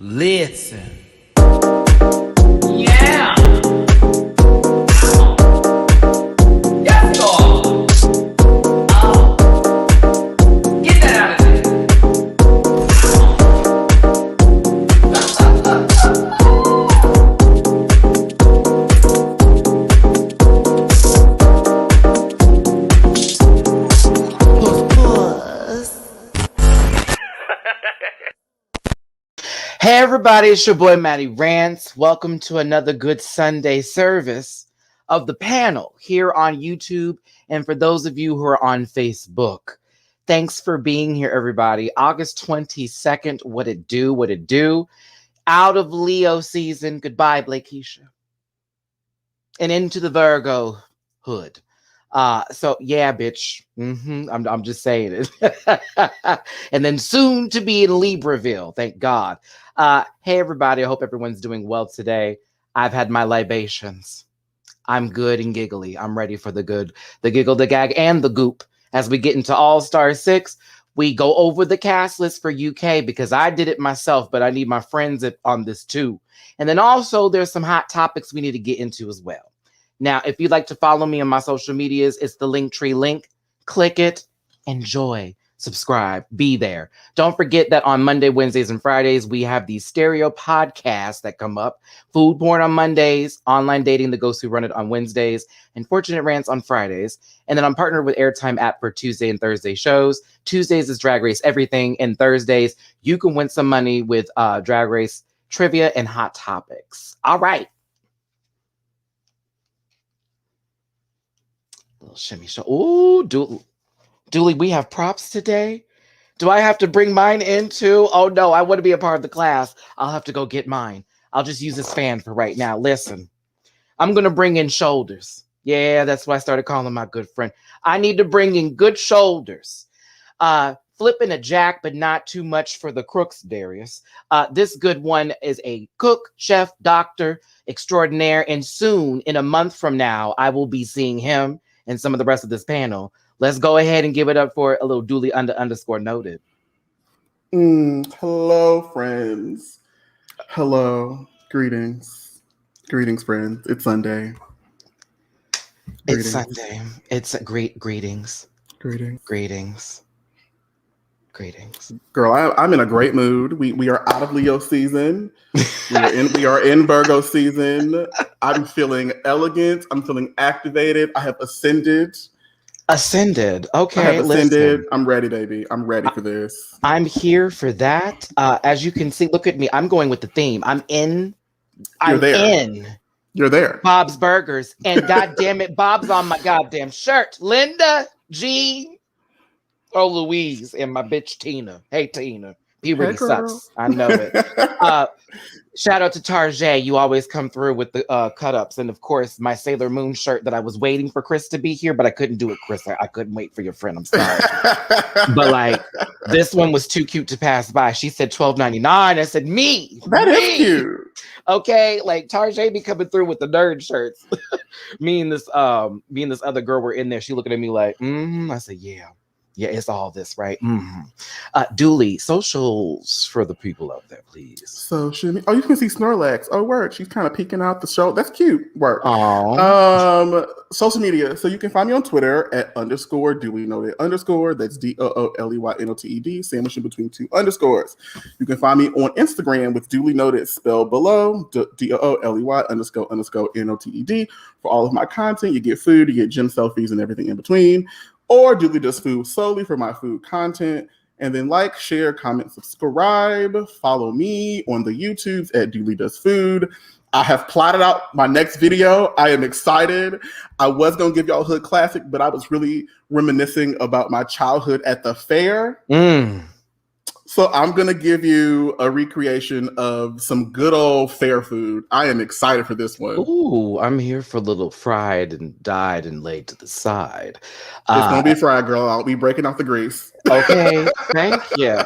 Listen. Yeah. Yes, dog. Get that out of there. Hey everybody, it's your boy Matty Rants. Welcome to another good Sunday service of the panel here on YouTube and for those of you who are on Facebook. Thanks for being here, everybody. August 22nd, what it do? Out of Leo season, goodbye, Blakeisha. And into the Virgo hood. So yeah, bitch. I'm just saying it. And then soon to be in Libreville, thank God. Hey everybody, I hope everyone's doing well today. I've had my libations. I'm good and giggly. I'm ready for the good, the giggle, the gag, and the goop. As we get into All-Star 6, we go over the cast list for UK because I did it myself, but I need my friends on this too. And then also there's some hot topics we need to get into as well. Now, if you'd like to follow me on my social medias, it's the Linktree link. Click it, enjoy, subscribe, be there. Don't forget that on Monday, Wednesdays, and Fridays, we have these stereo podcasts that come up. Food Porn on Mondays, Online Dating, the Ghosts Who Run It on Wednesdays, and Fortunate Rants on Fridays. And then I'm partnered with Airtime app for Tuesday and Thursday shows. Tuesdays is Drag Race Everything, and Thursdays, you can win some money with Drag Race trivia and hot topics. All right. Little shimmy show. Ooh, Dooley, we have props today. Do I have to bring mine in too? Oh no, I want to be a part of the class. I'll have to go get mine. I'll just use this fan for right now. Listen, I'm going to bring in shoulders. Yeah, that's what I started calling my good friend. I need to bring in good shoulders. Flipping a jack, but not too much for the crooks, Darius. This good one is a cook, chef, doctor extraordinaire. And soon, in a month from now, I will be seeing him and some of the rest of this panel. Let's go ahead and give it up for a little Dooley underscore noted. Hello, friends. Hello. Greetings, friends. It's Sunday. It's Sunday. It's greetings. Greetings. Greetings. Girl, I'm in a great mood. We are out of Leo season. We are in Virgo season. I'm feeling elegant. I'm feeling activated. I have ascended. Okay. I have ascended. Listen. I'm ready, baby. I'm ready for this. I'm here for that. As you can see, look at me. I'm going with the theme. I'm in. You're there. Bob's Burgers. And God damn it, Bob's on my goddamn shirt. Linda, G, oh, Louise, and my bitch Tina. Hey, Tina. Puberty sucks. I know it. Shout out to Tarjay. You always come through with the cut-ups. And, of course, my Sailor Moon shirt that I was waiting for Chris to be here, but I couldn't do it, Chris. I couldn't wait for your friend. I'm sorry. But, like, this one was too cute to pass by. She said $12.99. I said, me. That is cute. Okay, like Tarjay be coming through with the nerd shirts. me and this other girl were in there. She looking at me like, I said, yeah, it's all this, right? Dooley, socials for the people out there, please. So you can see Snorlax. Oh, word. She's kind of peeking out the show. That's cute. Work. Social media. So you can find me on Twitter at _Dooley Noted _ That's DOOLEYNOTED, sandwiched in between two underscores. You can find me on Instagram with Dooley Noted, spelled below, DOOLEY _ NOTED. For all of my content, you get food, you get gym selfies, and everything in between. Or Dooley Does Food solely for my food content. And then like, share, comment, subscribe. Follow me on the YouTubes at Dooley Does Food. I have plotted out my next video. I am excited. I was going to give y'all a hood classic, but I was really reminiscing about my childhood at the fair. So I'm going to give you a recreation of some good old fair food. I am excited for this one. Ooh, I'm here for a little fried and dyed and laid to the side. It's going to be fried, girl. I'll be breaking off the grease. Okay, thank you.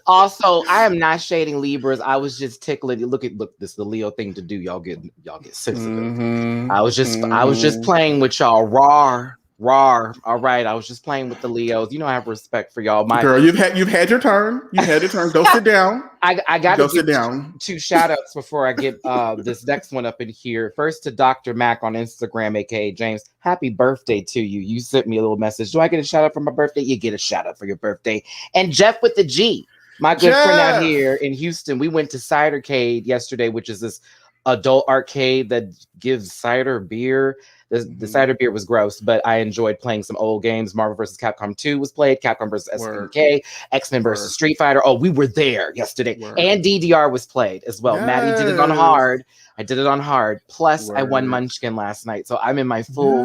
Also, I am not shading Libras. I was just tickling. Look, this is the Leo thing to do. Y'all get sensitive. I was just playing with y'all raw. Rawr. All right. I was just playing with the Leos. You know I have respect for y'all. Girl, you've had your turn. You've had your turn. Go sit down. I got to sit down. Two shout outs before I get this next one up in here. First to Dr. Mac on Instagram, aka James. Happy birthday to you. You sent me a little message. Do I get a shout out for my birthday? You get a shout out for your birthday. And Jeff with the G, my good friend out here in Houston. We went to Cidercade yesterday, which is this adult arcade that gives cider beer. The cider beer was gross, but I enjoyed playing some old games. Marvel vs. Capcom 2 was played. Capcom vs. SNK, X-Men vs. Street Fighter. Oh, we were there yesterday. And DDR was played as well. Yes. Matty did it on hard. I did it on hard. Plus, I won Munchkin last night. So I'm in my full...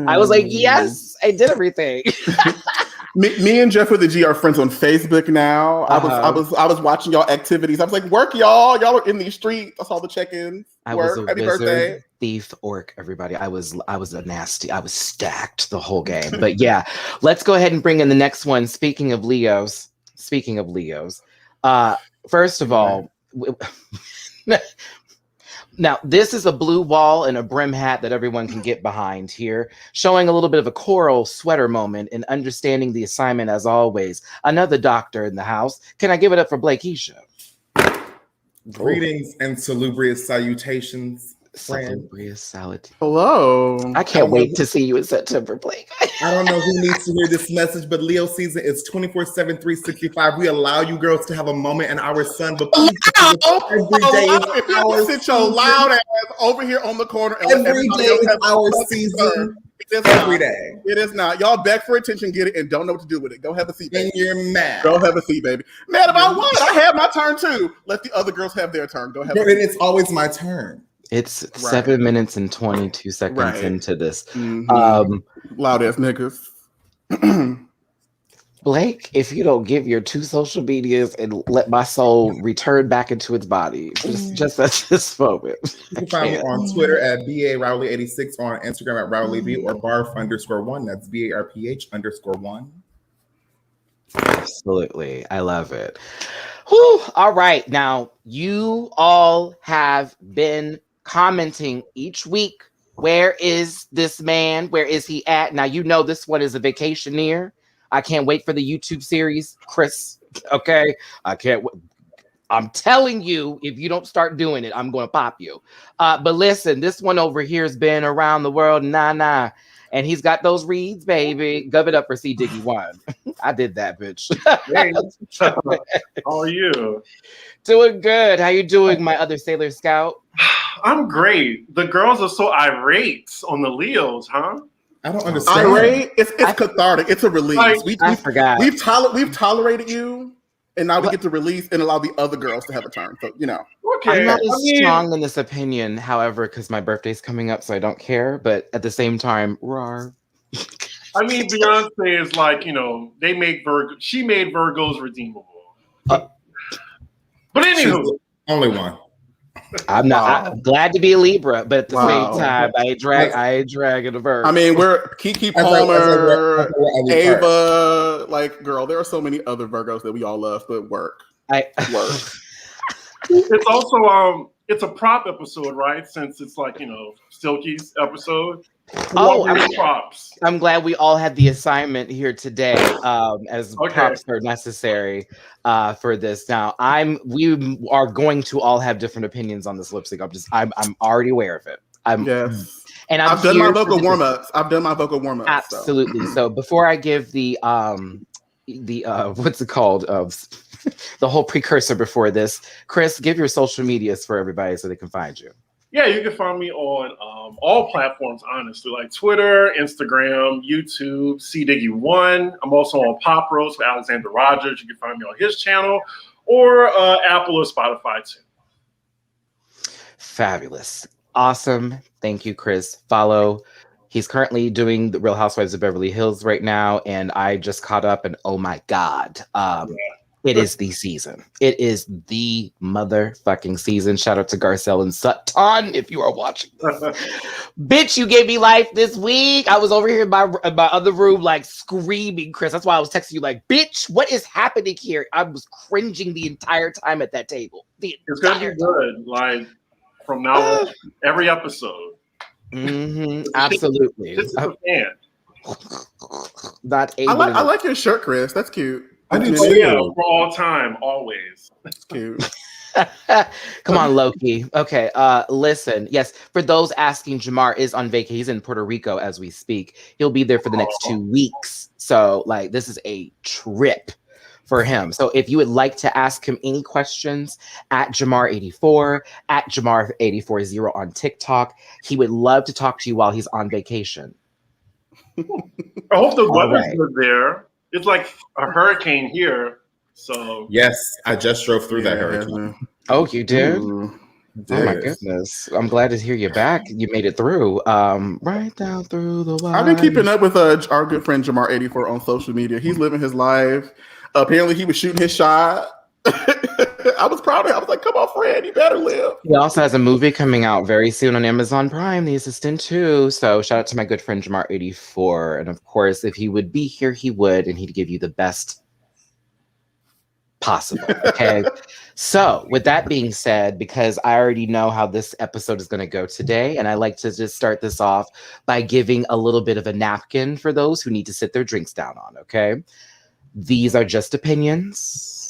I was like, yes, I did everything. Me and Jeff with the G are friends on Facebook now. I was watching y'all activities. I was like, work, y'all. Y'all are in these streets. I saw the check-ins. I was a Happy birthday. Thief orc, everybody. I was a nasty. I was stacked the whole game. But yeah, let's go ahead and bring in the next one. Speaking of Leos, first of all, now this is a blue wall and a brim hat that everyone can get behind here, showing a little bit of a choral sweater moment and understanding the assignment as always. Another doctor in the house. Can I give it up for Blakeisha? Greetings and salubrious salutations. Salubrious salad. Hello. I can't wait to see you in September, Blake. I don't know who needs to hear this message, but Leo season is 24/7, 365. We allow you girls to have a moment in our sun, but please every day is our sit your loud ass over here on the corner. And every day is our season. Every day. It is not. Y'all beg for attention, get it, and don't know what to do with it. Go have a seat, baby. And you're mad. Go have a seat, baby. Mad about what? I had my turn too. Let the other girls have their turn. Go have a seat. And it's always my turn. It's 7 minutes and 22 seconds into this. Loud ass niggas. Blake, if you don't give your 2 social medias and let my soul return back into its body, just at this moment. You can find me on Twitter at BA Rowley86, on Instagram at RowleyB, or barf_1. That's BARPH_1. Absolutely. I love it. Whew. All right. Now, you all have been commenting each week. Where is this man? Where is he at? Now, you know this one is a vacationeer. I can't wait for the YouTube series, Chris. Okay. I can't wait. I'm telling you, if you don't start doing it, I'm going to pop you. But listen, this one over here has been around the world. Nah. And he's got those reads, baby. Gov it up for C Diggy One. I did that, bitch. Hey, how are you? Doing good. How you doing, my other Sailor Scout? I'm great. The girls are so irate on the Leos, huh? I don't understand. Irate? It's cathartic. It's a release. I forgot. We've tolerated you, and now we get to release and allow the other girls to have a turn. So, you know. Okay. I'm not as strong in this opinion, however, because my birthday's coming up, so I don't care. But at the same time, rawr. I mean, Beyonce is like, they make she made Virgos redeemable. But anywho. Only one. I'm glad to be a Libra, but at the same time, I ain't dragging a Virgo. I mean, we're Kiki Palmer, Ava, girl, there are so many other Virgos that we all love, but work. It's also it's a prop episode, right? Since it's Silky's episode. Props. I'm glad we all had the assignment here today, as props are necessary for this. Now, we are going to all have different opinions on this lip sync. I'm already aware of it. And I've done my vocal warm-ups. Absolutely. So before I give the what's it called the whole precursor before this, Chris, give your social medias for everybody so they can find you. Yeah, you can find me on all platforms, honestly, like Twitter, Instagram, YouTube, CDiggy1. I'm also on Pop Roast with Alexander Rogers. You can find me on his channel, or Apple or Spotify too. Fabulous. Awesome. Thank you, Chris. Follow. He's currently doing the Real Housewives of Beverly Hills right now, and I just caught up, and oh my God. It is the season. It is the motherfucking season. Shout out to Garcelle and Sutton if you are watching this. Bitch, you gave me life this week. I was over here in my other room screaming, Chris. That's why I was texting you bitch, what is happening here? I was cringing the entire time at that table. It's going to be good. From now on, every episode. Absolutely. This is a fan. Not able. I like your shirt, Chris. That's cute. I do Oh, too. yeah, for all time, always. That's cute. Come on, Loki. Okay. Listen. Yes, for those asking, Jamar is on vacation. He's in Puerto Rico as we speak. He'll be there for the next 2 weeks. So, like, this is a trip for him. So, if you would like to ask him any questions at Jamar84, at Jamar840 on TikTok, he would love to talk to you while he's on vacation. I hope the weather's right. good there. It's like a hurricane here. So Yes, I just drove through that hurricane. Oh, you did? Ooh. Oh my goodness. I'm glad to hear you back. You made it through. Right down through the wire. I've been keeping up with our good friend Jamar84 on social media. He's living his life. Apparently he was shooting his shot. I was proud of him. I was like, come on, Fred, you better live. He also has a movie coming out very soon on Amazon Prime, The Assistant 2. So shout out to my good friend Jamar84. And of course, if he would be here, he would, and he'd give you the best possible. Okay. So with that being said, because I already know how this episode is going to go today, and I like to just start this off by giving a little bit of a napkin for those who need to sit their drinks down on. Okay. These are just opinions.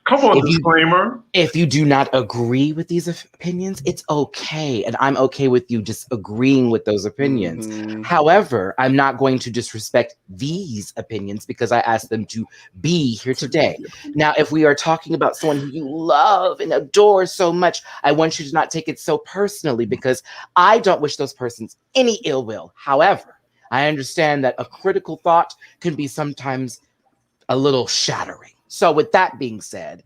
come on, disclaimer. If you do not agree with these opinions, it's okay. And I'm okay with you just agreeing with those opinions. Mhm. However, I'm not going to disrespect these opinions because I asked them to be here today. Now, if we are talking about someone who you love and adore so much, I want you to not take it so personally because I don't wish those persons any ill will. However, I understand that a critical thought can be sometimes a little shattering. So with that being said,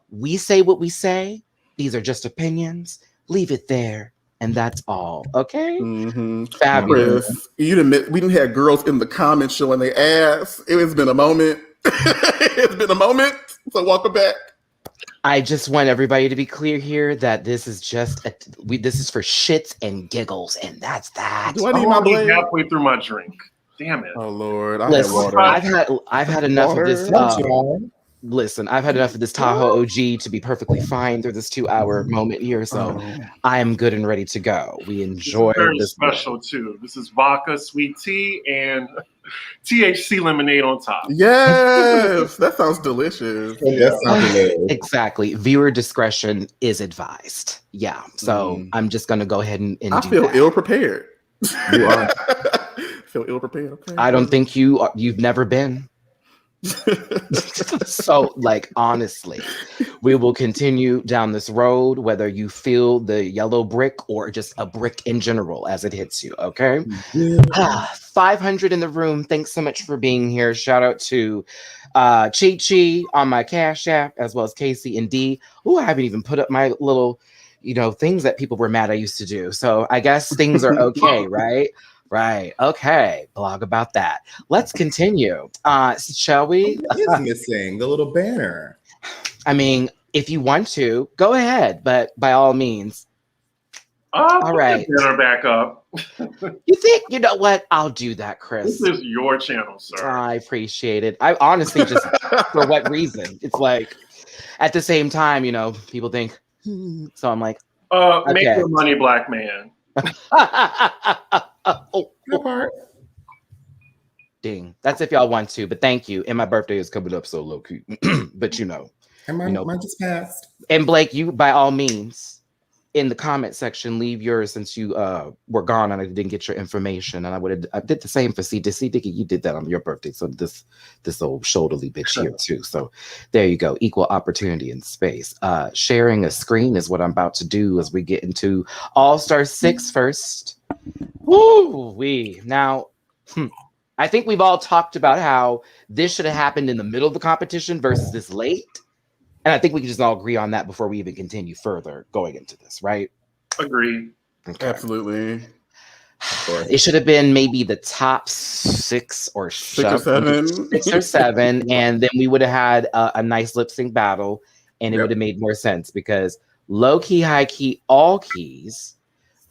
we say what we say. These are just opinions. Leave it there. And that's all. Okay? Mm-hmm. Fabulous. Chris, you'd admit we didn't have girls in the comments showing their ass. It has been a moment. It's been a moment. So welcome back. I just want everybody to be clear here that this is just this is for shits and giggles, and that's that. Do I need I'm my already blade? halfway through my drink. Damn it. Oh Lord, I Listen, had water. I've had enough Water. of this. Listen, I've had enough of this Tahoe OG to be perfectly fine through this 2-hour moment here. So I am good and ready to go. We enjoy This is very this special too. This is vodka, sweet tea, and THC lemonade on top. Yes, that sounds delicious. That sounds hilarious. Exactly. Viewer discretion is advised. Yeah. So I'm just gonna go ahead and I do feel that. ill prepared. You are. Feel ill prepared. Okay. I don't think you've never been. So, like, honestly, we will continue down this road, whether you feel the yellow brick or just a brick in general as it hits you. Okay. 500 in the room. Thanks so much for being here. Shout out to Chi Chi on my Cash App, as well as Casey and D. Oh, I haven't even put up my little, things that people were mad I used to do. So I guess things are okay, right? Right. Okay. Blog about that. Let's continue. Shall we? What is missing? The little banner. I mean, if you want to, go ahead, but by all means. All right. Banner back up. You think, you know what? I'll do that, Chris. This is your channel, sir. I appreciate it. I honestly just, for what reason? It's like, at the same time, people think, so I'm like, Make your money, black man. Ding. That's if y'all want to, but thank you. And my birthday is coming up, so low key. But And mine just passed. And Blake, you by all means in the comment section leave yours since you were gone and I didn't get your information. And I did the same for C Diggy. You did that on your birthday. So this old shoulderly bitch here too. So there you go. Equal opportunity in space. Sharing a screen is what I'm about to do as we get into All-Star 6 first. Woo wee. Now, I think we've all talked about how this should have happened in the middle of the competition versus this late. And I think we can just all agree on that before we even continue further going into this, right? Agreed. Okay. Absolutely. It should have been maybe the top 6 or 7. 6 or 7. And then we would have had a nice lip sync battle and it would have made more sense because low key, high key, all keys.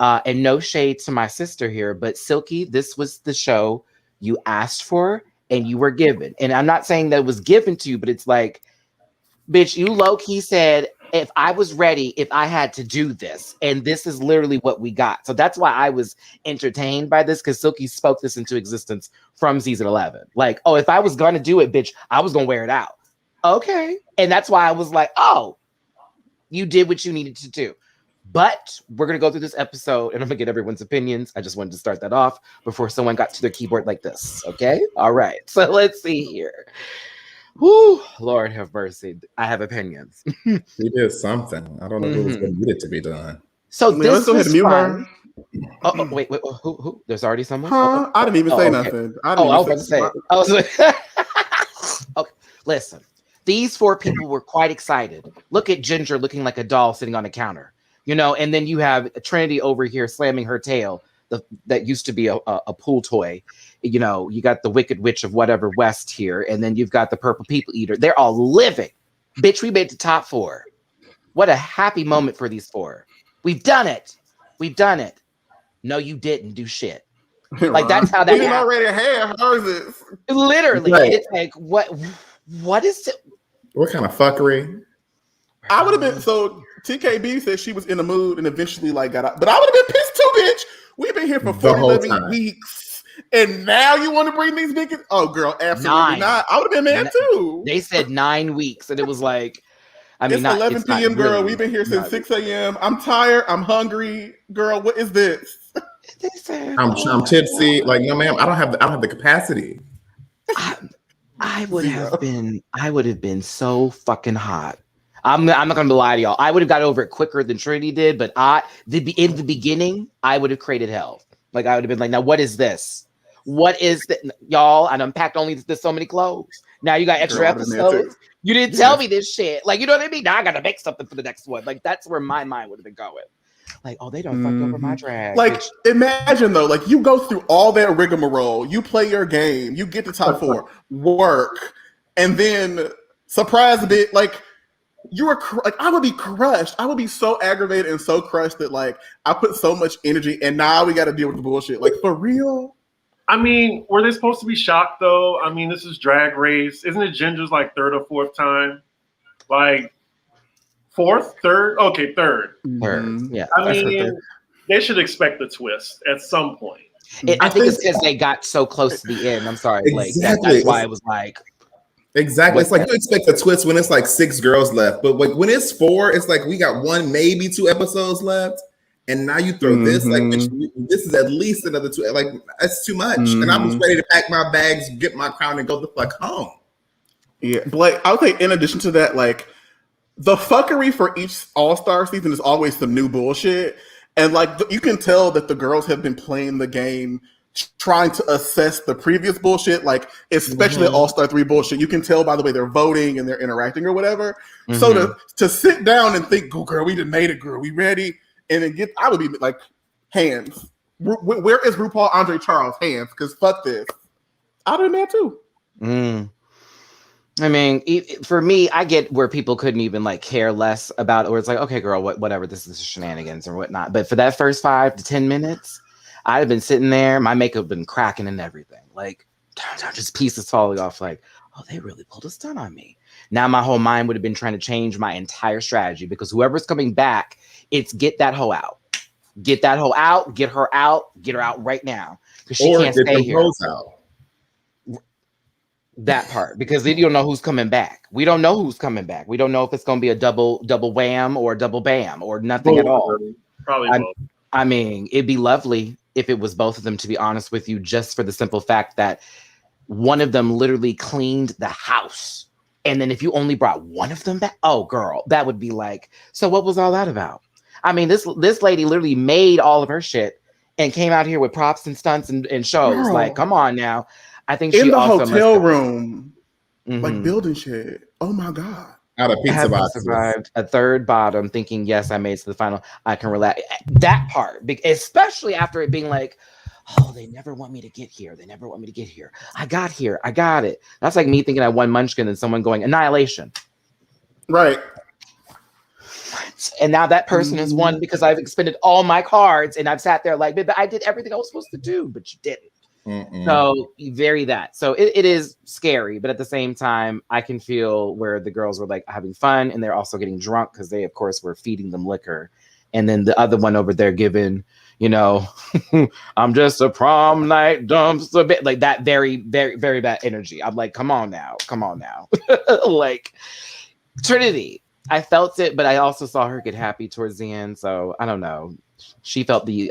And no shade to my sister here, but Silky, this was the show you asked for and you were given. And I'm not saying that it was given to you, but it's like, bitch, you low-key said, if I was ready, if I had to do this, and this is literally what we got. So that's why I was entertained by this, because Silky spoke this into existence from season 11. Like, oh, if I was gonna do it, bitch, I was gonna wear it out. Okay. And that's why I was like, oh, you did what you needed to do. But we're gonna go through this episode and I'm gonna get everyone's opinions. I just wanted to start that off before someone got to their keyboard like this. Okay. All right. So let's see here. Whoo, Lord have mercy. I have opinions. He did something. I don't know who was what needed to be done. So let's go ahead and mute her. Oh, wait. Who? There's already someone? Huh? I didn't even say nothing. I was about to say it. I was like, okay, listen. These 4 people were quite excited. Look at Ginger looking like a doll sitting on a counter, you know, and then you have Trinity over here slamming her tail. That used to be a pool toy. You know, you got the Wicked Witch of whatever West here, and then you've got the Purple People Eater. They're all living. Bitch, we made the top 4. What a happy moment for these 4. We've done it. We've done it. No, you didn't do shit. Like, that's how that happened. happened. Already had hers. Literally. Right. It's like, what is it? What kind of fuckery? I would have been, so TKB said she was in the mood and eventually like got out. But I would have been pissed too, bitch. We've been here for 40 weeks. And now you want to bring these niggas? Oh, girl, absolutely 9. not. I would have been mad too. They said 9 weeks. And it was like, I mean, it's 11 p.m., girl. Really, we've been here since 6 a.m. I'm tired. I'm hungry. Girl, what is this? They said, I'm tipsy. Like, no, ma'am, I don't have the capacity. I would have been so fucking hot. I'm not gonna lie to y'all. I would have got over it quicker than Trinity did, but in the beginning, I would have created hell. Like, I would have been like, now what is this? What is that, y'all? I unpacked only this so many clothes. Now you got extra episodes. You didn't tell me this shit. Like, you know what I mean? Now I gotta make something for the next one. Like, that's where my mind would have been going. Like, oh, they don't fuck over my drag. Like, bitch. imagine though, like you go through all that rigmarole, you play your game, you get the top 4, work, and then surprise a bit, like you were like, I would be crushed. I would be so aggravated and so crushed that like I put so much energy and now we got to deal with the bullshit. Like, for real? I mean, were they supposed to be shocked though? I mean, this is Drag Race. Isn't it Ginger's like 3rd or 4th time? Like 4th, 3rd? Okay, 3rd. Yeah. I mean, they should expect the twist at some point. I think it's because they got so close to the end. I'm sorry. Exactly. Like, that's why it was like. Exactly. It's like you expect a twist when it's like 6 girls left, but like when it's 4, it's like we got 1, maybe 2 episodes left, and now you throw this. Like, this is at least another 2. Like, that's too much. And I was ready to pack my bags, get my crown, and go the fuck home. Yeah, Blake. I would say in addition to that, like the fuckery for each All-Star season is always some new bullshit, and like you can tell that the girls have been playing the game, trying to assess the previous bullshit, like especially All-Star 3 bullshit. You can tell by the way they're voting and they're interacting or whatever. So to sit down and think, "Go, girl, we done made it, girl. We ready?" And then I would be like, hands. Where is RuPaul Andre Charles? Hands, because fuck this. I'd have been mad too. I mean, for me, I get where people couldn't even like care less about it, or it's like, okay, girl, whatever, this is shenanigans or whatnot. But for that first 5 to 10 minutes, I'd have been sitting there, my makeup been cracking and everything. Like, just pieces falling off. Like, oh, they really pulled a stunt on me. Now my whole mind would have been trying to change my entire strategy, because whoever's coming back, it's get that hoe out. Get that hoe out. Get her out right now. Because she can't stay here. Out. That part, because then you don't know who's coming back. We don't know who's coming back. We don't know if it's going to be a double wham or a double bam or nothing at all. Probably both. I mean, it'd be lovely if it was both of them, to be honest with you, just for the simple fact that one of them literally cleaned the house. And then if you only brought one of them back, oh, girl, that would be like, so what was all that about? I mean, this lady literally made all of her shit and came out here with props and stunts and shows. Girl. Like, come on now. I think in she the also hotel room, like building shit. Oh my God. Out of pizza boxes. Survived a 3rd bottom, thinking, yes, I made it to the final. I can relax. That part, especially after it being like, oh, they never want me to get here. They never want me to get here. I got here. I got it. That's like me thinking I won Munchkin and someone going, Annihilation. Right. And now that person has won because I've expended all my cards and I've sat there like, baby, I did everything I was supposed to do, but you didn't. So you vary that. So it is scary, but at the same time, I can feel where the girls were like having fun and they're also getting drunk because they, of course, were feeding them liquor. And then the other one over there giving, you know, I'm just a prom night dumps a bit like that. Very, very, very bad energy. I'm like, come on now. Like Trinity, I felt it, but I also saw her get happy towards the end. So I don't know. She felt the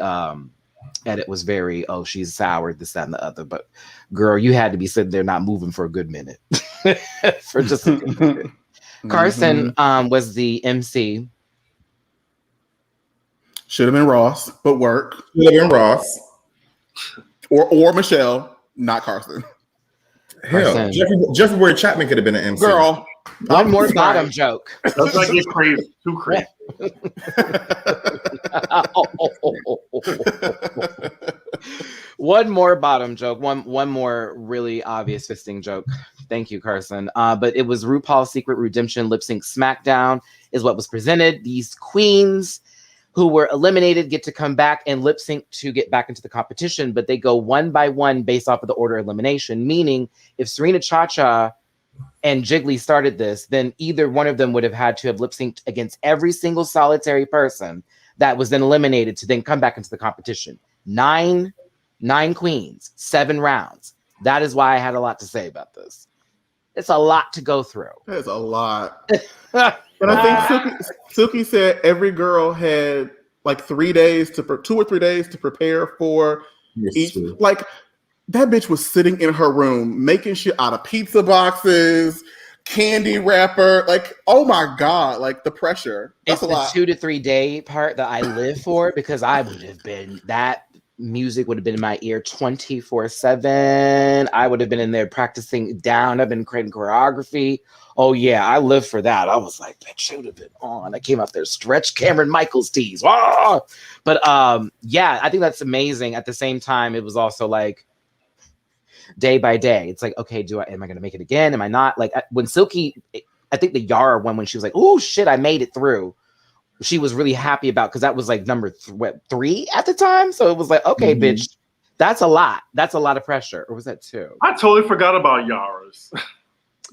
edit was very, oh, she's soured, this, that, and the other. But girl, you had to be sitting there not moving for a good minute. For just a good minute. Carson was the MC. Should have been Ross, but work. Should have been Ross. Or Michelle, not Carson. Hell, Jeffrey Ward Chapman could have been an MC. Girl. One more bottom joke. Let's not get crazy. Too crazy. One more bottom joke. One more really obvious fisting joke. Thank you, Carson. But it was RuPaul's Secret Redemption Lip Sync Smackdown is what was presented. These queens who were eliminated get to come back and lip sync to get back into the competition, but they go one by one based off of the order of elimination, meaning if Serena Chacha and Jiggly started this, then either one of them would have had to have lip synced against every single solitary person that was then eliminated to then come back into the competition. Nine queens, 7 rounds. That is why I had a lot to say about this. It's a lot to go through. It's a lot. But I think Silky said every girl had like 3 days 2 or 3 days to prepare for each. True. Like that bitch was sitting in her room making shit out of pizza boxes, candy wrapper. Like, oh my God, like the pressure. That's it's a lot. The 2 to 3 day part that I live for because I would have been that music would have been in my ear 24/7. I would have been in there practicing down. I've been creating choreography. Oh yeah, I live for that. I was like, that should have been on. I came out there, stretch Cameron Michaels tees. Ah! But yeah, I think that's amazing. At the same time, it was also like day by day. It's like, okay, am I gonna make it again? Am I not? Like when Silky, I think the Yara one when she was like, oh shit, I made it through. She was really happy about because that was like number 3 at the time. So it was like, okay, bitch, that's a lot. That's a lot of pressure. Or was that 2? I totally forgot about Yaras.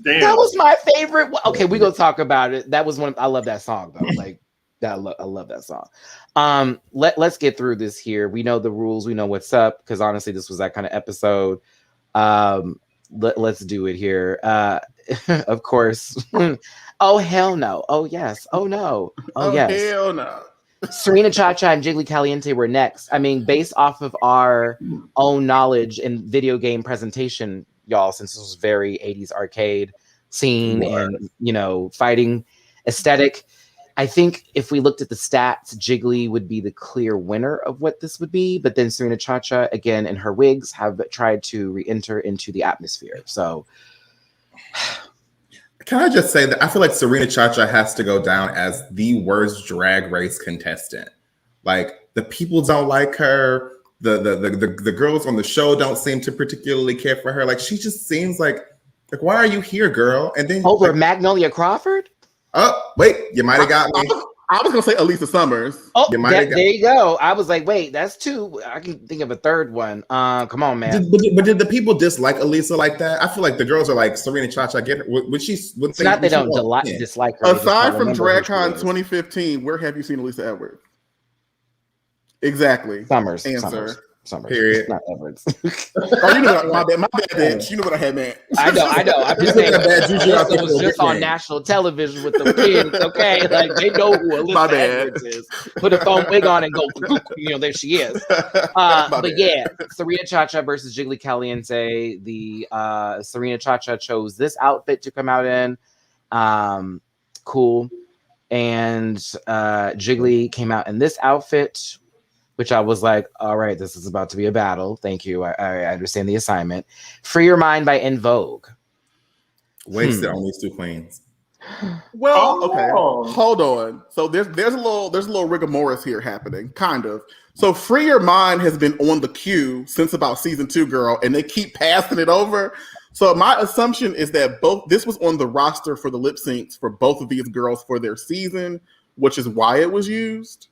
Damn. That was my favorite. Okay, we gonna talk about it. That was one. I love that song though. Like that, I love that song. Let's get through this here. We know the rules. We know what's up. Because honestly, this was that kind of episode. Let's do it here. Of course. Oh hell no. Oh yes. Oh no. Oh yes. Hell no. Serena Chacha and Jiggly Caliente were next. I mean, based off of our own knowledge and video game presentation, y'all, since this was very 80s arcade scene and, you know, fighting aesthetic, I think if we looked at the stats, Jiggly would be the clear winner of what this would be. But then Serena Chacha, again, in her wigs, have tried to re-enter into the atmosphere. So... Can I just say that I feel like Serena Chacha has to go down as the worst drag race contestant. Like the people don't like her. The girls on the show don't seem to particularly care for her. Like she just seems like why are you here, girl? And then over Magnolia Crawford. Oh wait, you might have got me. I was gonna say Elisa Summers. Oh, there you go. I was like, wait, that's 2. I can think of a third one. Come on, man. But did the people dislike Elisa like that? I feel like the girls are like Serena Chacha. It's not they don't dislike her. Aside from DragCon 2015, where have you seen Elisa Edwards? Exactly. Summers. Answer. Summers. Period. Not Edwards. Oh, you know what? My bad, bitch. You know what I had meant. I know. I'm just saying. Alyssa was just on national television with the kids. Okay, like they know who Alyssa Edwards is. Put a foam wig on and go. You know, there she is. But yeah, Serena Chacha versus Jiggly Caliente. The Serena Chacha chose this outfit to come out in. Cool. And Jiggly came out in this outfit, which I was like, all right, this is about to be a battle. Thank you. I understand the assignment. Free Your Mind by En Vogue. Wasted on these 2 queens. Well, okay. Hold on. So there's a little rigor mortis here happening, kind of. So Free Your Mind has been on the queue since about season 2, girl, and they keep passing it over. So my assumption is that this was on the roster for the lip syncs for both of these girls for their season, which is why it was used.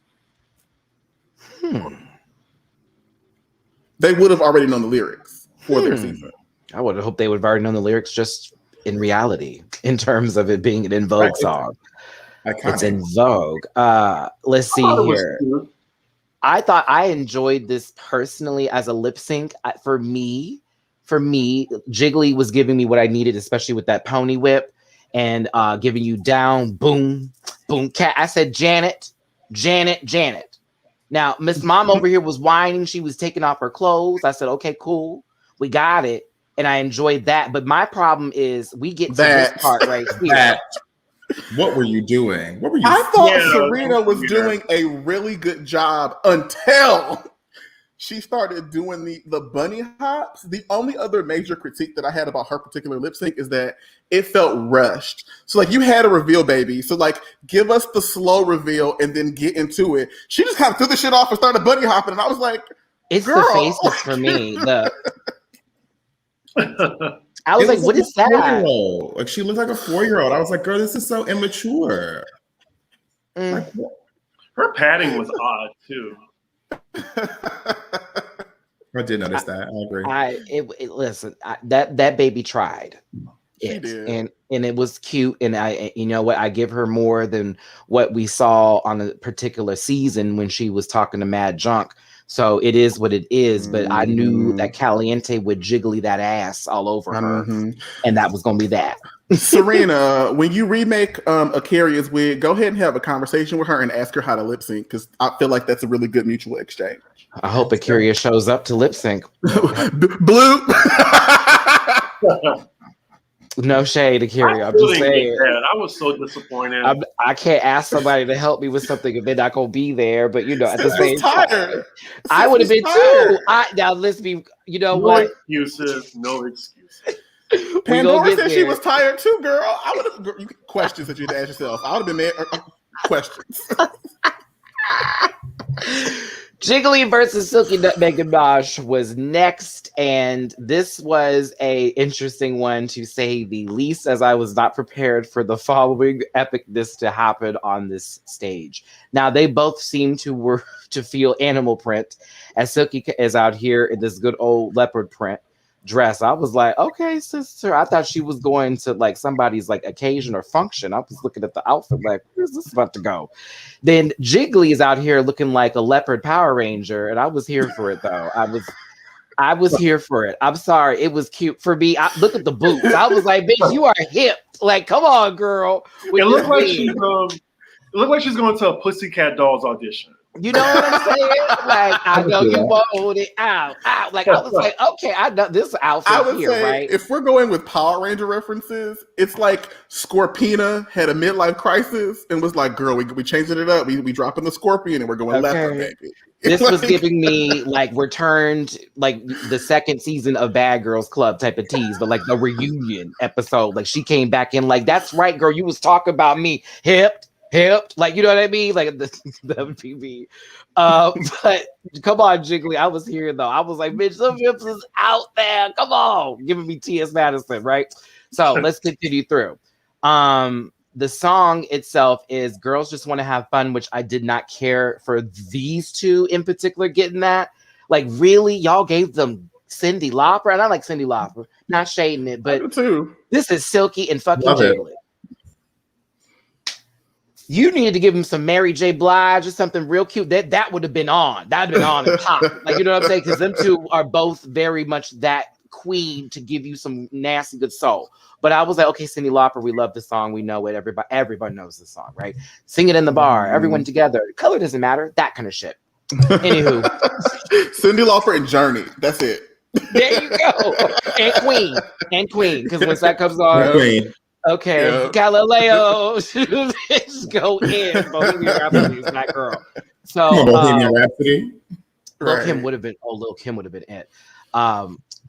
they would have already known the lyrics for their season. I would have hoped they would have already known the lyrics just in reality, in terms of it being an in vogue song. It's in vogue. Let's see here. I thought I enjoyed this personally as a lip sync. For me, Jiggly was giving me what I needed, especially with that pony whip and giving you down, boom, boom, cat. I said, Janet. Now, Miss Mom over here was whining. She was taking off her clothes. I said, okay, cool. We got it. And I enjoyed that. But my problem is we get to this part right here. What were you doing? I thought Serena was doing a really good job until she started doing the bunny hops. The only other major critique that I had about her particular lip sync is that it felt rushed. So like, you had a reveal, baby. So like, give us the slow reveal and then get into it. She just kind of threw the shit off and started bunny hopping. And I was like, it's girl. the faces for me. I was like, what is that? Like, she looked like a 4-year-old. I was like, girl, this is so immature. Like, her padding was odd too. I did notice that. I agree. Listen, that baby tried. She did. And it was cute. And you know what? I give her more than what we saw on a particular season when she was talking to Mad Junk. So it is what it is. But I knew that Caliente would jiggly that ass all over her, and that was gonna be that. Serena, when you remake Aquaria's wig, go ahead and have a conversation with her and ask her how to lip sync, because I feel like that's a really good mutual exchange. I hope Aquiria shows up to lip sync. Blue. No shade, Aquiria. I'm just saying. I was so disappointed. I can't ask somebody to help me with something if they're not gonna be there. But you know, at the same time, I would have been too. Now let's be. You know what? Excuses. No excuses. Pandora said she was tired too, girl. I would have questions that you'd ask yourself. I would have been mad. Questions. Jiggly versus Silky Nutmeg and Nosh was next, and this was a interesting one to say the least, as I was not prepared for the following epicness to happen on this stage. Now, they both seem to feel animal print, as Silky is out here in this good old leopard print dress. I was like, okay, sister. I thought she was going to like somebody's like occasion or function. I was looking at the outfit like, where's this about to go? Then Jiggly is out here looking like a leopard Power Ranger, and I was here for it though. I was here for it. I'm sorry, it was cute for me. Look at the boots. I was like, bitch, you are hip. Like, come on, girl. It looked like she's going to a Pussycat Dolls audition. You know what I'm saying? Like, I know you want it out. Like, I was like, okay, I know this outfit I would here, say, right? if we're going with Power Ranger references, it's like Scorpina had a midlife crisis and was like, girl, we changing it up. We dropping the scorpion and we're going leopard, baby. This was giving me like returned, like the second season of Bad Girls Club type of tease, but like the reunion episode. Like, she came back in like, that's right, girl, you was talking about me. Hip, like, you know what I mean? Like the MTV. But come on, Jiggly. I was here though. I was like, bitch, some hips is out there. Come on, giving me T.S. Madison, right? So let's continue through. The song itself is Girls Just Want to Have Fun, which I did not care for these two in particular getting that. Like, really, y'all gave them Cyndi Lauper, and I like Cyndi Lauper, not shading it, but this is Silky and fucking Jiggly. You needed to give him some Mary J. Blige or something real cute. That would have been on. That would have been on and pop. Like, you know what I'm saying? Because them two are both very much that queen to give you some nasty good soul. But I was like, okay, Cyndi Lauper, we love this song. We know it. Everybody knows this song, right? Sing it in the bar. Everyone together. Color doesn't matter. That kind of shit. Anywho. Cyndi Lauper and Journey. That's it. There you go. And Queen. Because once that comes on. Queen. Okay, yeah. Galileo, just go in. Bohemian Rhapsody is that girl. So Bohemian Rhapsody. Lil Kim would have been. Oh, Lil Kim would have been it.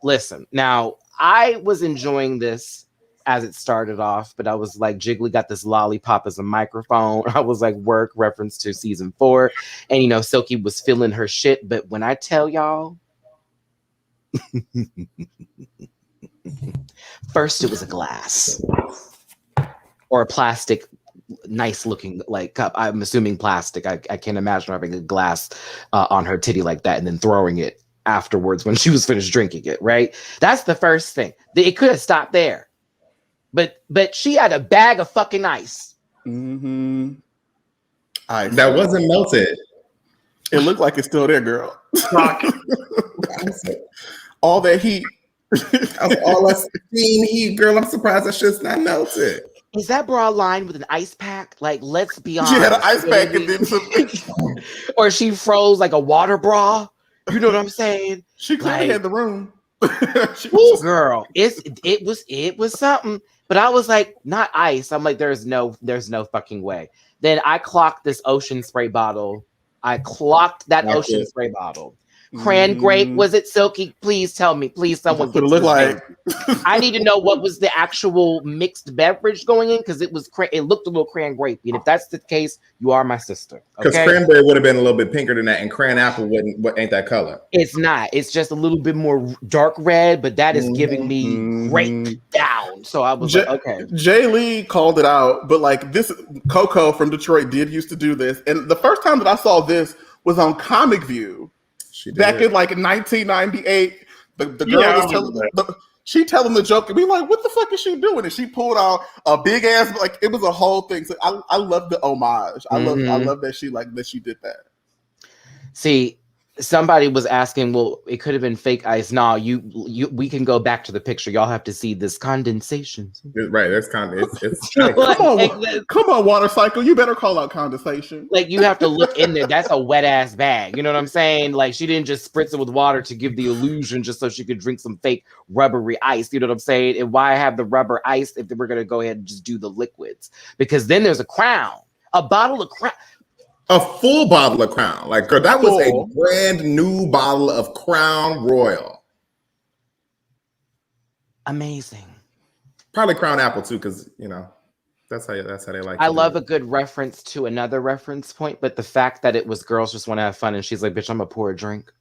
Listen, now I was enjoying this as it started off, but I was like, Jiggly got this lollipop as a microphone. I was like, work reference to season 4, and you know, Silky was feeling her shit. But when I tell y'all. First, it was a glass or a plastic, nice looking like cup. I'm assuming plastic. I can't imagine having a glass on her titty like that and then throwing it afterwards when she was finished drinking it, right? That's the first thing. It could have stopped there. But she had a bag of fucking ice. Mm-hmm. Ice. That wasn't melted. It looked like it's still there, girl. All that heat. All that steam heat, girl. I'm surprised that shit's not melted. Is that bra lined with an ice pack? Like, let's be honest. She had an ice pack and then some. Or she froze like a water bra. You know what I'm saying? She clearly had the room. Girl, it was something. But I was like, not ice. I'm like, there's no fucking way. Then I clocked this ocean spray bottle. Spray bottle. Cran grape, was it Silky? Please tell me. Please, someone. What it look like? I need to know what was the actual mixed beverage going in because it looked a little cran grape. And if that's the case, you are my sister. Because cranberry would have been a little bit pinker than that, and cran apple ain't that color. It's not. It's just a little bit more dark red, but that is giving me grape down. So I was like, okay. Jay Lee called it out, but like this, Coco from Detroit did used to do this, and the first time that I saw this was on Comic View. Back in like 1998, the girl was telling the joke, and we like, what the fuck is she doing? And she pulled out a big ass, like it was a whole thing. So I love the homage. I love that she did that. See, somebody was asking, well, it could have been fake ice. No, we can go back to the picture. Y'all have to see this condensation. Right, that's it's come on, water cycle. You better call out condensation. Like you have to look in there. That's a wet ass bag. You know what I'm saying? Like she didn't just spritz it with water to give the illusion just so she could drink some fake rubbery ice. You know what I'm saying? And why have the rubber ice if we're gonna go ahead and just do the liquids? Because then there's a Crown, a bottle of Crown. A full bottle of Crown. Like, girl, that was a brand new bottle of Crown Royal. Amazing. Probably Crown Apple too, because that's how they like. I love a good reference to another reference point, but the fact that it was girls just want to have fun, and she's like, "Bitch, I'm gonna pour a drink,"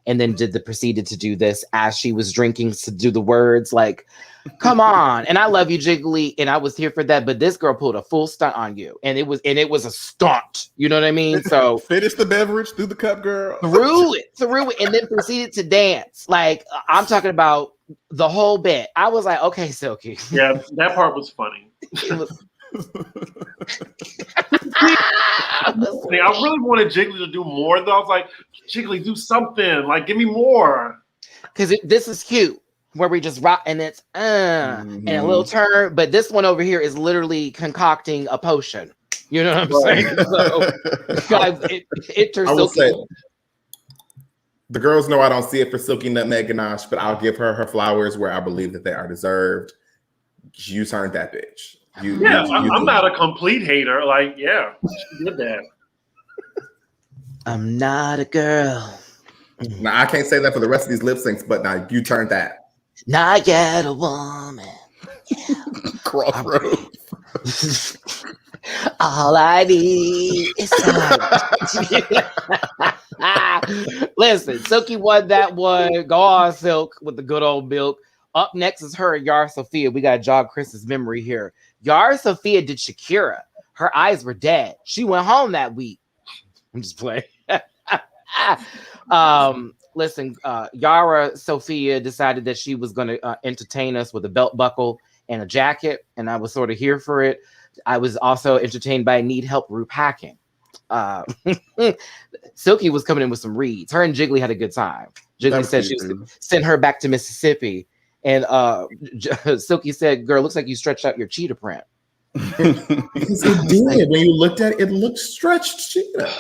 and then proceeded to do this as she was drinking to do the words. Like, come on! And I love you, Jiggly, and I was here for that. But this girl pulled a full stunt on you, and it was a stunt. You know what I mean? So finish the beverage through the cup, girl. through it, and then proceeded to dance. Like I'm talking about the whole bit. I was like, okay, Silky. Yeah, that part was funny. I really wanted Jiggly to do more, though. I was like, Jiggly, do something. Like, give me more. Because this is cute, where we just rock, and it's and a little turn. But this one over here is literally concocting a potion. You know what I'm saying? So, it turns. I will say, the girls know I don't see it for Silky Nutmeg Ganache, but I'll give her flowers where I believe that they are deserved. You turned that bitch. I'm not a complete hater. Like, yeah, she did that. I'm not a girl. Now I can't say that for the rest of these lip syncs, but now you turned that. Not yet a woman. Crossroads. All I need is time. Listen, Silky won that one. Go on, Silk, with the good old milk. Up next is her and Yara Sophia. We got to jog Chris's memory here. Yara Sophia did Shakira. Her eyes were dead. She went home that week. I'm just playing. Listen, Yara Sophia decided that she was going to entertain us with a belt buckle and a jacket, and I was sort of here for it. I was also entertained by Need Help repacking. Silky was coming in with some reads. Her and Jiggly had a good time. Jiggly said she was going to send her back to Mississippi. And Silky said, girl, looks like you stretched out your cheetah print. Because it did. When you looked at it, it looked stretched cheetah.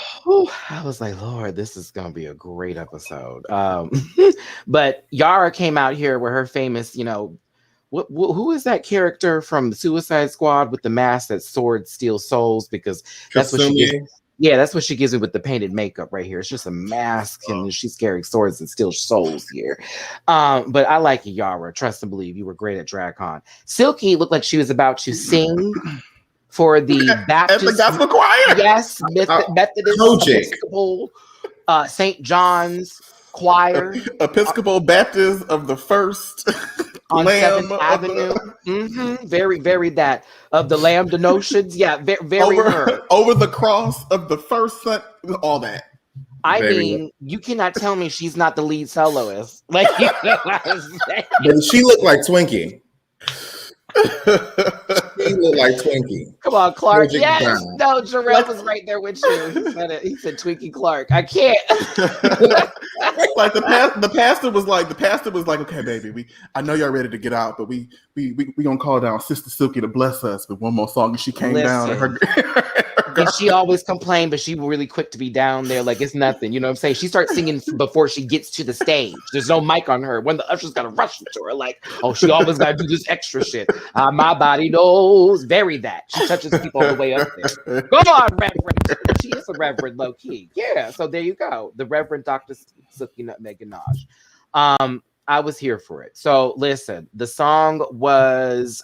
I was like, Lord, this is going to be a great episode. But Yara came out here with her famous, who is that character from the Suicide Squad with the mask that sword steals souls? Because that's what she gives. Yeah, that's what she gives me with the painted makeup right here. It's just a mask, and she's carrying swords and steals souls here. But I like Yara. Trust and believe. You were great at DragCon. Silky looked like she was about to sing for the Baptist. At the gospel choir? Yes, Methodist, Episcopal, St. John's choir. Episcopal Baptist of the First. On Lamb 7th Avenue. Very, very that. Of the Lamb Notions. Yeah, very over the cross of the first son. All that. I Baby. mean, you cannot tell me she's not the lead soloist. Like, you know what I'm saying? But she looked like Twinkie. She looked like Twinkie. Come on, Clark. Magic Yes. Brown. No, Jarrell was right there with you. He said it. He said Twinkie Clark. I can't. Like the pastor was like, okay, baby, I know y'all ready to get out, but we gonna call down Sister Silky to bless us with one more song. And she came down and her And she always complained, but she was really quick to be down there like it's nothing. You know what I'm saying? She starts singing before she gets to the stage. There's no mic on her. When the ushers gotta rush to her, like, oh, she always gotta do this extra shit. My body knows. Bury that. She touches people all the way up there. Go on, Reverend. She is a Reverend, low key. Yeah. So there you go. The Reverend Dr. Silky Nutmeg Ganache. I was here for it. So listen, the song was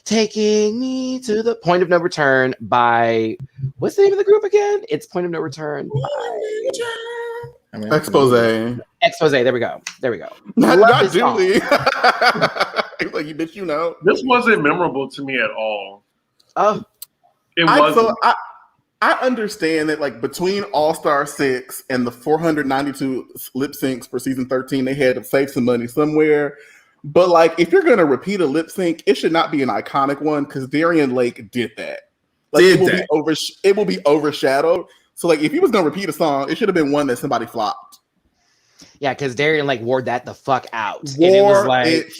Taking Me to the Point of No Return by, what's the name of the group again? It's Point of No Return by Expose. Expose. There we go. Not Julie. He's like, you bitch, you know. This wasn't memorable to me at all. Oh, It wasn't. I understand that, like, between All-Star 6 and the 492 lip syncs for season 13, they had to save some money somewhere. But, like, if you're going to repeat a lip sync, it should not be an iconic one because Darian Lake did that. Like, it will be overshadowed. So, like, if he was going to repeat a song, it should have been one that somebody flopped. yeah, because Darian like wore that the fuck out. And it was like,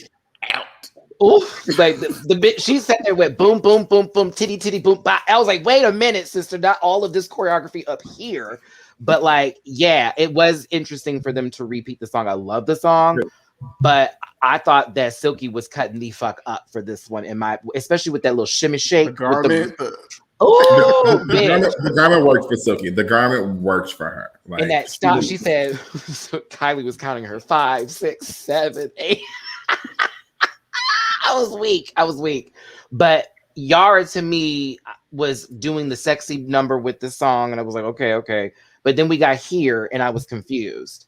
ooh, like the bit she sat there with boom, boom, boom, boom, titty, titty, boom. Bah. I was like, wait a minute, sister, not all of this choreography up here. But like, yeah, it was interesting for them to repeat the song. I love the song, but I thought that Silky was cutting the fuck up for this one, especially with that little shimmy shake. The garment. Oh, the garment worked for Silky. The garment worked for her. Like, and that stop, she said, Kylie was counting her 5, 6, 7, 8. I was weak. But Yara to me was doing the sexy number with the song, and I was like, okay. But then we got here, and I was confused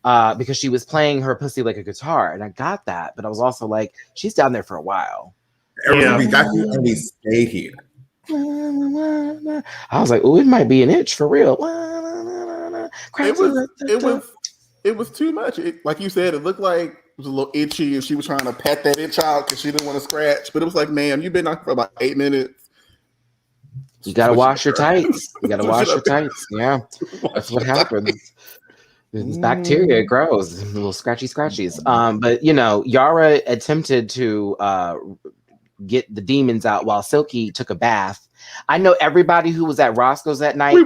because she was playing her pussy like a guitar, and I got that, but I was also like, she's down there for a while. Yeah. We got you, and we stayed here. I was like, oh, it might be an itch for real. It was too much. Like you said, it looked like it was a little itchy, and she was trying to pat that itch out because she didn't want to scratch. But it was like, ma'am, you've been on for about 8 minutes. You gotta wash your tights. You gotta wash your tights. Yeah, that's what happens. This bacteria grows, little scratchies. But you know, Yara attempted to get the demons out while Silky took a bath. I know everybody who was at Roscoe's that night.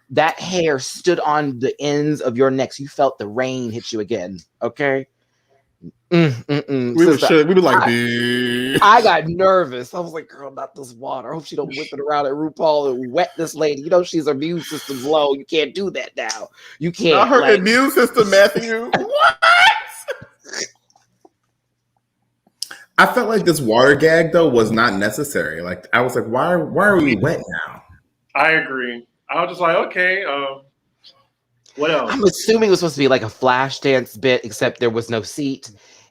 That hair stood on the ends of your necks. You felt the rain hit you again. Okay. We were like, I got nervous. I was like, girl, not this water. I hope she don't whip it around at RuPaul and wet this lady. You know, she's immune system's low. You can't do that now. You can't. Not her immune system, Matthew. What? I felt like this water gag though was not necessary. Like I was like, why are we wet now? I agree. I was just like, okay, what else? I'm assuming it was supposed to be like a flash dance bit, except there was no seat.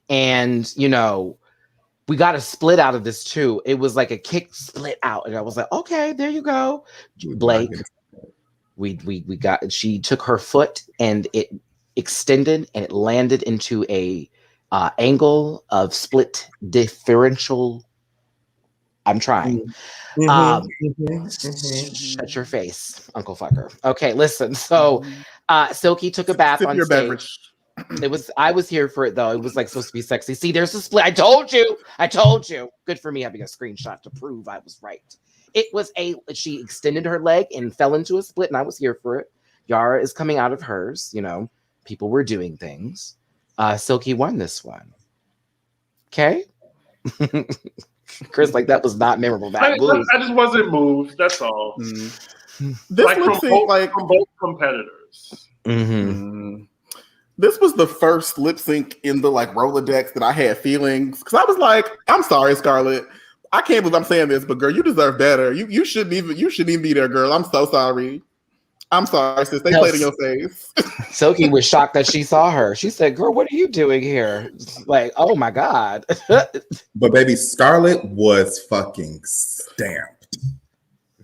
And, you know, we got a split out of this too. It was like a kick split out. And I was like, okay, there you go. Blake, she took her foot and it extended and it landed into a angle of split differential. I'm trying. Shut your face, Uncle Fucker. Okay, listen. So Silky took a bath on stage. Beverage. I was here for it though. It was like supposed to be sexy. See, there's a split. I told you. Good for me having a screenshot to prove I was right. She extended her leg and fell into a split, and I was here for it. Yara is coming out of hers. You know, people were doing things. Silky won this one. Okay. Chris, like that was not memorable. I just wasn't moved. That's all. This like from both competitors. This was the first lip sync in the like Rolodex that I had feelings because I was like, I'm sorry, Scarlett. I can't believe I'm saying this, but girl, you deserve better. You shouldn't even be there, girl. I'm so sorry. I'm sorry, sis. They played in your face. Silky was shocked that she saw her. She said, girl, what are you doing here? Like, oh my God. But baby, Scarlett was fucking stamped.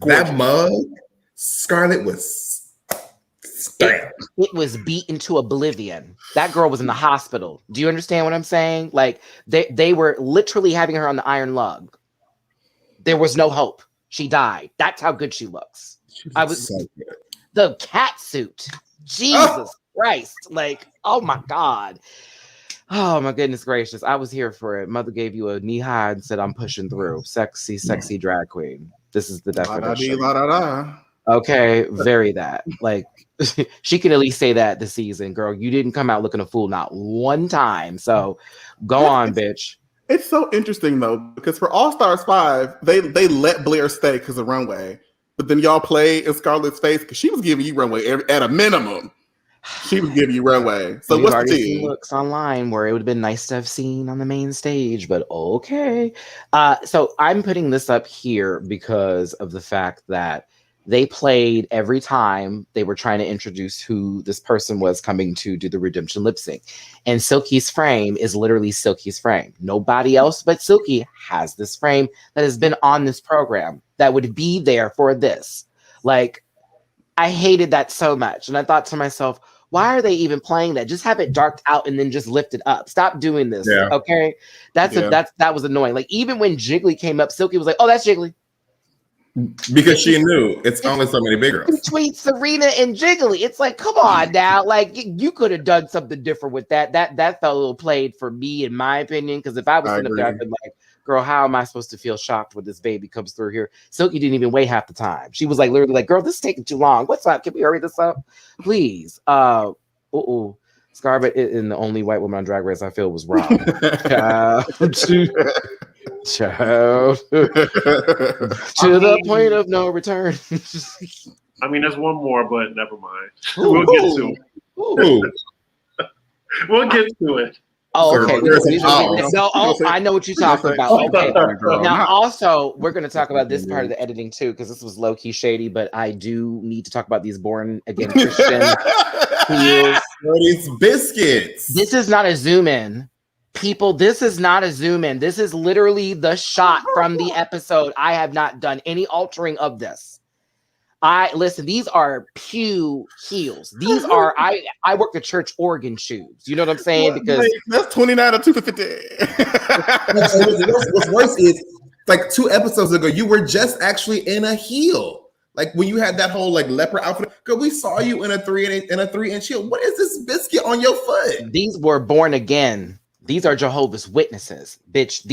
Gorgeous. That mug, Scarlett was It was beaten to oblivion. That girl was in the hospital. Do you understand what I'm saying? Like they were literally having her on the iron lug. There was no hope. She died. That's how good she looks. I was so good. The cat suit. Jesus Christ. Like, oh my God. Oh my goodness gracious. I was here for it. Mother gave you a knee high and said, I'm pushing through. Sexy, sexy drag queen. This is the definition. Okay, very that. Like, she can at least say that this season, girl. You didn't come out looking a fool not one time. So go on, bitch. It's so interesting though, because for All Stars 5, they let Blair stay because of runway. But then y'all play in Scarlett's face because she was giving you runway at a minimum. She was giving you runway. So We've what's already the seen tea? looks online where it would have been nice to have seen on the main stage, but okay. So I'm putting this up here because of the fact that they played every time they were trying to introduce who this person was coming to do the redemption lip sync. And Silky's frame is literally Silky's frame. Nobody else but Silky has this frame that has been on this program that would be there for this. Like, I hated that so much. And I thought to myself, why are they even playing that? Just have it darked out and then just lift it up. Stop doing this. Yeah. Okay. That was annoying. Like, even when Jiggly came up, Silky was like, oh, that's Jiggly. Because she knew it's only so many big girls. Between Serena and Jiggly. It's like, come on now. Like, you could have done something different with that. That felt a little played for me, in my opinion. Because if I was sitting up there, I'd been like, girl, how am I supposed to feel shocked when this baby comes through here? Silky didn't even wait half the time. She was like, literally like, girl, this is taking too long. What's up? Can we hurry this up? Please. Scarlett and the only white woman on Drag Race I feel was wrong. Child. To the point of no return. I mean, there's one more, but never mind. We'll get to it. We'll get to it. Oh, okay. I know what you're talking about. Okay. Now, also, we're going to talk about this part of the editing too, because this was low key shady. But I do need to talk about these born again Christian heels. These biscuits. This is not a zoom in, people. This is not a zoom in. This is literally the shot from the episode. I have not done any altering of this. Listen, these are pew heels. These are I work the church organ shoes. You know what I'm saying? Because that's 29 or 250. What's worse is, like 2 episodes ago, you were just actually in a heel. Like when you had that whole like leopard outfit. Because we saw you in a 3-inch heel. What is this biscuit on your foot? These were born again. These are Jehovah's Witnesses, bitch.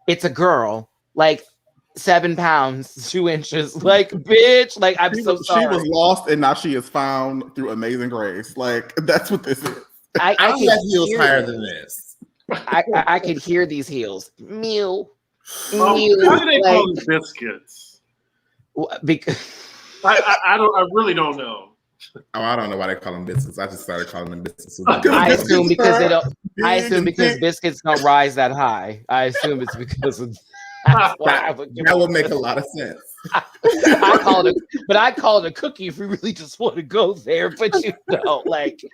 It's a girl, like 7 pounds, 2 inches. Like, bitch, like, I'm so sorry. She was lost and now she is found through amazing grace. Like, that's what this is. I have heels higher than this. I could hear these heels. Mew. Why do they call them biscuits? Because I really don't know. Oh, I don't know why they call them biscuits. I just started calling them biscuits. I assume because they don't. I assume because biscuits don't rise that high. I assume it's because of. That would make a lot of sense. I call it a cookie if we really just want to go there. But like,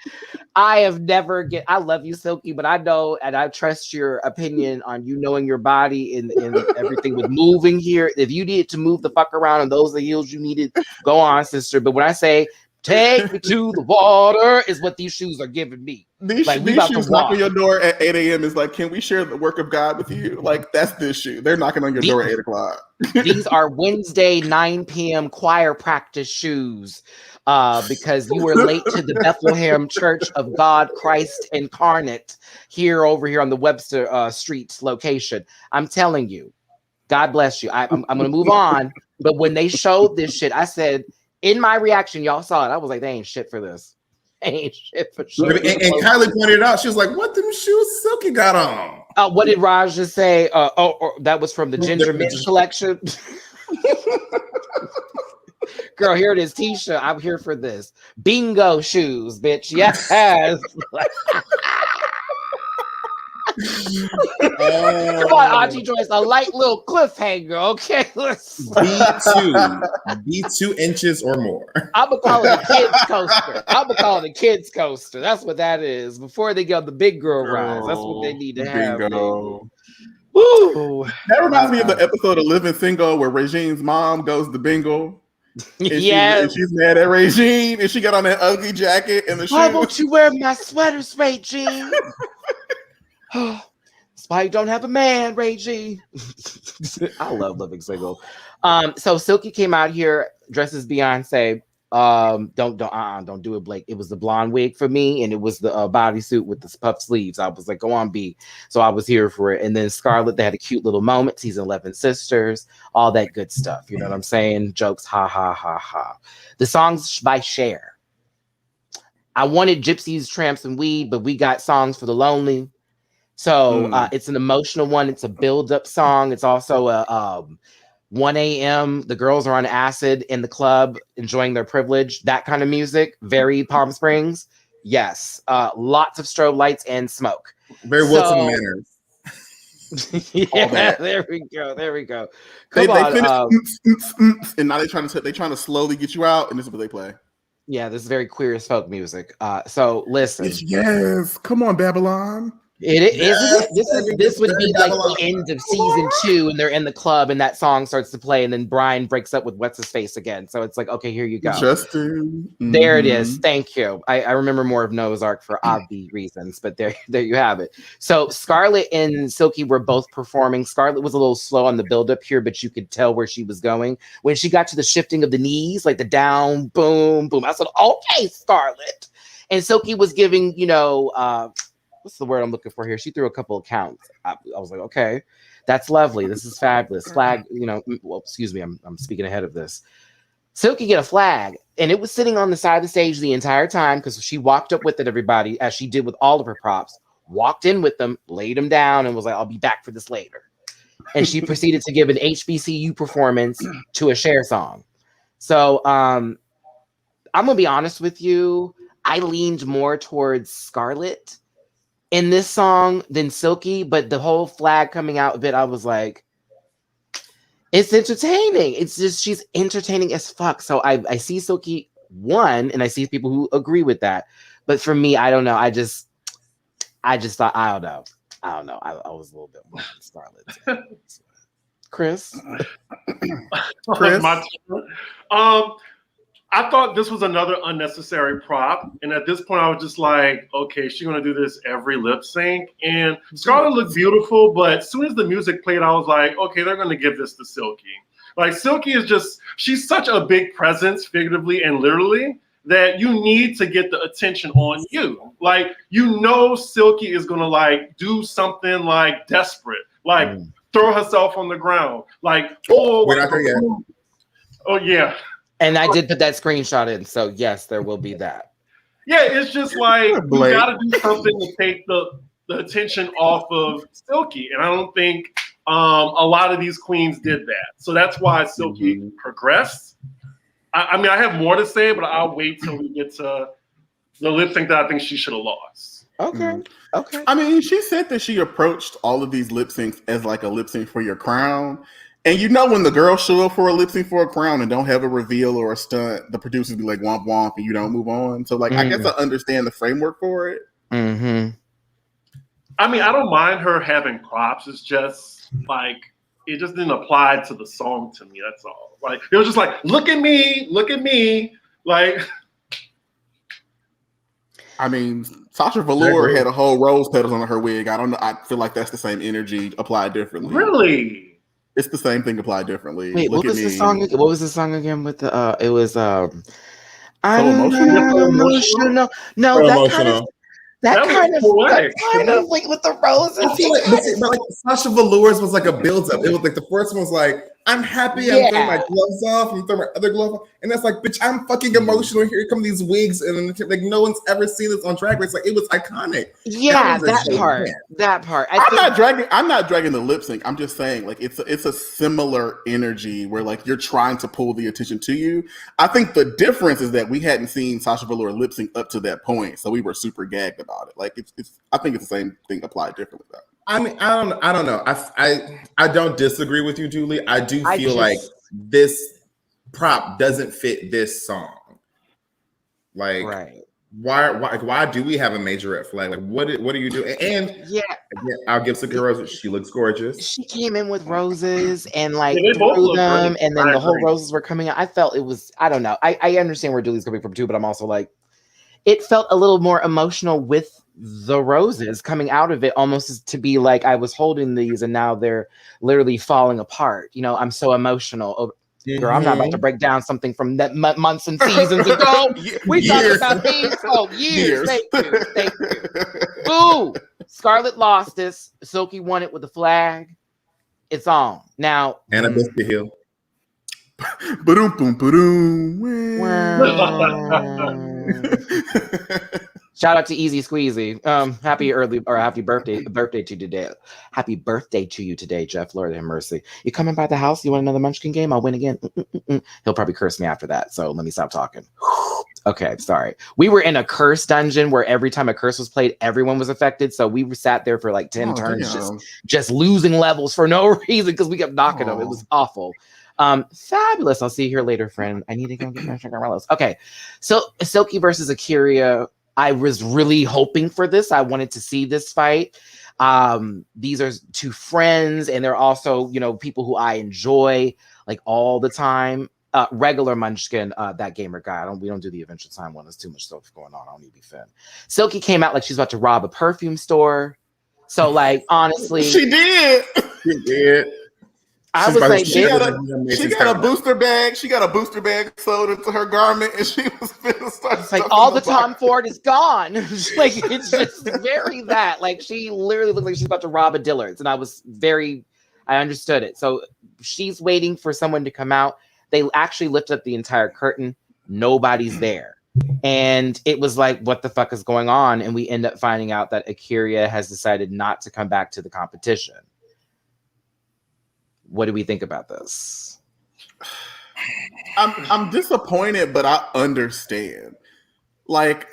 I love you, Silky, but I know and I trust your opinion on you knowing your body and everything with moving here. If you needed to move the fuck around and those are the heels you needed, go on, sister. But when I say take me to the water is what these shoes are giving me. These shoes knock on your door at 8 a.m. is like, can we share the work of God with you? Like, that's this shoe. They're knocking on your door at 8 o'clock. These are Wednesday 9 p.m. choir practice shoes because you were late to the Bethlehem Church of God Christ Incarnate over here on the Webster Street location. I'm telling you, God bless you. I'm going to move on. But when they showed this shit, I said, in my reaction, y'all saw it. I was like, they ain't shit for this. They ain't shit for sure. And Kylie pointed out, she was like, what them shoes Silky got on? What did Raj just say? That was from the Ginger Mitch collection. Girl, here it is, Tisha. I'm here for this. Bingo shoes, bitch. Yes. Come on, Auntie Joyce, a light little cliffhanger, okay? Be 2 inches or more. I'm gonna call it a kids coaster. That's what that is. Before they get on the big girl rise, that's what they need to have. Woo! That reminds me of the episode of Living Single where Regine's mom goes to bingo. And she's mad at Regine, and she got on that ugly jacket and the shoes. Why won't you wear my sweaters, Regine? That's why you don't have a man, Regine. I love Living Single. So Silky came out here dressed as Beyonce. Don't do it, Blake. It was the blonde wig for me, and it was the bodysuit with the puff sleeves. I was like, go on, B. So I was here for it. And then Scarlett, they had a cute little moment. Season 11 sisters, all that good stuff. You know what I'm saying? Jokes, ha ha ha ha. The songs by Cher. I wanted Gypsies, Tramps, and Weed, but we got Songs for the Lonely. So it's an emotional one. It's a build-up song. It's also a 1 a.m. The girls are on acid in the club, enjoying their privilege. That kind of music. Very Palm Springs. Yes. Lots of strobe lights and smoke. Very Wilson Manners. Yeah, there we go. There we go. They finished, and now they're trying to slowly get you out, and this is what they play. Yeah, this is very queer as folk music. So listen. Yes, come on, Babylon. This would be like the end of season 2, and they're in the club, and that song starts to play, and then Brian breaks up with what's his face again. So it's like, okay, here you go. Justin. There it is. Thank you. I remember more of Noah's Ark for obvious reasons, but there you have it. So Scarlett and Silky were both performing. Scarlett was a little slow on the build-up here, but you could tell where she was going. When she got to the shifting of the knees, like the down, boom, boom, I said, okay, Scarlett. And Silky was giving, what's the word I'm looking for here? She threw a couple of counts. I was like, okay, that's lovely. This is fabulous. Flag, well, excuse me, I'm speaking ahead of this. Silky get a flag, and it was sitting on the side of the stage the entire time because she walked up with it, everybody, as she did with all of her props, walked in with them, laid them down, and was like, I'll be back for this later. And she proceeded to give an HBCU performance to a Cher song. So I'm going to be honest with you. I leaned more towards Scarlett in this song than Silky, but the whole flag coming out of it, I was like, it's entertaining. It's just, she's entertaining as fuck. So I see Silky won, and I see people who agree with that. But for me, I don't know. I just thought, I don't know. I was a little bit more on Scarlett. Chris? My turn. I thought this was another unnecessary prop. And at this point, I was just like, okay, she's going to do this every lip sync. And Scarlett looked beautiful, but as soon as the music played, I was like, okay, they're going to give this to Silky. Like, Silky is just, she's such a big presence, figuratively and literally, that you need to get the attention on you. Like, Silky is going to, like, do something, like, desperate. Like, throw herself on the ground. Like, we're not there yet. Oh, yeah. And I did put that screenshot in, so yes, there will be that. Yeah, it's just like you got to do something to take the attention off of Silky, and I don't think a lot of these queens did that. So that's why Silky progressed. I mean, I have more to say, but I'll wait till we get to the lip sync that I think she should have lost. Okay. Okay. I mean, she said that she approached all of these lip syncs as like a lip sync for your crown. And when the girls show up for a lip sync for a crown and don't have a reveal or a stunt, the producers be like womp womp and you don't move on. So like, I guess I understand the framework for it. Mm-hmm. I mean, I don't mind her having props. It's just like, it just didn't apply to the song to me. That's all. Like, it was just like, look at me. Like, I mean, Sasha Velour had a whole rose petals on her wig. I don't know. I feel like that's the same energy applied differently. Really? It's the same thing applied differently. Wait, what was the song? What was the song again with the? It was So emotional. No, So that emotional. That kind of like with the roses. I feel like Sasha Velour's was like a build-up. It was like the first one was like, I'm happy, I'm throwing my gloves off, I'm throwing my other glove off. And that's like, bitch, I'm fucking emotional. Here come these wigs, and like no one's ever seen this on Drag Race. Like, it was iconic. Yeah, that part. I'm not dragging the lip sync. I'm just saying, like, it's a similar energy where like you're trying to pull the attention to you. I think the difference is that we hadn't seen Sasha Velour lip sync up to that point, so we were super gagged about it. Like, I think it's the same thing applied differently though. I mean, I don't know. I don't disagree with you, Julie. I do feel like this prop doesn't fit this song. Like, right. why do we have a major red flag? Like, what are you doing? And Yeah, again, I'll give Silky roses. She looks gorgeous. she came in with roses and like Yeah, they both threw look them, great. and then I the whole agree. roses were coming out. I felt it was, I don't know. I understand where Julie's coming from too, but I'm also like, it felt a little more emotional with the roses coming out of it, almost as to be like I was holding these and now they're literally falling apart. You know, I'm so emotional over. Girl, I'm not about to break down something from that months and seasons ago. We talked about these. Oh, years. Thank you. Thank you. Boo! Scarlett lost this. Silky won it with the flag. It's on. Now. And a biscuit hill. Ba-doom, boom, ba-doom. Shout out to Easy Squeezy. Happy birthday to you today. Happy birthday to you today, Jeff. Lord have mercy. You coming by the house? You want another Munchkin game? I'll win again. He'll probably curse me after that. So let me stop talking. Okay, sorry. We were in a curse dungeon where every time a curse was played, everyone was affected. So we sat there for like 10 turns, just losing levels for no reason because we kept knocking them. It was awful. Fabulous. I'll see you here later, friend. I need to go get my sugar mellows. Okay. So Silky versus Aquiria. I was really hoping for this. I wanted to see this fight. These are two friends, and they're also, you know, people who I enjoy like all the time. Regular Munchkin, that gamer guy. We don't do the Adventure Time one. There's too much stuff going on. I don't need to be fed. Silky came out like she's about to rob a perfume store. So, like, honestly, she did. She did. I was like, she got a booster bag. She got a booster bag sewed into her garment, and she was finna start. It's like all the Tom Ford is gone. Like, it's just very that. Like, she literally looked like she's about to rob a Dillard's, and I understood it. So she's waiting for someone to come out. They actually lifted up the entire curtain. Nobody's there. And it was like, what the fuck is going on? And we end up finding out that Aquiria has decided not to come back to the competition. What do we think about this? I'm disappointed, but I understand. Like,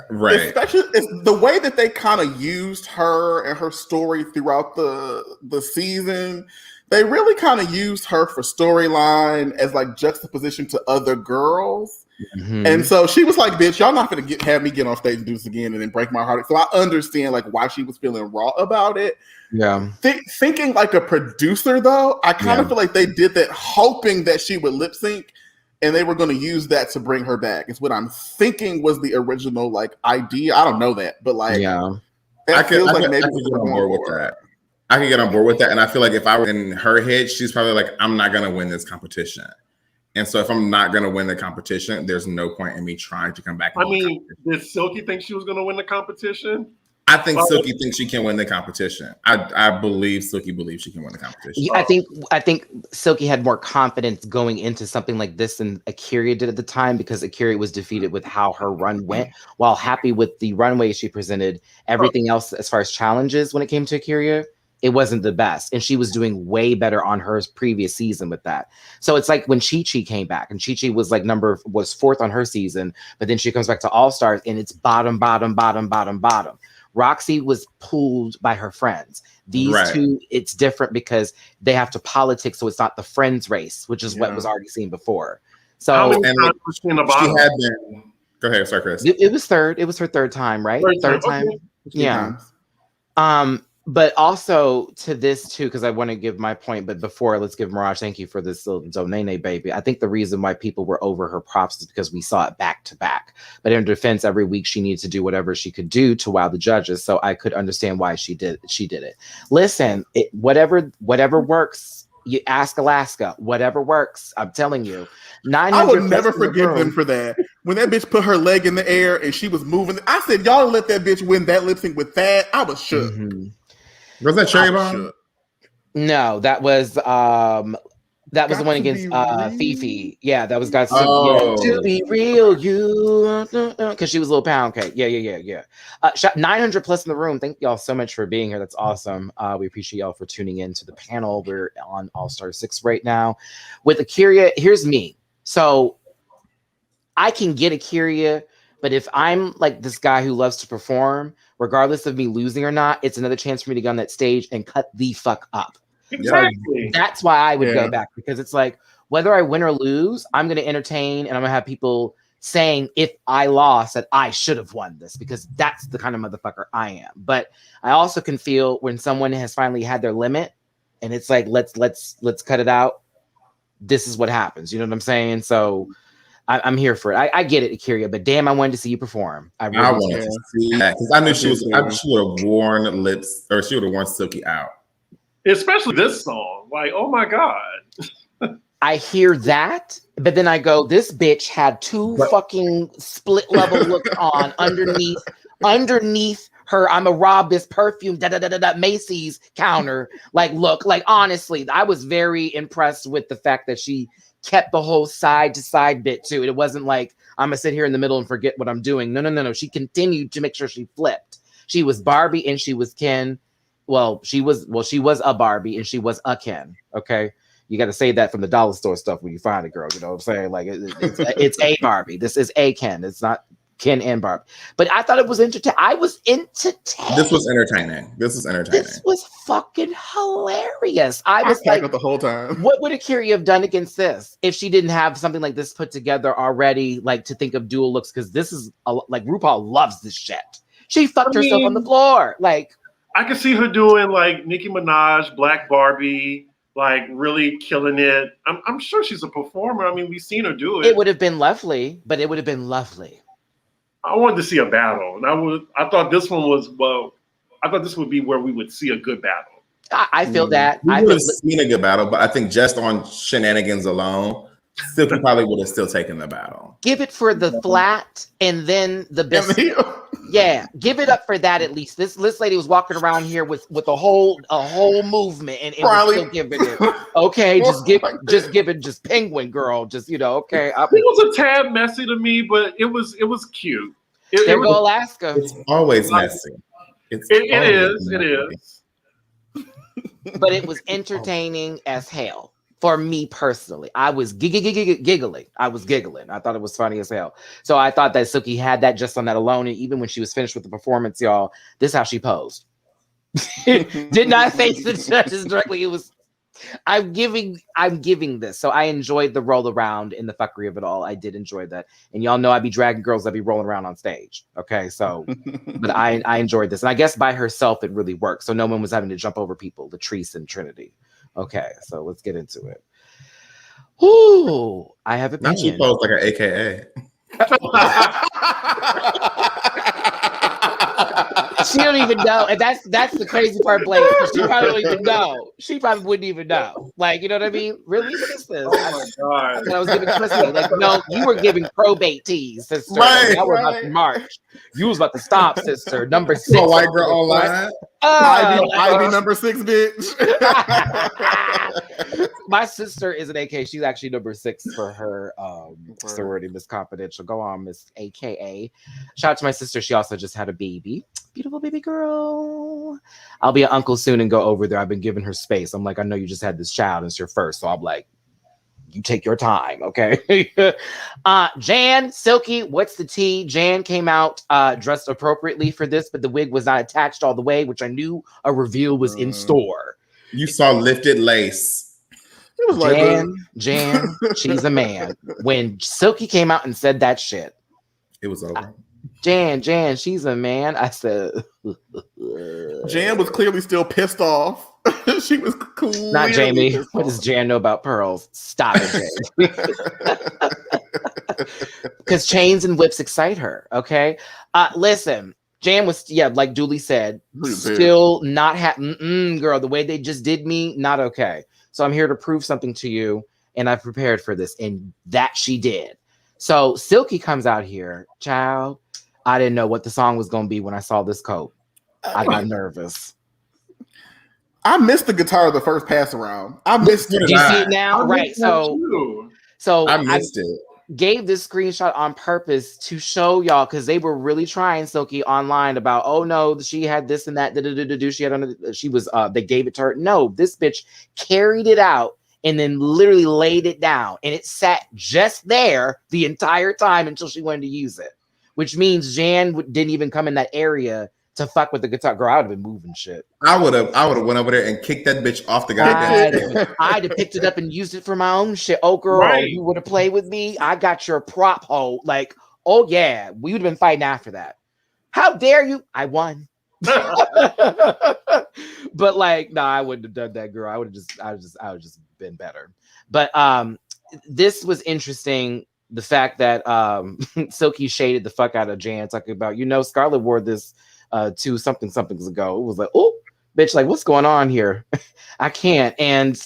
right. Especially it's the way that they kind of used her and her story throughout the season. They really kind of used her for storyline as like juxtaposition to other girls. Mm-hmm. And so she was like, bitch, y'all not gonna have me get on stage and do this again and then break my heart. So I understand like why she was feeling raw about it. Yeah. Thinking like a producer though, I kind of feel like they did that hoping that she would lip sync and they were going to use that to bring her back. It's what I'm thinking was the original like idea. I don't know that, but like, I could get on board with that. I can get on board with that. And I feel like if I were in her head, she's probably like, I'm not going to win this competition. And so if I'm not going to win the competition, there's no point in me trying to come back. I mean, did Silky think she was going to win the competition? I think Silky thinks she can win the competition. I believe Silky believes she can win the competition. Yeah, I think Silky had more confidence going into something like this than Aquiria did at the time because Aquiria was defeated with how her run went. While happy with the runway she presented, everything else as far as challenges when it came to Aquiria, it wasn't the best. And she was doing way better on her previous season with that. So it's like when Chi-Chi came back and Chi-Chi was like was fourth on her season, but then she comes back to All Stars and it's bottom. Roxy was pulled by her friends. These two, it's different because they have to politic, so it's not the friends race, which is what was already seen before. So how many times was she in the bottom? She had been. Go ahead, sorry, Chris. It was third. It was her third time, right? Third time. Okay. Yeah. But also to this too, because I want to give my point. But before, let's give Mirage thank you for this little Donene baby. I think the reason why people were over her props is because we saw it back to back. But in her defense, every week she needed to do whatever she could do to wow the judges. So I could understand why she did it. Listen, whatever works. You ask Alaska, whatever works. I'm telling you. I would never forgive them for that. When that bitch put her leg in the air and she was moving, I said, y'all let that bitch win that lip sync with that. I was shook. Mm-hmm. Was that Cherry Bomb? No, that was the one against Fifi. Yeah, that was got to be real, you, because she was a little pound cake. Yeah. 900 plus in the room. Thank y'all so much for being here. That's awesome. We appreciate y'all for tuning in to the panel. We're on All Star 6 right now with Aquiria. Here's me. So I can get Aquiria, but if I'm like this guy who loves to perform, regardless of me losing or not, it's another chance for me to go on that stage and cut the fuck up. Exactly. That's why I would go back, because it's like whether I win or lose, I'm going to entertain and I'm going to have people saying if I lost that I should have won this, because that's the kind of motherfucker I am. But I also can feel when someone has finally had their limit and it's like, let's cut it out. This is what happens. You know what I'm saying? So I'm here for it. I get it, Aquiria, but damn, I wanted to see you perform. I wanted to see that because I knew she would have worn lips, or she would have worn Silky out. Especially this song. Like, oh my God. I hear that, but then I go, this bitch had two fucking split level looks on underneath her. I'm a rob this perfume, Macy's counter. Like, look, like, honestly, I was very impressed with the fact that she kept the whole side to side bit too. It wasn't like I'm gonna sit here in the middle and forget what I'm doing. No. She continued to make sure she flipped. She was Barbie and she was Ken. She was a Barbie and she was a Ken. Okay. You got to say that from the dollar store stuff when you find a girl. You know what I'm saying? Like it's a Barbie. This is a Ken. It's not Ken and Barbie. But I thought it was entertaining. I was entertained. This was entertaining. This was fucking hilarious. I was like the whole time. What would Aquiria have done against this if she didn't have something like this put together already? Like to think of dual looks, because this is like RuPaul loves this shit. She fucked herself on the floor. Like I could see her doing like Nicki Minaj, Black Barbie. Like really killing it. I'm sure she's a performer. I mean, we've seen her do it. It would have been lovely, but it would have been lovely. I wanted to see a battle, and I thought this one was I thought this would be where we would see a good battle. I feel that. We would have seen a good battle, but I think just on shenanigans alone, Silky probably would have still taken the battle. Give it for the flat and then the best. Yeah, give it up for that at least. This lady was walking around here with a whole movement and was still giving it. Okay, just give it penguin girl. Just okay. It was a tad messy to me, but it was cute. There go Alaska. It's always messy. It is. But it was entertaining as hell. For me personally, I was giggling. I was giggling. I thought it was funny as hell. So I thought that Silky had that just on that alone. And even when she was finished with the performance, y'all, this is how she posed. Did not face the judges directly. It was, I'm giving this. So I enjoyed the roll around in the fuckery of it all. I did enjoy that. And y'all know I be dragging girls that be rolling around on stage. Okay. So, but I enjoyed this. And I guess by herself, it really worked. So no one was having to jump over people, Latrice and Trinity. Okay, so let's get into it. Ooh, I have an opinion. Now she posed like an AKA. She don't even know, and that's the crazy part, Blake. She probably don't even know. She probably wouldn't even know. Like, you know what I mean? Really, what is this? Oh my God! I was giving Chrissy, like, no, you were giving probate teas, sister. Right, I was about to march. You was about to stop, sister. Number 6. A white girl online. Ivy number 6, bitch. My sister is an AK. She's actually number 6 for her sorority, Miss Confidential. Go on, Miss AKA. Shout out to my sister. She also just had a baby. Beautiful baby girl. I'll be an uncle soon and go over there. I've been giving her space. I'm like, I know you just had this child. It's your first. So I'm like, you take your time, okay? Jan, Silky, what's the tea? Jan came out dressed appropriately for this, but the wig was not attached all the way, which I knew a reveal was in store. You saw lifted lace. It was like Jan, she's a man. When Silky came out and said that shit, it was over. Jan, she's a man. I said, Jan was clearly still pissed off. She was cool. Not Jamie. What does Jan know about pearls? Stop it, Jamie. Because chains and whips excite her. Okay. Listen, Jan was, like Dooley said, still not girl. The way they just did me, not okay. So I'm here to prove something to you, and I've prepared for this, and that she did. So Silky comes out here, child. I didn't know what the song was going to be when I saw this coat. I got nervous. I missed the guitar the first pass around. I missed it. Do you see it now? Right. So I missed it. Gave this screenshot on purpose to show y'all, because they were really trying Silky online about, oh no, she had this and that. They gave it to her. No, this bitch carried it out and then literally laid it down, and it sat just there the entire time until she wanted to use it, which means Jan didn't even come in that area to fuck with the guitar. Girl, I would have been moving shit. I would have went over there and kicked that bitch off the goddamn. I'd have picked it up and used it for my own shit. Oh, girl, Right. you would have played with me. I got your prop hole. Like, oh yeah, we would have been fighting after that. How dare you? I won. But like, no, I wouldn't have done that, girl. I would have just been better. But this was interesting. The fact that Silky shaded the fuck out of Jan, talking about, Scarlett wore this 2 something somethings ago. It was like, oh, bitch, like, what's going on here? I can't. And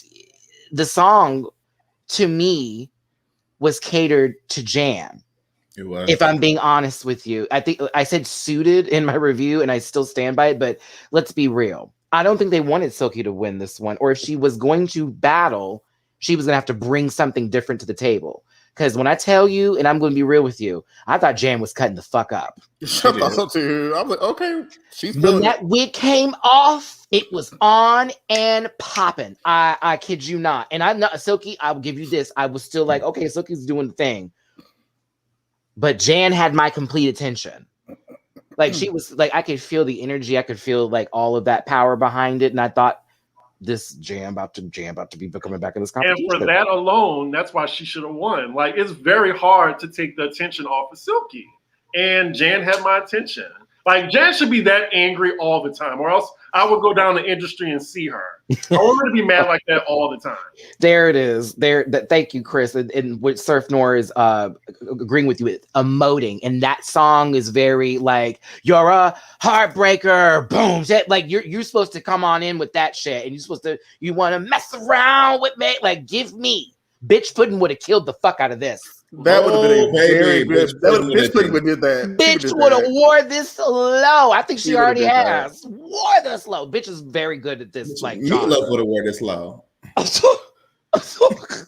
the song, to me, was catered to Jan. It was. If I'm being honest with you, I think I said suited in my review, and I still stand by it. But let's be real. I don't think they wanted Silky to win this one, or if she was going to battle, she was going to have to bring something different to the table. Because when I tell you, and I'm going to be real with you, I thought Jan was cutting the fuck up. I thought so too. I was like, okay, she's when that wig came off, it was on and popping. I kid you not. And I'm not Silky. I will give you this. I was still like, okay, Silky's doing the thing. But Jan had my complete attention. Like, she was like, I could feel the energy. I could feel like all of that power behind it. And I thought, this Jan about to be coming back in this competition. And for that alone, that's why she should have won. Like, it's very hard to take the attention off of Silky. And Jan had my attention. Like, Jan should be that angry all the time, or else I would go down the industry and see her. I want her to be mad like that all the time. There it is. Thank you, Chris. And what Surf Noir is agreeing with you with, emoting. And that song is very like, you're a heartbreaker. Boom. Like, you're supposed to come on in with that shit. And you want to mess around with me. Like, give me. Bitch Puddin' would have killed the fuck out of this. That would have been a very good. Bitch Puddin' would have did that. Bitch would have wore this low. I think she already has. Wore this low. Bitch is very good at this. Like, Meatloaf would have wore this low.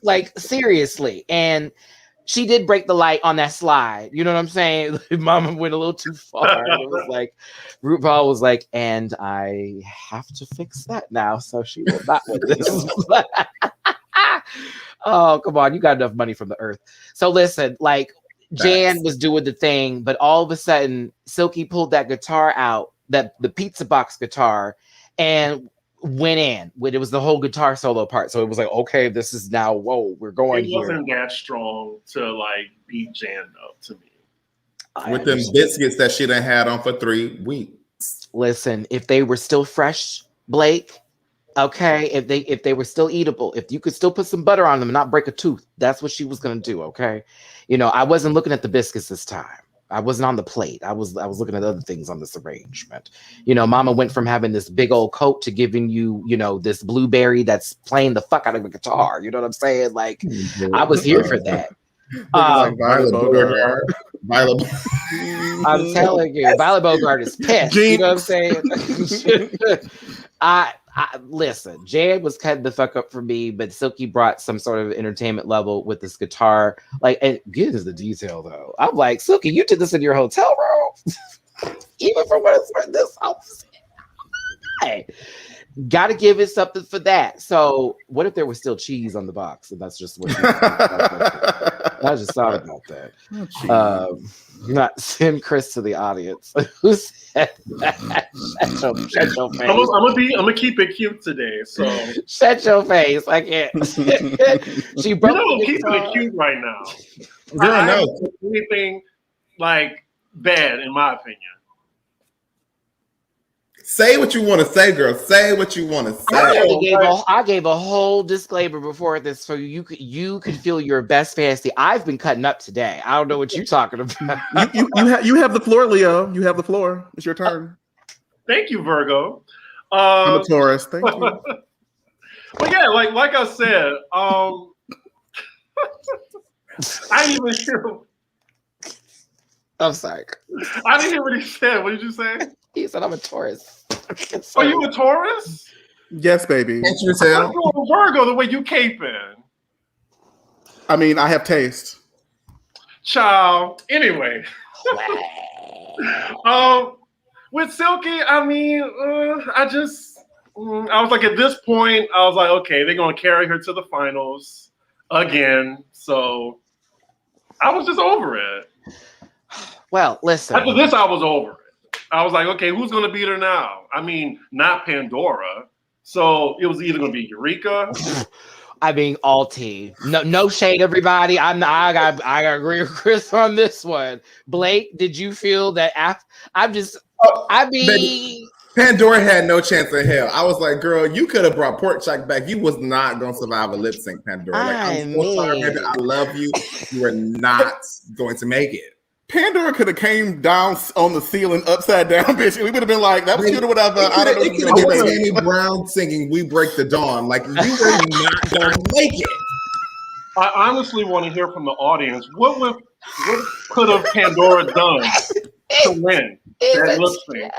Like, seriously. And she did break the light on that slide. You know what I'm saying? Mama went a little too far. It was like, RuPaul was like, and I have to fix that now. So she will not win this. Oh, come on. You got enough money from the earth. So listen, like, Jan was doing the thing, but all of a sudden, Silky pulled that guitar out, the pizza box guitar, and went in. It was the whole guitar solo part. So it was like, okay, this is now, whoa, we're going here. It wasn't that strong to, like, beat Jan up to me. With them biscuits that she done had on for 3 weeks. Listen, if they were still fresh, Blake, okay, if they were still eatable, if you could still put some butter on them and not break a tooth, that's what she was gonna do. Okay, I wasn't looking at the biscuits this time. I wasn't on the plate. I was looking at other things on this arrangement. Mama went from having this big old coat to giving you, this blueberry that's playing the fuck out of the guitar. You know what I'm saying? Like, I was here for that. Like Violet Beauregard. I'm telling you, Violet Beauregard is pissed. You know what I'm saying? Listen, Jan was cutting the fuck up for me, but Silky brought some sort of entertainment level with this guitar. Like, and get us the detail though. I'm like, Silky, you did this in your hotel room, even for what it's worth. This house, hey, gotta give it something for that. So, what if there was still cheese on the box? And that's just what I just thought about that. Not send Chris to the audience. Who said that? Shut your face. I'm gonna keep it cute today. So shut your face. I can't. She broke. Keeping it cute right now. Girl, no. Anything like bad in my opinion. Say what you want to say, girl. Say what you want to say. I gave a whole disclaimer before this, so you could feel your best fantasy. I've been cutting up today. I don't know what you're talking about. You have the floor, Leo. You have the floor. It's your turn. Thank you, Virgo. I'm a Taurus. Thank you. But yeah, like I said, I didn't even hear. I'm sorry. I didn't hear what he said. What did you say? He said I'm a Taurus. Are you a Taurus? Yes, baby. Can't you tell? I'm a Virgo the way you caping. I mean, I have taste. Child. Anyway. With Silky, I mean, I was like, at this point, I was like, okay, they're going to carry her to the finals again. So I was just over it. Well, listen. After this, I was over it. I was like, okay, who's gonna beat her now? I mean, not Pandora. So it was either gonna be Eureka. I mean, all tea. No shade, everybody. I got agree with Chris on this one. Blake, did you feel that? Pandora had no chance in hell. I was like, girl, you could have brought Pork Chop back. You was not gonna survive a lip sync, Pandora. Like, I'm so sorry, baby. I love you. You are not going to make it. Pandora could have came down on the ceiling upside down, bitch. We would have been like, that was cute or whatever. I don't know. It could have been Sammy Brown singing "We Break the Dawn." Like, you were not going to make it. I honestly want to hear from the audience. What could have Pandora done to win that lip sync?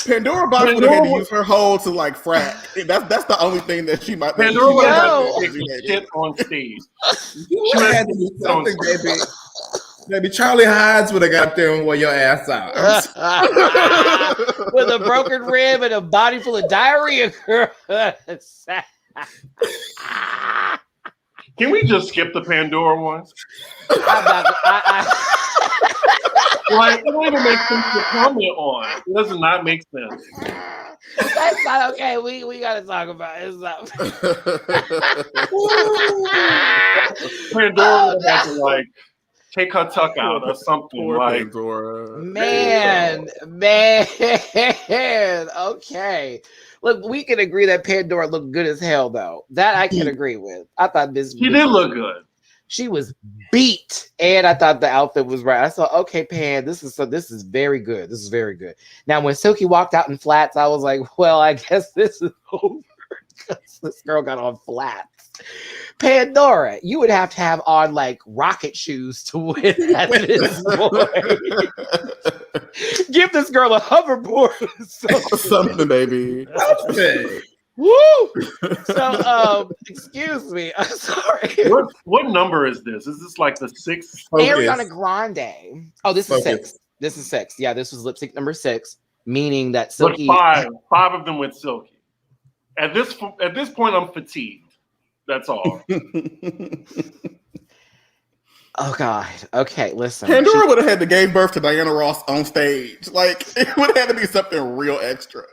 Pandora Box would have had to use her hole to like frack. That's the only thing that she might. Pandora would have had to take shit on stage. You would have had to do something, baby. Maybe Charlie Hides would have got there and wore your ass out. With a broken rib and a body full of diarrhea. Can we just skip the Pandora one? Like, it don't even make sense to comment on. It does not make sense. That's not okay. We gotta talk about it. It's not. Pandora would have to like take her tuck out or something. Poor like Pandora. Man. Okay. Look, we can agree that Pandora looked good as hell, though. That I can agree with. I thought she did look good. She was beat, and I thought the outfit was right. I thought, okay, Pan, this is very good. This is very good. Now, when Silky walked out in flats, I was like, well, I guess this is over because this girl got on flats. Pandora, you would have to have on like rocket shoes to win at this point. Give this girl a hoverboard. Something, baby. Woo! So, excuse me. I'm sorry. What number is this? Is this like the sixth? Ariana Grande. Oh, this is 6. This is 6. Yeah, this was lip sync number 6, meaning that Silky. But five of them with Silky. At this point, I'm fatigued. That's all. Oh God. Okay, listen. Pandora would have had to give birth to Diana Ross on stage. Like, it would have had to be something real extra.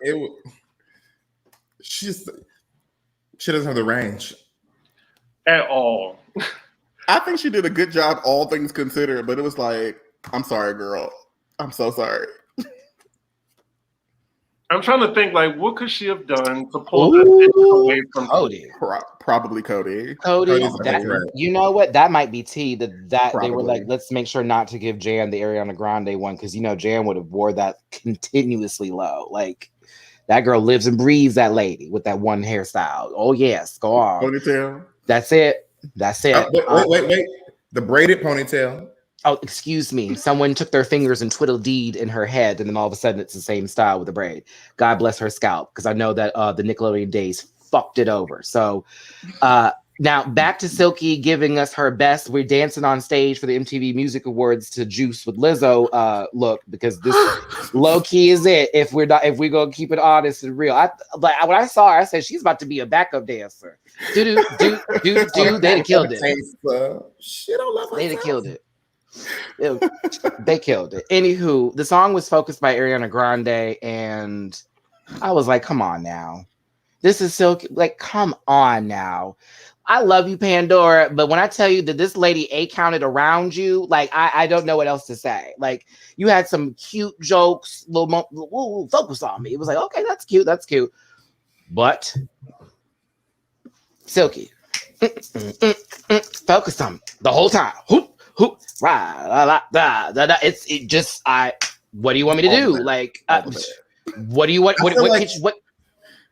She doesn't have the range at all. I think she did a good job, all things considered, but it was like, I'm sorry, girl. I'm so sorry. I'm trying to think, like, what could she have done to pull this away from Cody? Probably Cody. You know what? That might be tea. That they were like, let's make sure not to give Jan the Ariana Grande one because Jan would have wore that continuously low. Like, that girl lives and breathes that lady with that one hairstyle. Oh yes, go on. Ponytail. That's it. Wait. The braided ponytail. Oh, excuse me. Someone took their fingers and twiddled deed in her head, and then all of a sudden it's the same style with the braid. God bless her scalp, because I know that the Nickelodeon days fucked it over. So now back to Silky giving us her best. We're dancing on stage for the MTV Music Awards to Juice with Lizzo look, because this low key is it. If we're gonna keep it honest and real, when I saw her, I said she's about to be a backup dancer. They'd have killed it. They'd have killed it. They killed it. Anywho, the song was focused by Ariana Grande, and I was like, come on now. This is Silky. Like, come on now. I love you, Pandora, but when I tell you that this lady counted around you, like, I don't know what else to say. Like, you had some cute jokes, focus on me. It was like, okay, that's cute. But Silky, focus on me the whole time. Hoop, what do you want me to do? Like, what do you want? What?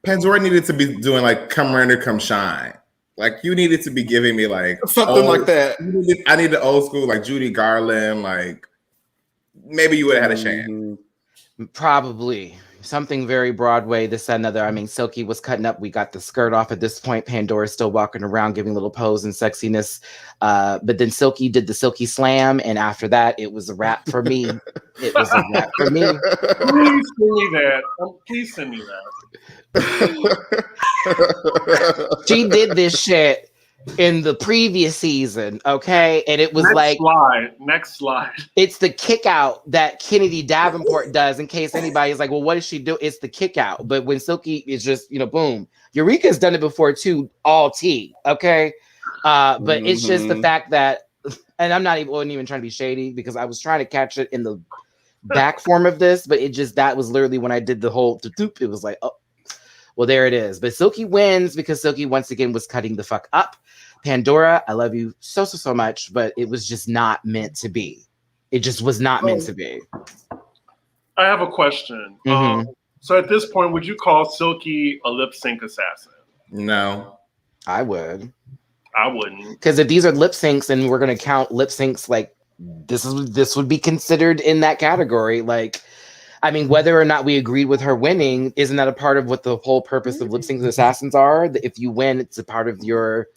Pandora needed to be doing like "Come Rain, Come Shine." Like, you needed to be giving me like something like that. I need the old school, like Judy Garland. Like, maybe you would have had a chance. Probably something very Broadway. This and another. I mean, Silky was cutting up. We got the skirt off at this point. Pandora's still walking around, giving little pose and sexiness. But then Silky did the Silky Slam, and after that, it was a wrap for me. It was a wrap for me. Please send me that. Please send me that. She did this shit in the previous season, okay? And it was next slide. It's the kick out that Kennedy Davenport does, in case anybody's like, well, what does she do? It's the kick out. But when Silky is just, boom. Eureka's done it before too, all tea, okay? But it's just the fact that, and I'm wasn't even trying to be shady because I was trying to catch it in the back form of this, but that was literally when I did the whole doop. It was like, oh, well, there it is. But Silky wins because Silky once again was cutting the fuck up. Pandora, I love you so much, but it was just not meant to be. It just was not meant to be. I have a question. So at this point, would you call Silky a lip sync assassin? No. I would. I wouldn't. Because if these are lip syncs and we're going to count lip syncs, like this would be considered in that category. Like, I mean, whether or not we agreed with her winning, isn't that a part of what the whole purpose of lip syncs assassins are? If you win, it's a part of your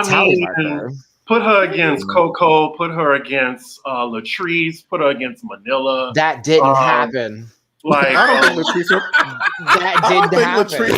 tally marker. Put her against Coco, put her against Latrice, put her against Manila. That didn't happen. Like, I don't think Latrice.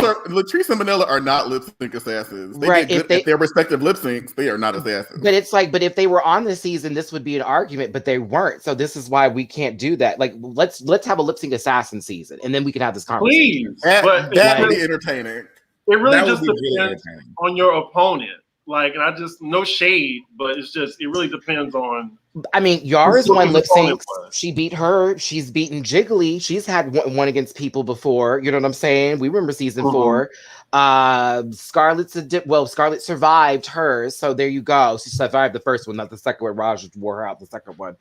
happen. Latrice and Manila are not lip sync assassins. They right? get good at their respective lip syncs. They are not assassins. But it's like, but if they were on this season, this would be an argument. But they weren't. So this is why we can't do that. Like, let's have a lip sync assassin season, and then we can have this conversation. Please, but that would be entertaining. It really just depends on your opponent. Like, and no shade, but it really depends on. I mean, Yara's won lip syncs. She beat her. She's beaten Jiggly. She's had one against people before. You know what I'm saying? We remember season 4. Scarlett survived hers. So there you go. She survived the first one, not the second one. Raj wore her out the second one.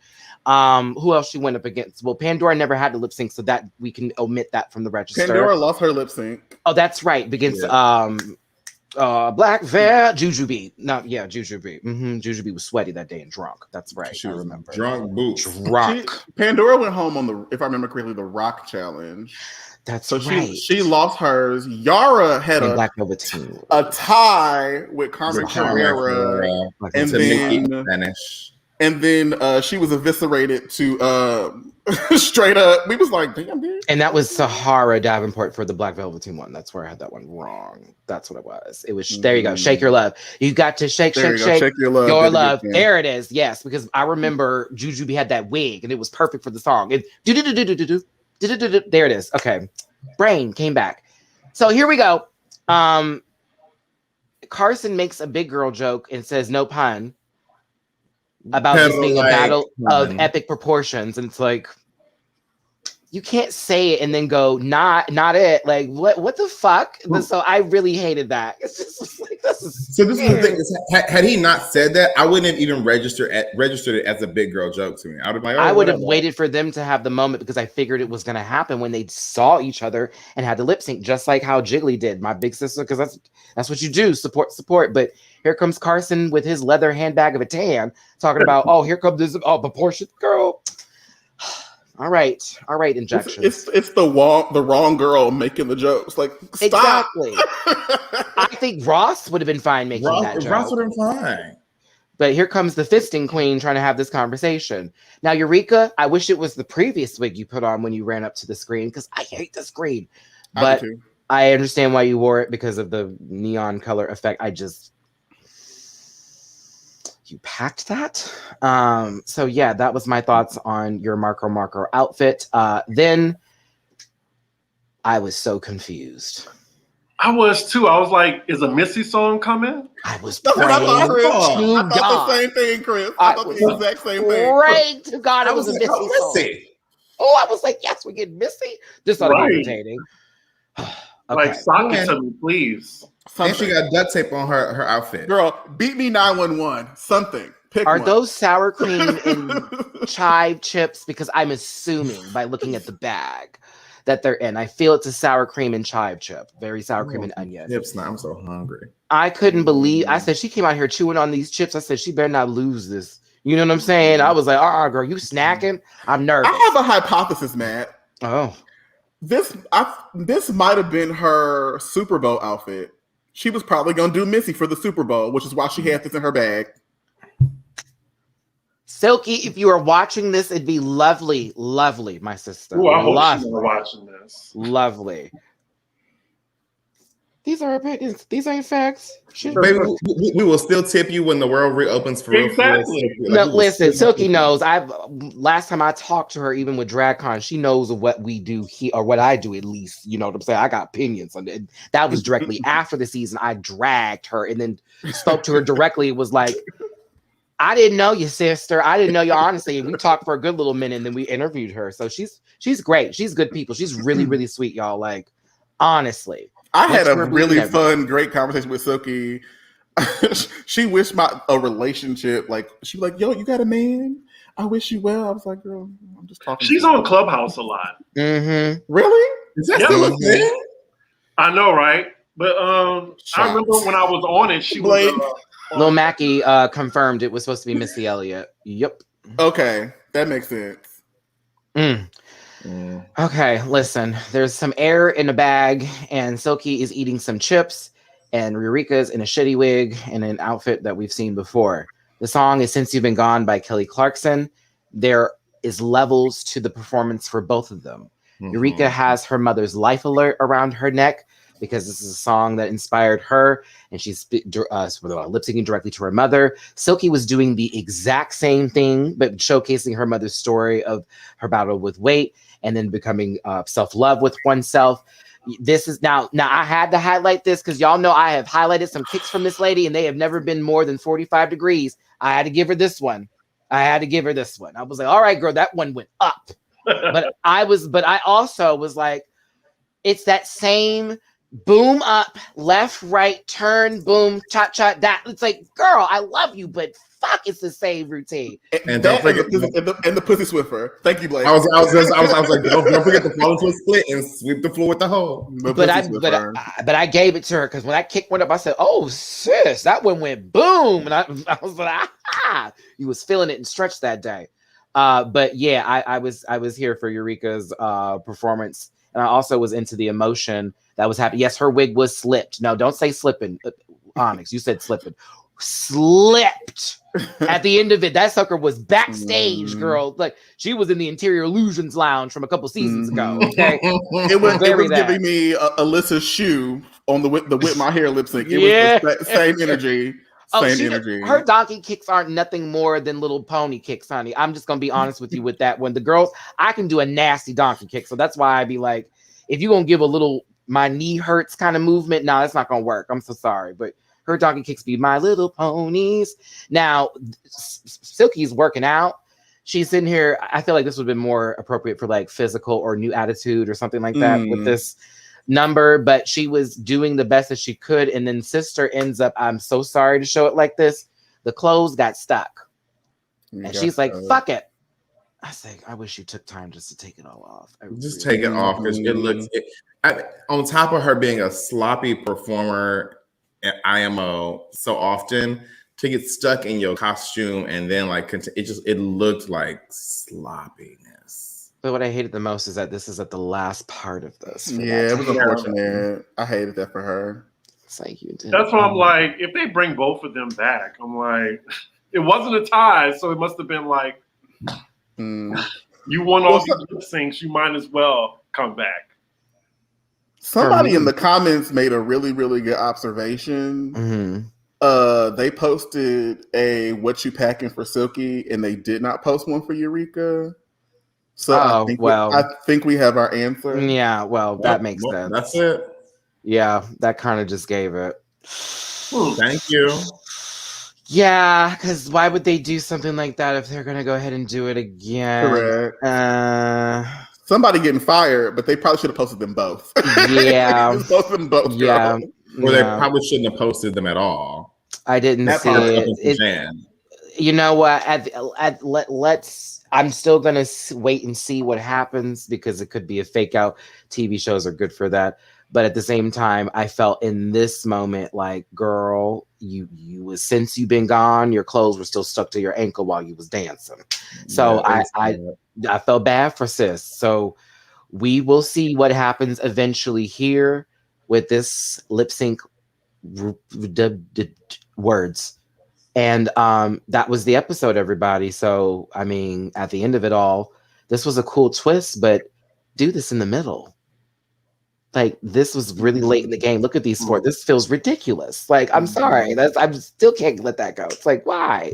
Who else she went up against? Well, Pandora never had to lip sync, so that we can omit that from the register. Pandora lost her lip sync. Oh, that's right. Against Black Veil, Jujubee. Jujubee. Jujubee was sweaty that day and drunk. That's right. She I remember. Drunk boots. Pandora went home on if I remember correctly, the Rock Challenge. That's so right. She lost hers. Yara had Black Velveteen. A tie with Carmen Carrera, and then she was eviscerated to straight up. We was like, damn, dude. And that was Sahara Davenport for the Black Velveteen one. That's where I had that one wrong. That's what it was. It was there you go. Shake your love. You got to shake your love. Your love. There it is. Yes, because I remember Jujubee had that wig and it was perfect for the song. There it is. Okay. Brain came back. So here we go. Carson makes a big girl joke and says no pun about this being a battle of epic proportions, and it's like you can't say it and then go not it. Like what the fuck? So I really hated that. It's just like this is the thing is, had he not said that, I wouldn't have even registered it as a big girl joke to me. I would have like, I would have waited for them to have the moment because I figured it was going to happen when they saw each other and had to lip sync, just like how Jiggly did, my big sister, because that's what you do, support. But here comes Carson with his leather handbag of a tan, talking about, oh, here comes this proportion girl. All right, injections. It's the wrong girl making the jokes. Like, stop. Exactly. I think Ross would have been fine making that joke. Ross would have been fine. But here comes the fisting queen trying to have this conversation. Now, Eureka, I wish it was the previous wig you put on when you ran up to the screen because I hate the screen. But I understand why you wore it because of the neon color effect. You packed that. So yeah, that was my thoughts on your Marco outfit. Then I was so confused. I was too. I was like, is a Missy song coming? I was That's what I thought, Chris. I thought God. the same thing, Chris. I thought the exact same thing. Right to God, it was a Missy song. Oh, I was like, yes, we get Missy. This ought to be entertaining. Okay. Like, sock it to me, please. And she got duct tape on her outfit. Girl, beat me 911. Something. Pick Are one. those sour cream and chive chips? Because I'm assuming by looking at the bag that they're in. I feel it's a sour cream and chive chip. Very sour cream and onion. Chips now. I'm so hungry. I couldn't believe. I said, she came out here chewing on these chips. I said, she better not lose this. You know what I'm saying? I was like, girl, you snacking? I'm nervous. I have a hypothesis, Matt. Oh. This might have been her Super Bowl outfit. She was probably going to do Missy for the Super Bowl, which is why she had this in her bag. Silky, if you are watching this, it'd be lovely, lovely, my sister. Ooh, I hope she's watching this. Lovely. These are opinions. These ain't facts. Baby, we will still tip you when the world reopens for real. Exactly. No, listen, Silky knows. Last time I talked to her, even with DragCon, she knows of what we do here, or what I do at least. You know what I'm saying? I got opinions on it. That was directly after the season. I dragged her and then spoke to her directly. It was like, I didn't know you, sister. I didn't know you, honestly. And we talked for a good little minute, and then we interviewed her. So she's great. She's good people. She's really, really sweet, y'all. Like, honestly. I had a really fun, great conversation with Silky. She wished a relationship. Like, she was like, yo, you got a man? I wish you well. I was like, girl, I'm just talking. She's on Clubhouse a lot. Mm-hmm. Really? Is that still a thing? I know, right? But I remember when I was on it, she was... Lil Mackie confirmed it was supposed to be Missy Elliott. Yep. Okay, that makes sense. Okay, listen. There's some air in a bag, and Silky is eating some chips, and Eureka's in a shitty wig and an outfit that we've seen before. The song is Since You've Been Gone by Kelly Clarkson. There is levels to the performance for both of them. Eureka has her mother's life alert around her neck because this is a song that inspired her, and she's lip-syncing directly to her mother. Silky was doing the exact same thing, but showcasing her mother's story of her battle with weight and then becoming self-love with oneself. This is now I had to highlight this because y'all know I have highlighted some kicks from this lady, and they have never been more than 45 degrees. I had to give her this one. I was like, all right, girl, that one went up. but I also was like, it's that same boom up, left, right, turn, boom, cha cha. That it's like, girl, I love you, but fuck, it's the same routine. And don't forget the pussy swiffer. Thank you, Blake. I was like, don't forget to fall into a split and sweep the floor with the hoe. But I gave it to her because when that kick went up, I said, "Oh sis, that one went boom," and I was like, "Ah!" You was feeling it and stretched that day. But yeah, I was here for Eureka's performance, and I also was into the emotion that was happening. Yes, her wig was slipped. No, don't say slipping, Onyx. You said slipping. Slipped at the end of it. That sucker was backstage, girl. Like she was in the Interior Illusions Lounge from a couple seasons ago. Okay, it was giving me Alyssa's shoe on the Whip My Hair lip sync. It was the same energy. Energy. Her donkey kicks aren't nothing more than little pony kicks, honey. I'm just gonna be honest with you with that one. The girls, I can do a nasty donkey kick, so that's why I'd be like, if you're gonna give a little my knee hurts kind of movement, no, that's not gonna work. I'm so sorry, but her donkey kicks be My Little Ponies. Now, Silky's working out. She's in here. I feel like this would have been more appropriate for like physical or new attitude or something like that with this number, but she was doing the best that she could. And then sister ends up, I'm so sorry to show it like this. The clothes got stuck. And she's like, fuck it. I say, I wish you took time just to take it all off. Just take it off because it looks, on top of her being a sloppy performer at IMO so often, to get stuck in your costume and then like it looked like sloppiness. But what I hated the most is that this is at the last part of this. Yeah, it was unfortunate. I hated that for her. It's like you did. That's why I'm like, if they bring both of them back, I'm like, it wasn't a tie, so it must have been like, you won all these lip syncs, you might as well come back. Somebody in the comments made a really, really good observation. They posted a "What You Packing" for Silky, and they did not post one for Eureka. So I think we have our answer. Yeah, well, that makes sense. That's it. Yeah, that kind of just gave it. Thank you. Yeah, because why would they do something like that if they're going to go ahead and do it again? Correct. Somebody getting fired, but they probably should have posted them both. Yeah. Posted them both. Yeah. Or they probably shouldn't have posted them at all. I didn't see it. You know what? I'm still going to wait and see what happens because it could be a fake out. TV shows are good for that. But at the same time, I felt in this moment like, girl, you was since you've been gone, your clothes were still stuck to your ankle while you was dancing. So I felt bad for sis. So we will see what happens eventually here with this lip sync words. And that was the episode, everybody. So, I mean, at the end of it all, this was a cool twist, but do this in the middle. like this was really late in the game. Look at these four. This feels ridiculous. Like, I'm sorry. I still can't let that go. It's like, why?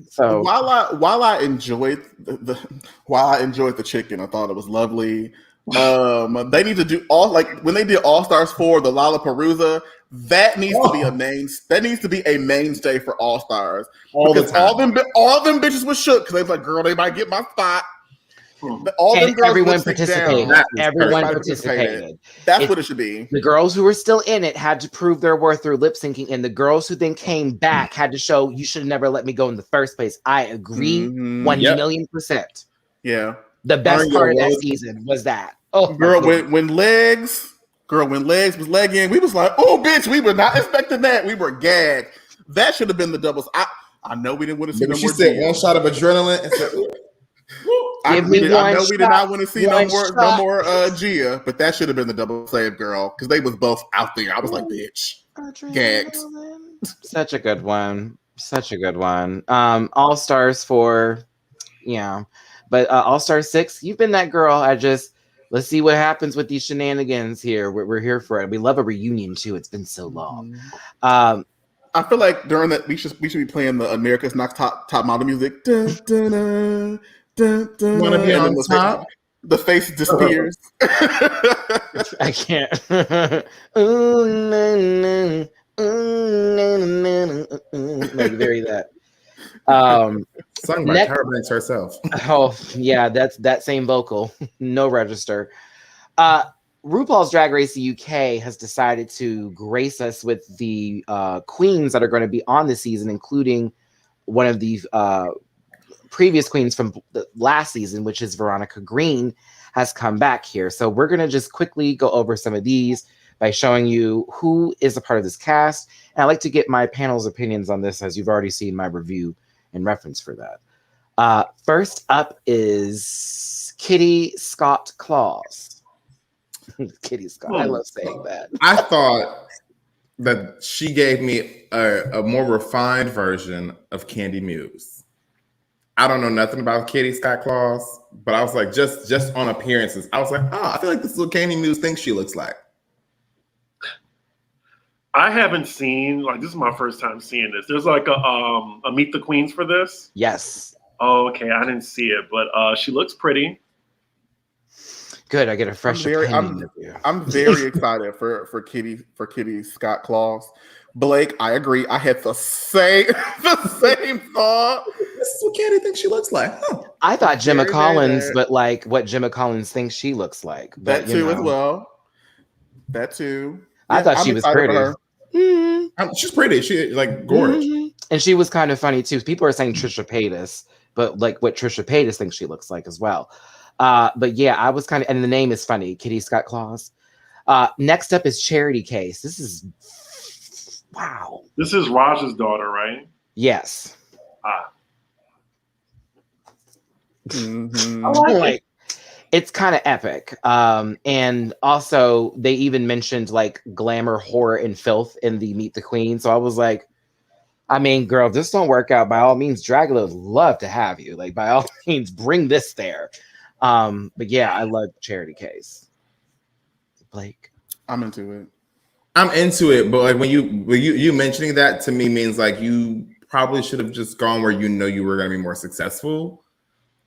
So while I enjoyed the chicken, I thought it was lovely. They need to do when they did All Stars 4, the Lollapalooza. That needs to be a mainstay for All Stars. All the time. All them bitches was shook because they was like, girl, they might get my spot. Everyone participated. Everyone participated. That's what it should be. The girls who were still in it had to prove their worth through lip syncing, and the girls who then came back had to show you should have never let me go in the first place. I agree 1,000,000%. Yeah. The best part of that season was that. Oh, girl, when legs was legging, we was like, oh, bitch, we were not expecting that. We were gagged. That should have been the doubles. I know we didn't want to see no more. She said one shot of adrenaline and said, I know we did not want to see no more Gia, but that should have been the double save, girl, because they was both out there. I was like, bitch, gagged. Such a good one. All Stars 4, yeah, but All Stars 6, you've been that girl. Let's see what happens with these shenanigans here. We're here for it. We love a reunion too. It's been so long. I feel like during that we should be playing the America's Next Top Model music. Dun, dun, dun. Dun, dun, want to be on top? The face disappears. I can't. Like very that. Sung by MattyRants herself. Oh yeah, that's that same vocal. No register. RuPaul's Drag Race UK has decided to grace us with the queens that are going to be on this season, including one of the previous queens from the last season, which is Veronica Green, has come back here. So we're going to just quickly go over some of these by showing you who is a part of this cast. And I'd like to get my panel's opinions on this, as you've already seen my review in reference for that. First up is Kitty Scott Claus. Kitty Scott. I love saying that. I thought that she gave me a more refined version of Candy Muse. I don't know nothing about Kitty Scott Claus, but I was like, just on appearances, I was like, oh, I feel like this is what Candy Muse thinks she looks like. I haven't seen, this is my first time seeing this. There's like a Meet the Queens for this. Yes. Oh, okay. I didn't see it, but she looks pretty. Good. I get a fresh opinion of you. I'm very excited for Kitty Scott Claus. Blake, I agree. I had the same thought. This is what Candy thinks she looks like. Huh. I thought Gemma Collins, but like what Gemma Collins thinks she looks like. But, that too, as well. That too. I thought she was pretty. She's pretty. She gorgeous. Mm-hmm. And she was kind of funny too. People are saying Trisha Paytas, but like what Trisha Paytas thinks she looks like as well. But yeah, I was kind of, and the name is funny, Kitty Scott Claus. Next up is Charity Case. This is wow. This is Raj's daughter, right? Yes. Mm-hmm. Like, it's kind of epic. And also they even mentioned like glamour, horror, and filth in the Meet the Queen. So I was like, I mean, girl, if this don't work out, by all means, Dragula would love to have you. Like, by all means, bring this there. But yeah, I love Charity Case. Blake, I'm into it. I'm into it, but like when you mentioning that to me means like you probably should have just gone where you know you were going to be more successful.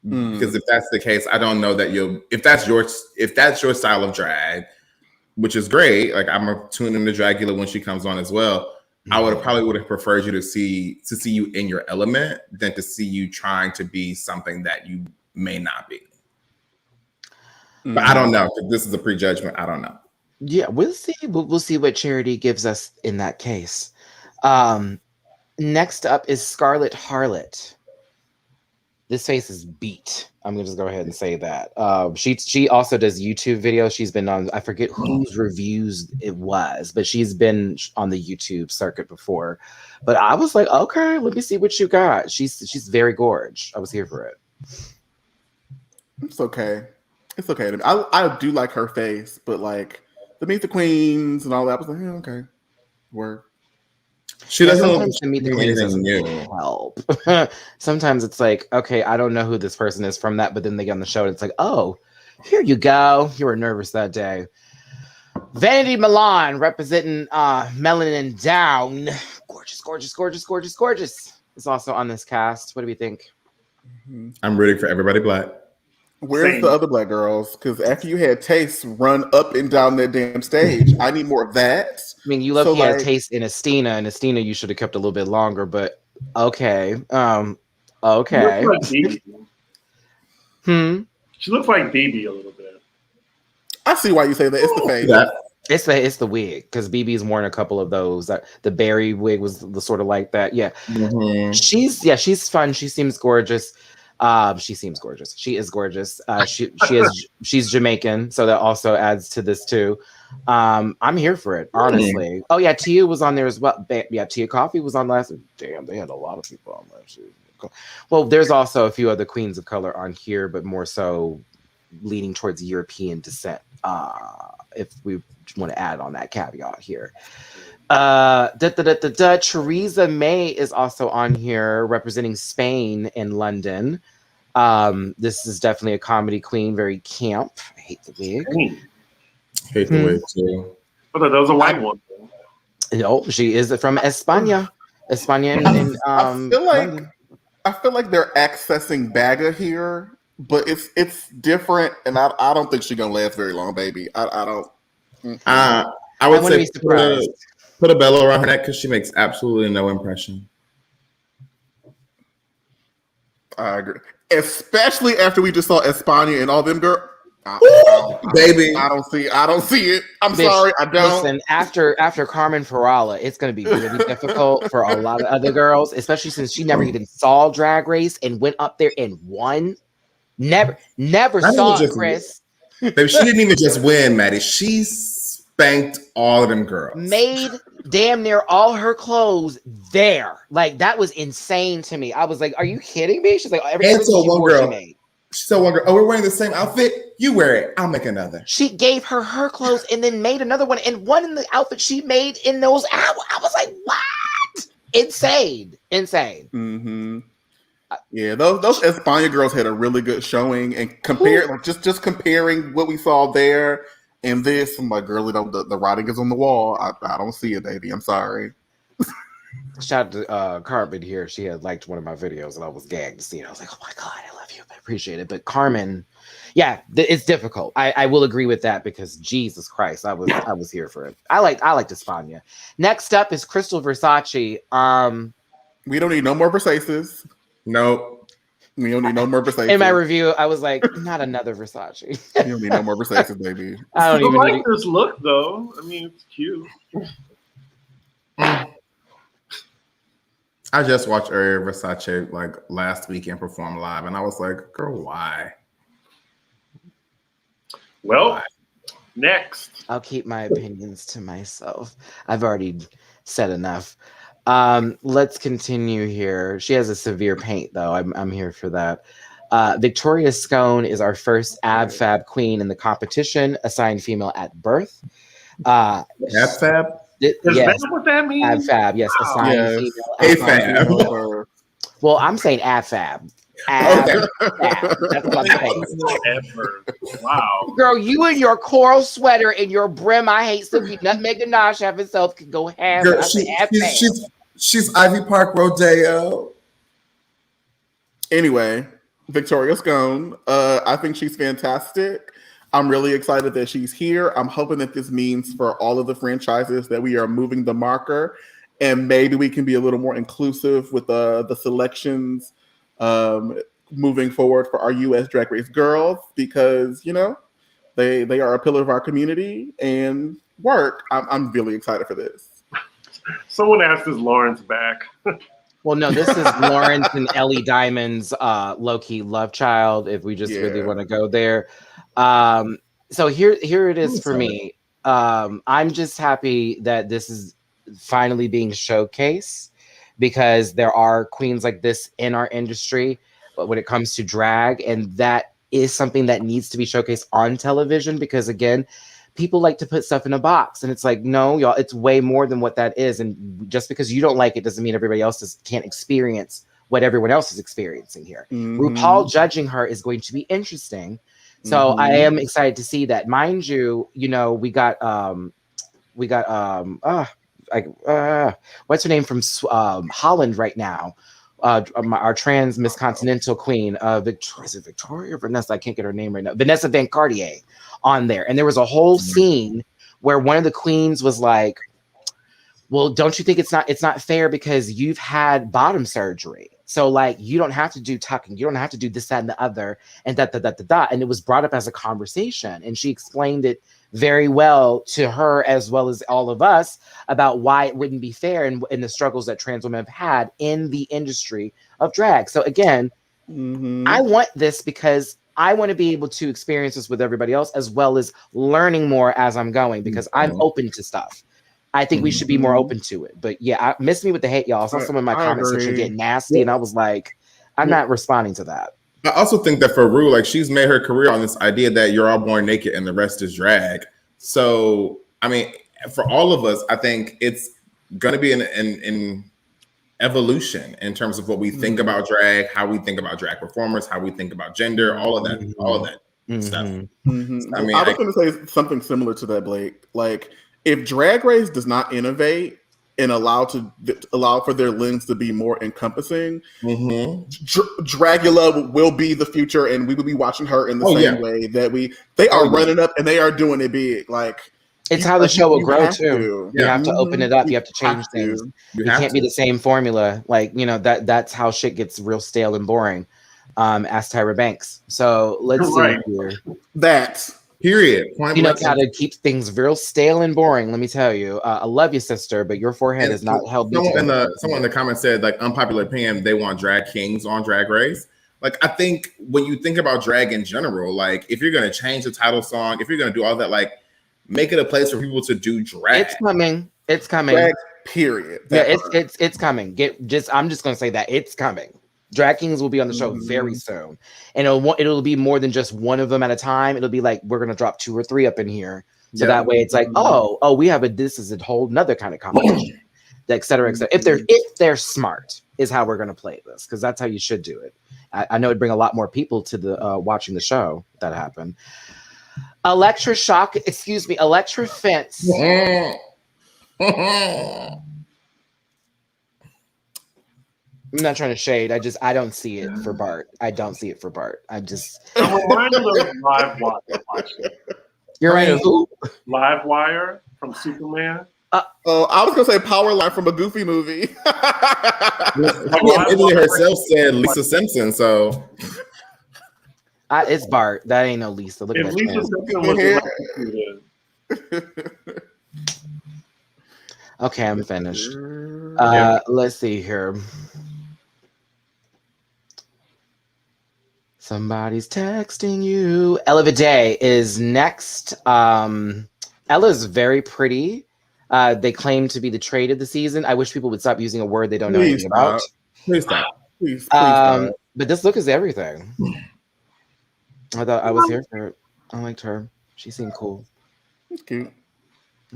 Because if that's the case, I don't know that if that's your style of drag, which is great. Like I'm gonna tune into Dragula when she comes on as well. I would have preferred you to see you in your element than to see you trying to be something that you may not be. But I don't know. This is a prejudgment. I don't know. Yeah, we'll see. We'll see what Charity gives us in that case. Next up is Scarlet Harlot. This face is beat. I'm gonna just go ahead and say that. She also does YouTube videos. She's been on, I forget whose reviews it was, but she's been on the YouTube circuit before. But I was like, okay, let me see what you got. She's very gorge. I was here for it. It's okay. It's okay. I do like her face, but like the Meet the Queens and all that, I was like, yeah, okay, word. She doesn't look to Meet the Queens doesn't help. Sometimes it's like, okay, I don't know who this person is from that, but then they get on the show and it's like, oh, here you go. You were nervous that day. Vanity Milan representing Melanin Down. Gorgeous, gorgeous, gorgeous, gorgeous, gorgeous. Is also on this cast. What do we think? I'm rooting for everybody black. Where's Same. the other black girls? Because after you had Taste run up and down that damn stage, I need more of that. I mean, you look at Taste in Estina, and Estina you should have kept a little bit longer, but okay. Okay. She looks like BB. She looks like BB a little bit. I see why you say that. It's the face. Yeah. It's the wig, because BB's worn a couple of those. The berry wig was the sort of like that. Yeah. Mm-hmm. She's fun. She seems gorgeous. She seems gorgeous. She is gorgeous. She's Jamaican, so that also adds to this too. I'm here for it, honestly. Oh yeah, Tia was on there as well. Yeah, Tia Coffee was on last. Damn, they had a lot of people on last year. Well, there's also a few other queens of color on here, but more so leaning towards European descent. If we want to add on that caveat here. Theresa May is also on here representing Spain in London. This is definitely a comedy queen, very camp. I hate the wig. Hate the wig too. I thought that was a white one. No, she is from España. I feel like they're accessing Baga here, but it's different, and I don't think she's gonna last very long, baby. I don't. I would wouldn't say be surprised. put a bellow around her neck because she makes absolutely no impression. I agree, especially after we just saw España and all them girls. Baby, I don't see it. I'm Bitch, sorry, I don't. Listen, after Carmen Farala, it's going to be really difficult for a lot of other girls, especially since she never even saw Drag Race and went up there and won. Never saw it, Chris. Baby, she didn't even just win, Maddie. She spanked all of them girls. Made damn near all her clothes there. Like, that was insane to me. I was like, are you kidding me? She's like, everything she wore, she made. She told one girl, oh, we're wearing the same outfit. You wear it. I'll make another. She gave her clothes and then made another one. And one in the outfit she made in those. I was like, what? Insane. Mm-hmm. Yeah, those España girls had a really good showing. And just comparing what we saw there and this, I'm like, girl, the writing is on the wall. I don't see it, baby. I'm sorry. Shout out to Carmen here. She had liked one of my videos and I was gagged to see it. I was like, oh my God, I love you. I appreciate it. But Carmen, yeah, it's difficult. I will agree with that because Jesus Christ, I was here for it. I liked España. Next up is Crystal Versace. We don't need no more Versaces. Nope. We don't need no more Versace. In my review, I was like, not another Versace. You don't need no more Versaces, baby. I don't even like this look though. I mean, it's cute. I just watched Aria Versace like last weekend perform live, and I was like, girl, why? Well, next. I'll keep my opinions to myself. I've already said enough. Let's continue here. She has a severe paint, though. I'm here for that. Victoria Scone is our first ab fab queen in the competition, assigned female at birth. Ab fab? Is that what that means? Ab fab, yes. Assigned female. AFAB. Well, I'm saying ab fab. Ab fab. That's what I'm saying. Wow. Girl, you and your coral sweater and your brim, I hate Silky Nutmeg Ganache have itself can go ham. Girl, she's Ivy Park Rodeo. Anyway, Victoria Scone. I think she's fantastic. I'm really excited that she's here. I'm hoping that this means for all of the franchises that we are moving the marker and maybe we can be a little more inclusive with the selections moving forward for our U.S. Drag Race girls because, you know, they are a pillar of our community and work. I'm really excited for this. Someone asked, is Lawrence back? Well, no, this is Lawrence and Ellie Diamond's low-key love child, if we just really want to go there. So here it is for me. I'm just happy that this is finally being showcased because there are queens like this in our industry, but when it comes to drag, and that is something that needs to be showcased on television because again, people like to put stuff in a box and it's like, no, y'all, it's way more than what that is. And just because you don't like it doesn't mean everybody else can't experience what everyone else is experiencing here. Mm-hmm. RuPaul judging her is going to be interesting So I am excited to see that. Mind you, we got what's her name from Holland right now? Our trans Miss Continental Queen, Victoria or Vanessa? I can't get her name right now. Vanessa Van Cartier on there, and there was a whole scene where one of the queens was like, well, don't you think it's not fair because you've had bottom surgery? So like you don't have to do tucking, you don't have to do this, that, and the other, and that. And it was brought up as a conversation, and she explained it very well to her as well as all of us about why it wouldn't be fair and the struggles that trans women have had in the industry of drag. So again, I want this because I want to be able to experience this with everybody else as well as learning more as I'm going because I'm open to stuff. I think we should be more open to it. But yeah, miss me with the hate, y'all. I saw some of my comment section get nasty, and I was like, I'm not responding to that. I also think that for Rue, like she's made her career on this idea that you're all born naked and the rest is drag. So, I mean, for all of us, I think it's going to be an evolution in terms of what we think about drag, how we think about drag performers, how we think about gender, all of that stuff. I mean, I was going to say something similar to that, Blake. Like, if Drag Race does not innovate and allow for their lens to be more encompassing, Dragula will be the future, and we will be watching her in the same way that they are running up and they are doing it big. Like it's how the show will grow too. You have to open it up. You have to change things. You can't be the same formula. Like that's how shit gets real stale and boring. Ask Tyra Banks. So let's see here. Period. You know how to keep things real stale and boring. Let me tell you. I love you, sister, but your forehead is not held. Someone in the comments said, like, unpopular opinion, they want drag kings on Drag Race. Like, I think when you think about drag in general, like, if you're gonna change the title song, if you're gonna do all that, like, make it a place for people to do drag. It's coming. It's coming. Drag, period. It's coming. I'm just gonna say that it's coming. Drag Kings will be on the show very soon, and it'll be more than just one of them at a time. It'll be like we're gonna drop 2 or 3 up in here, so that way it's like, we have this is a whole another kind of competition, et cetera, et cetera. If they're smart, is how we're gonna play this because that's how you should do it. I know it'd bring a lot more people to the watching the show if that happened. Electra Fence. I'm not trying to shade. I don't see it for Bart. I'm reminded of Livewire. You're right. Who? Livewire from Superman. I was gonna say Powerline from a Goofy movie. Emily herself said Lisa Simpson. So it's Bart. That ain't no Lisa. Look at that. Lisa Simpson was okay, I'm finished. Let's see here. Somebody's texting you. Ella Vidae is next. Ella's very pretty. They claim to be the trade of the season. I wish people would stop using a word they don't know anything about. Please stop. Please stop. But this look is everything. I thought I was here for it. I liked her. She seemed cool. That's cute.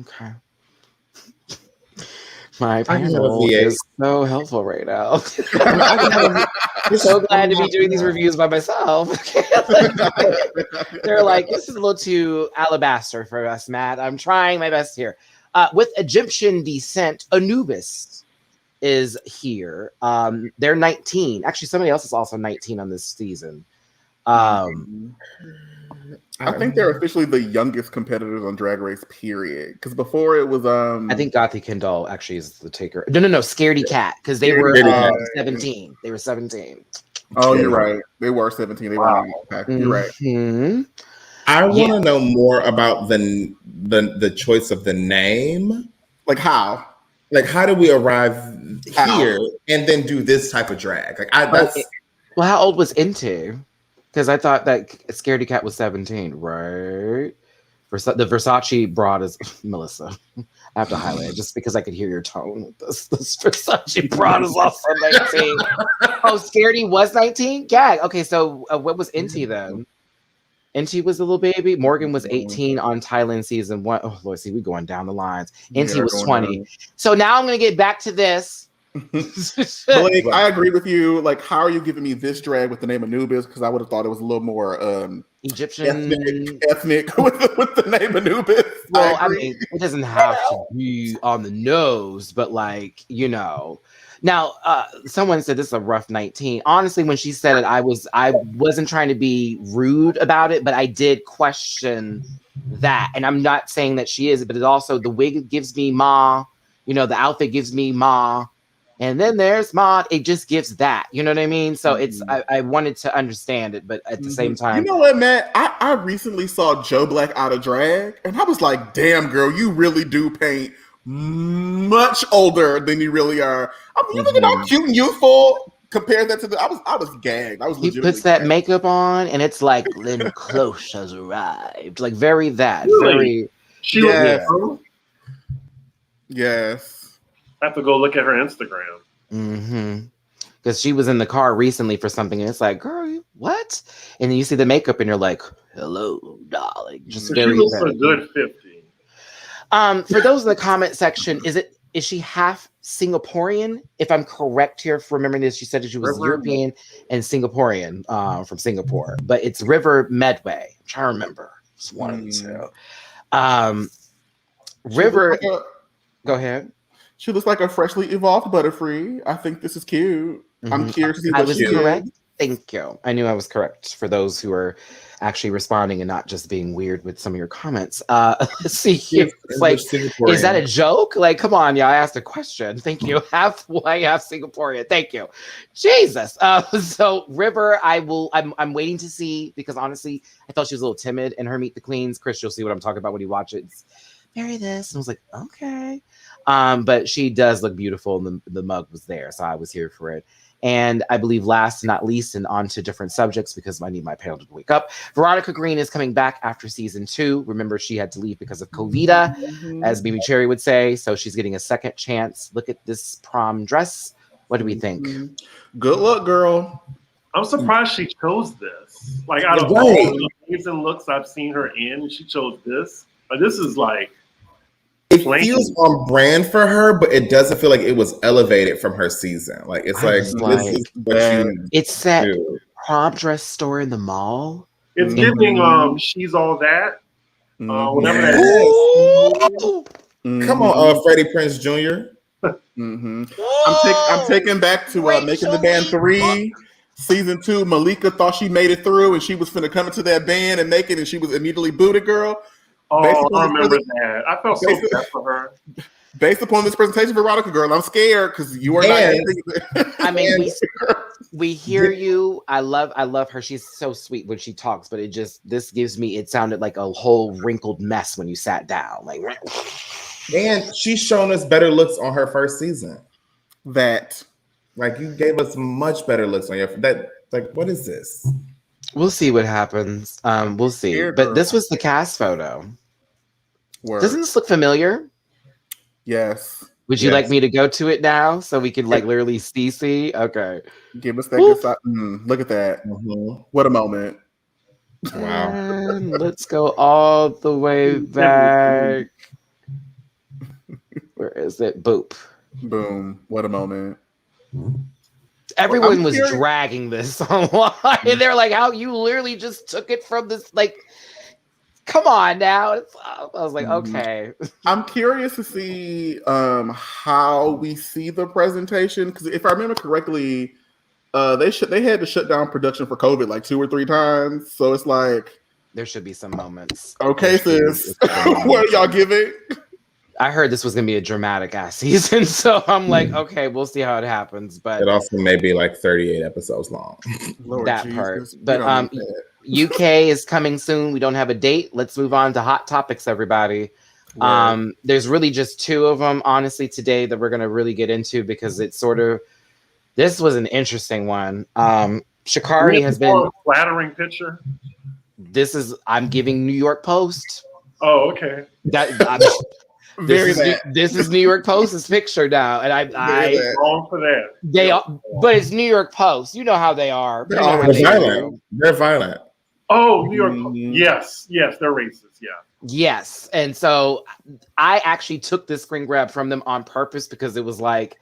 Okay. My panel is so helpful right now. I'm so glad to be doing these reviews by myself. They're like, this is a little too alabaster for us, Matt. I'm trying my best here. With Egyptian descent, Anubis is here. They're 19. Actually, somebody else is also 19 on this season. I think they're officially the youngest competitors on Drag Race, period. Because before it was I think Gothi Kendall actually is the taker. No, Scaredy Cat, because they were 17. They were 17. Oh, you're right. They were 17. They were You're right. I want to know more about the choice of the name. Like how? Like how do we arrive here and then do this type of drag? Like well, how old was Into? Because I thought that Scaredy Cat was 17, right? The Versace broad is Melissa. I have to highlight it just because I could hear your tone. This Versace broad is also 19. Oh, Scaredy was 19? Gag. Okay, so what was Inti then? Inti was a little baby. Morgan was 18 on Thailand season 1. Oh, Lord, see, we're going down the lines. Inti was 20. So now I'm going to get back to this. Blake, I agree with you. Like, how are you giving me this drag with the name Anubis? Because I would have thought it was a little more Egyptian, ethnic with the name Anubis. Well, I mean, it doesn't have to be on the nose, but like, you know. Now, someone said this is a rough 19. Honestly, when she said it, I wasn't trying to be rude about it, but I did question that. And I'm not saying that she is, but it also, the wig gives me Ma, you know, the outfit gives me Ma. And then there's Ma. It just gives that. You know what I mean? So it's I wanted to understand it, but at the same time. You know what, Matt? I recently saw Joe Black out of drag, and I was like, damn, girl, you really do paint much older than you really are. I mean, you look at how cute and youthful. Compare that to the I was gagged. I was he puts that makeup on, and it's like Lynn Close has arrived. Like very that. Really? Very Yes. I have to go look at her Instagram. Because she was in the car recently for something, and it's like, girl, what? And then you see the makeup, and you're like, hello, darling. Just She very looks a good 50. For those in the comment section, is she half Singaporean? If I'm correct here for remembering this, she said that she was European and Singaporean from Singapore, but it's River Medway. I'm trying to remember. It's one of the two. River, go ahead. She looks like a freshly evolved Butterfree. I think this is cute. I'm curious to see what she correct. Thank you. I knew I was correct for those who are actually responding and not just being weird with some of your comments. Let's see here. It's like, is that a joke? Like, come on, y'all. I asked a question. Thank you. Half white, half Singaporean. Thank you. Jesus. So River, I'm waiting to see, because honestly, I thought she was a little timid in her Meet the Queens. Chris, you'll see what I'm talking about when you watch it. It's marry this. And I was like, okay. But she does look beautiful, and the mug was there, so I was here for it. And I believe last and not least, and on to different subjects because I need my panel to wake up, Veronica Green is coming back after season 2. Remember, she had to leave because of COVID, as Baby Cherry would say. So she's getting a second chance. Look at this prom dress. What do we think? Good luck, girl. I'm surprised she chose this. Like, out of all the amazing looks I've seen her in, she chose this. But this is like, it feels on brand for her, but it doesn't feel like it was elevated from her season. Like, it's like this is what you it's that prom dress store in the mall. It's giving She's All That. Whatever that is. Come on, Freddie Prinze Jr. I'm taking back to Making the Band 3. Season 2, Malika thought she made it through, and she was finna come into that band and make it, and she was immediately booted, girl. Oh, I remember that. I felt so bad for her. Based upon this presentation, Veronica, girl, I'm scared because you are not. I mean, we hear you. I love her. She's so sweet when she talks, but it sounded like a whole wrinkled mess when you sat down. Like, and she's shown us better looks on her first season. Like, you gave us much better looks on what is this? We'll see what happens. We'll see. But this was the cast photo. Doesn't this look familiar? Yes. Would you like me to go to it now so we can like literally see? Okay. Give us that good side. Look at that. What a moment. Wow. And let's go all the way back. Where is it? Boop. Boom. What a moment. Everyone was dragging this online. They're like, how you literally just took it from this, like, come on now. I was like, okay. I'm curious to see how we see the presentation, because if I remember correctly, they had to shut down production for COVID like 2 or 3 times. So it's like there should be some moments. Okay, sis. What are y'all giving? I heard this was gonna be a dramatic ass season, so I'm like, okay, we'll see how it happens. But it also may be like 38 episodes long. Lord that Jesus. part. But UK is coming soon. We don't have a date. Let's move on to hot topics, everybody. There's really just 2 of them, honestly, today that we're gonna really get into because it's sort of this was an interesting one. Sha'Carri has been a flattering picture. I'm giving New York Post. Oh, okay. This is New York Post's picture now, and I wrong for that. But it's New York Post. You know how they are. They're violent. They're violent. Oh, New York Post. Yes, they're racist. Yeah. Yes, and so I actually took this screen grab from them on purpose because it was like,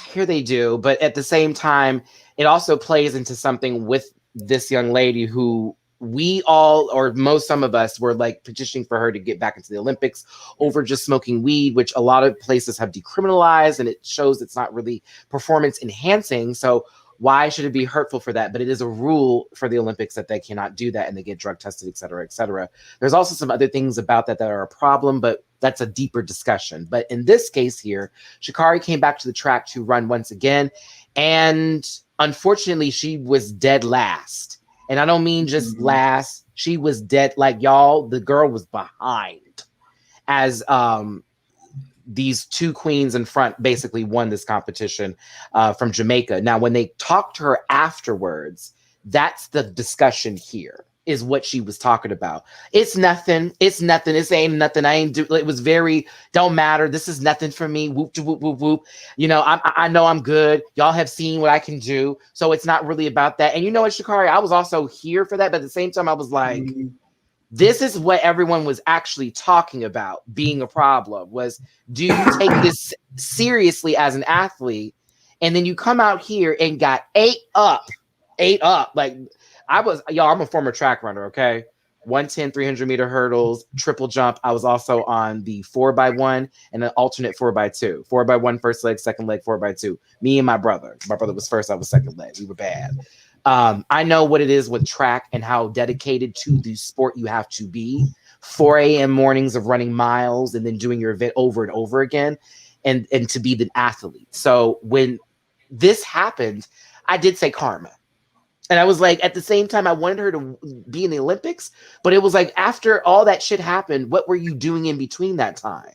here they do. But at the same time, it also plays into something with this young lady who we all, or some of us, were like petitioning for her to get back into the Olympics over just smoking weed, which a lot of places have decriminalized, and it shows it's not really performance enhancing. So why should it be hurtful for that? But it is a rule for the Olympics that they cannot do that, and they get drug tested, et cetera, et cetera. There's also some other things about that are a problem, but that's a deeper discussion. But in this case here, Sha'Carri came back to the track to run once again, and unfortunately, she was dead last. And I don't mean just last. She was dead. Like, y'all, the girl was behind as these two queens in front basically won this competition from Jamaica. Now, when they talked to her afterwards, that's the discussion here, is what she was talking about. It's nothing. It's nothing. This ain't nothing. I ain't do. It was very, don't matter. This is nothing for me. Whoop, whoop, whoop, whoop. You know, I know I'm good. Y'all have seen what I can do. So it's not really about that. And you know what, Sha'Carri, I was also here for that. But at the same time, I was like, this is what everyone was actually talking about being a problem, was, do you take this seriously as an athlete? And then you come out here and got ate up. Like, I'm a former track runner, okay? 110, 300-meter hurdles, triple jump. I was also on the 4x1 and an alternate 4x2. 4x1 first leg, second leg, 4x2. Me and my brother. My brother was first, I was second leg. We were bad. I know what it is with track and how dedicated to the sport you have to be. 4 a.m. mornings of running miles and then doing your event over and over again, and to be the athlete. So when this happened, I did say karma. And I was like, at the same time, I wanted her to be in the Olympics, but it was like, after all that shit happened, what were you doing in between that time?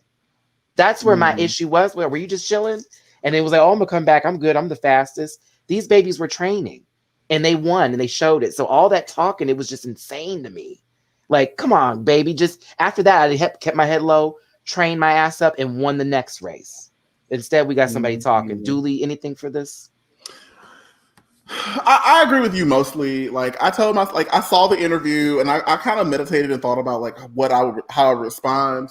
That's where my issue was. Where were you just chilling? And it was like, oh, I'm gonna come back. I'm good. I'm the fastest. These babies were training, and they won, and they showed it. So all that talking, it was just insane to me. Like, come on, baby. Just after that, I kept my head low, trained my ass up, and won the next race. Instead, we got somebody talking. Dooley, anything for this? I agree with you mostly. Like, I told I saw the interview and I kind of meditated and thought about like how I would respond.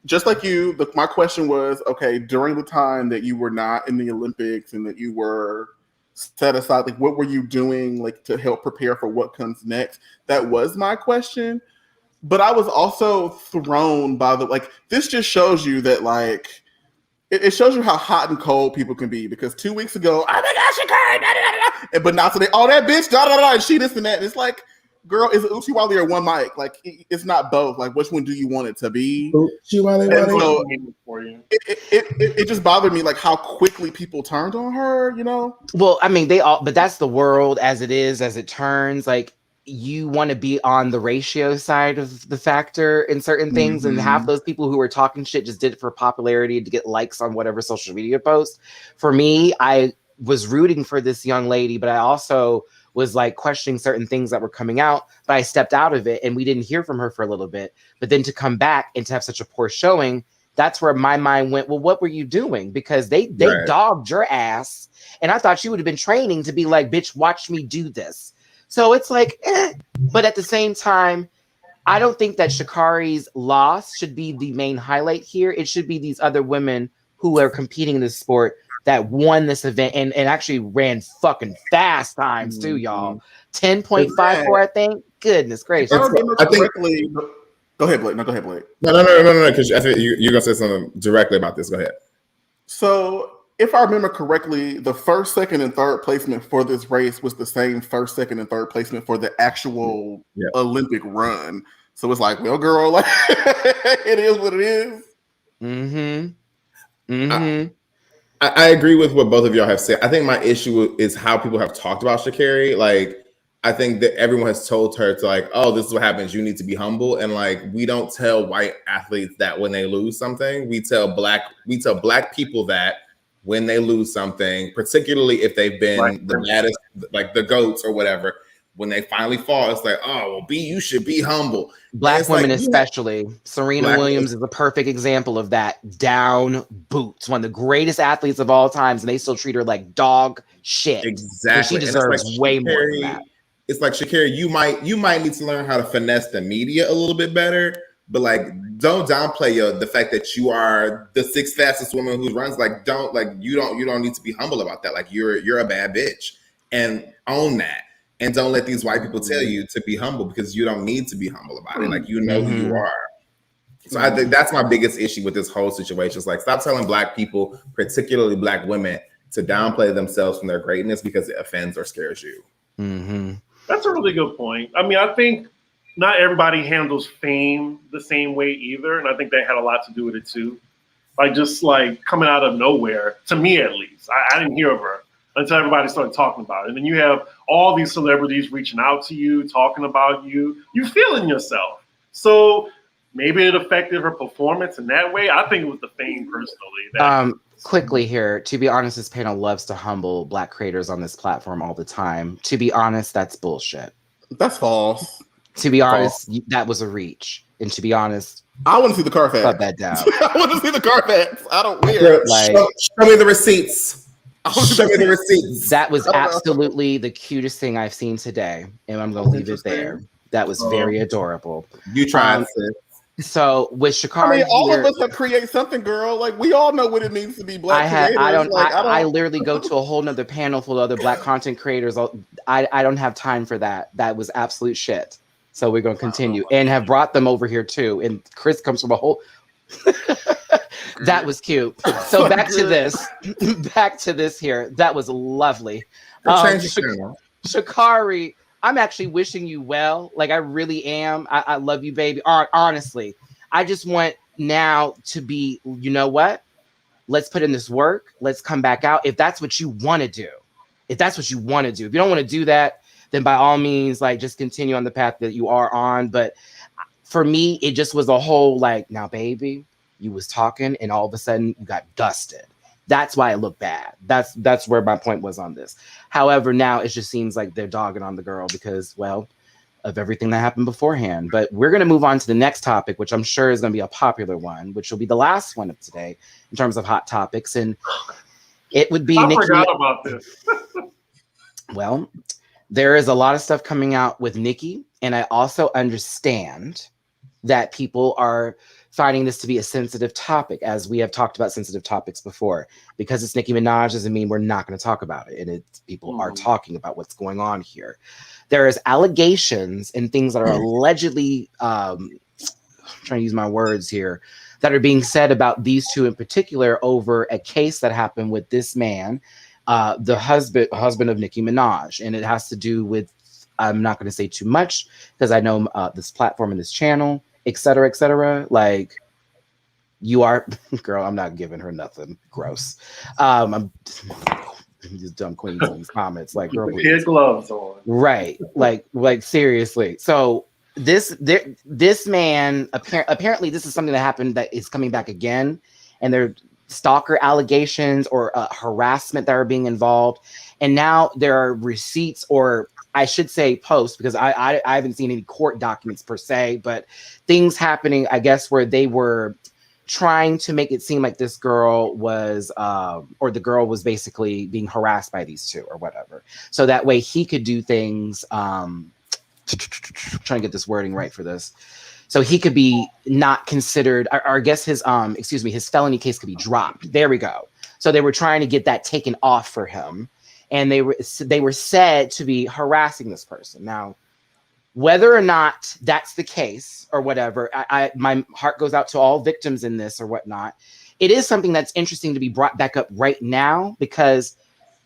Just like you, my question was, okay, during the time that you were not in the Olympics and that you were set aside, like, what were you doing like to help prepare for what comes next? That was my question. But I was also thrown by this just shows you that like, it shows you how hot and cold people can be, because 2 weeks ago, oh my gosh, Sha'Carri, but now today, oh, that bitch, and she this and that. And it's like, girl, is it Uchi Wally or one mic? Like, it's not both. Like, which one do you want it to be? Uchi Wally. So it just bothered me, like, how quickly people turned on her, you know? Well, I mean, but that's the world as it is, as it turns. Like, you want to be on the ratio side of the factor in certain things, and half those people who were talking shit just did it for popularity, to get likes on whatever social media post. For me, I was rooting for this young lady, but I also was like questioning certain things that were coming out, but I stepped out of it and we didn't hear from her for a little bit. But then to come back and to have such a poor showing, that's where my mind went, well, what were you doing? Because they dogged your ass, and I thought you would have been training to be like, bitch, watch me do this. So it's like, but at the same time, I don't think that Sha'Carri's loss should be the main highlight here. It should be these other women who are competing in this sport that won this event and actually ran fucking fast times too, y'all. 10.54, I think. Goodness gracious. I remember correctly. Go ahead, Blake. No, go ahead, Blake. No, because I think you're going to say something directly about this. Go ahead. So, if I remember correctly, the first, second, and third placement for this race was the same first, second, and third placement for the actual Olympic run. So it's like, well, girl, like, it is what it is. I agree with what both of y'all have said. I think my issue is how people have talked about Sha'Carri. Like, I think that everyone has told her to like, oh, this is what happens. You need to be humble. And like, we don't tell white athletes that when they lose something. We tell black people that when they lose something, particularly if they've been the baddest, like the GOATs or whatever, when they finally fall, it's like, oh, well, you should be humble. Black women especially. Serena Williams is a perfect example of that. Down boots. One of the greatest athletes of all times, and they still treat her like dog shit. Exactly. She deserves way more than that. It's like, Sha'Carri, you might need to learn how to finesse the media a little bit better, but like don't downplay the fact that you are the sixth fastest woman who runs. Like, you don't need to be humble about that. Like, you're a bad bitch, and own that. And don't let these white people tell you to be humble, because you don't need to be humble about it. Like, you know who you are. So I think that's my biggest issue with this whole situation. It's like, stop telling Black people, particularly Black women, to downplay themselves from their greatness because it offends or scares you. That's a really good point. I mean, I think not everybody handles fame the same way either. And I think that had a lot to do with it too. Like, just like coming out of nowhere, to me at least. I didn't hear of her until everybody started talking about it. And then you have all these celebrities reaching out to you, talking about you. You feeling yourself. So maybe it affected her performance in that way. I think it was the fame personally. Quickly here, to be honest, this panel loves to humble Black creators on this platform all the time. To be honest, that's bullshit. That's false. To be honest, that was a reach. And to be honest, I want to see the Carfax. Cut that down. I want to see the Carfax. I don't wear. Like, show me the receipts. Show me the receipts. That was absolutely the cutest thing I've seen today, and I'm gonna leave it there. That was very adorable. You tried, sis. So with Shakari, I mean, all of us have created something, girl. Like, we all know what it means to be Black creators. I literally go to a whole nother panel full of other Black content creators. I don't have time for that. That was absolute shit. So we're going to continue and have brought them over here too. And Chris comes from a whole. That was cute. So back to this here. That was lovely. Shakari, I'm actually wishing you well. Like, I really am. I love you, baby. Honestly, I just want now to be, you know what? Let's put in this work. Let's come back out. If that's what you want to do. If you don't want to do that, then by all means, like, just continue on the path that you are on. But for me, it just was a whole, like, now, baby, you was talking and all of a sudden you got dusted. That's why it looked bad. That's where my point was on this. However, now it just seems like they're dogging on the girl because, well, of everything that happened beforehand. But we're going to move on to the next topic, which I'm sure is going to be a popular one, which will be the last one of today in terms of hot topics. And it would be I Nicki. forgot about this. Well, there is a lot of stuff coming out with Nicki, and I also understand that people are finding this to be a sensitive topic, as we have talked about sensitive topics before. Because it's Nicki Minaj doesn't mean we're not going to talk about it, and people are talking about what's going on here. There is allegations and things that are allegedly, I'm trying to use my words here, that are being said about these two in particular over a case that happened with this man, the husband of Nicki Minaj. And it has to do with, I'm not going to say too much because I know this platform and this channel, et cetera, et cetera. Like, you are, girl, I'm not giving her nothing gross. I'm just dumb queens in these comments. Like, girl, kid gloves on. Right. Like seriously. So this man, apparently this is something that happened that is coming back again. And they're stalker allegations or harassment that are being involved. And now there are receipts, or I should say posts, because I haven't seen any court documents per se, but things happening, I guess, where they were trying to make it seem like this girl was, or the girl was basically being harassed by these two or whatever. So that way he could do things, trying to get this wording right for this. So he could be not considered, or I guess his felony case could be dropped. There we go. So they were trying to get that taken off for him. And they were said to be harassing this person. Now, whether or not that's the case or whatever, my heart goes out to all victims in this or whatnot. It is something that's interesting to be brought back up right now, because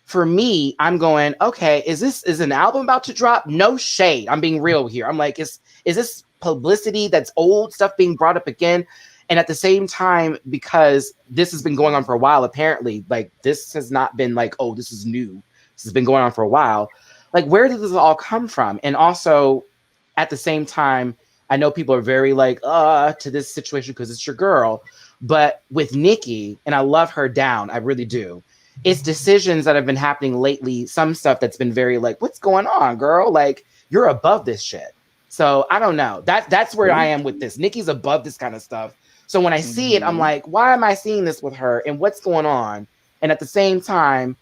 for me, I'm going, okay, is an album about to drop? No shade. I'm being real here. I'm like, is this publicity that's old stuff being brought up again? And at the same time, because this has been going on for a while, apparently, like, this has not been like, oh, this is new. This has been going on for a while. Like, where did this all come from? And also, at the same time, I know people are very like, to this situation because it's your girl. But with Nicki, and I love her down, I really do. It's decisions that have been happening lately. Some stuff that's been very like, what's going on, girl? Like, you're above this shit. So I don't know. That's where I am with this. Nicki's above this kind of stuff. So when I see it, I'm like, why am I seeing this with her? And what's going on? And at the same time,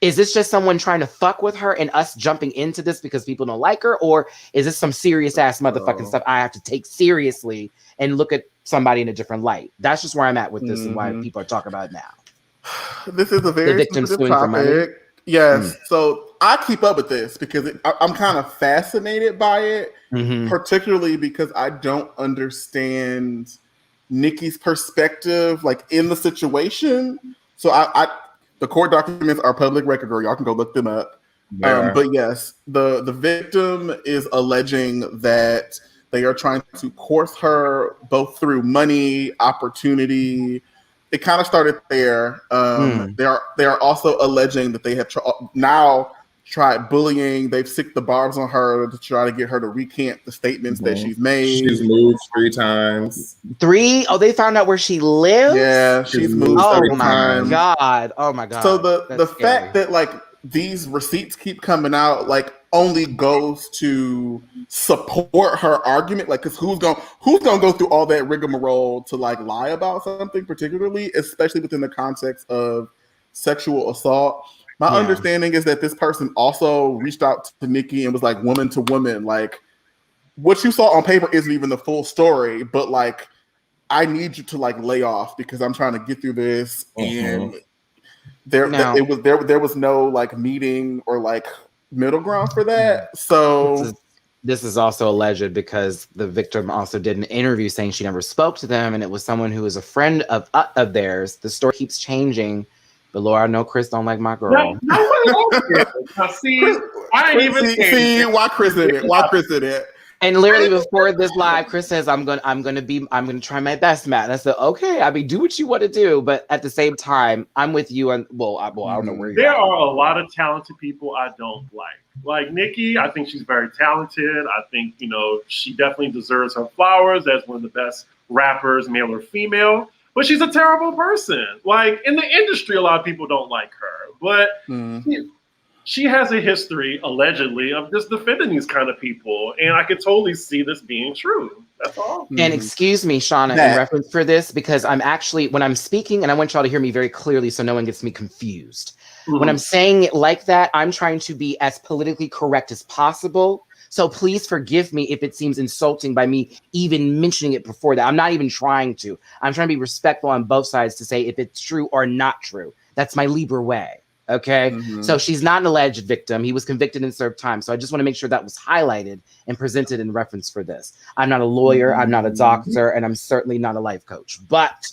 is this just someone trying to fuck with her and us jumping into this because people don't like her? Or is this some serious ass motherfucking stuff I have to take seriously and look at somebody in a different light. That's just where I'm at with this and why people are talking about it now. This is a very sensitive topic. Yes. So I keep up with this because I'm kind of fascinated by it, particularly because I don't understand Nikki's perspective, like in the situation. So the court documents are public record, or y'all can go look them up. Yeah. But yes, the victim is alleging that they are trying to coerce her both through money, opportunity. It kind of started there. They are also alleging that they have now tried bullying. They've sicked the barbs on her to try to get her to recant the statements that she's made. She's moved 3 times. 3? Oh, they found out where she lives? Yeah, she's moved 3 times. Oh my God. So the fact that like these receipts keep coming out, like, only goes to support her argument. Like, because who's gonna go through all that rigmarole to like lie about something, particularly, especially within the context of sexual assault. My understanding is that this person also reached out to Nikki and was like, woman to woman, like, what you saw on paper isn't even the full story, but like, I need you to like lay off because I'm trying to get through this. And there was no like meeting or like middle ground for that. So this is also alleged because the victim also did an interview saying she never spoke to them, and it was someone who was a friend of theirs. The story keeps changing, but Lord, I know Chris don't like my girl. See, I ain't even see why Chris did it. Why Chris did it. And literally before this live, Chris says, I'm gonna try my best, Matt. And I said, okay, I mean, do what you want to do, but at the same time, I'm with you. And I don't know where you're There are a lot of talented people I don't like. Like Nikki, I think she's very talented. I think, she definitely deserves her flowers as one of the best rappers, male or female. But she's a terrible person. Like, in the industry, a lot of people don't like her. But she has a history, allegedly, of just defending these kind of people. And I could totally see this being true. That's all. And excuse me, Shauna, in reference for this, because I'm actually, when I'm speaking, and I want y'all to hear me very clearly so no one gets me confused. When I'm saying it like that, I'm trying to be as politically correct as possible. So please forgive me if it seems insulting by me even mentioning it before that. I'm not even trying to. I'm trying to be respectful on both sides to say if it's true or not true. That's my Libra way. Okay. So she's not an alleged victim. He was convicted and served time. So I just want to make sure that was highlighted and presented in reference for this. I'm not a lawyer. I'm not a doctor. And I'm certainly not a life coach. But,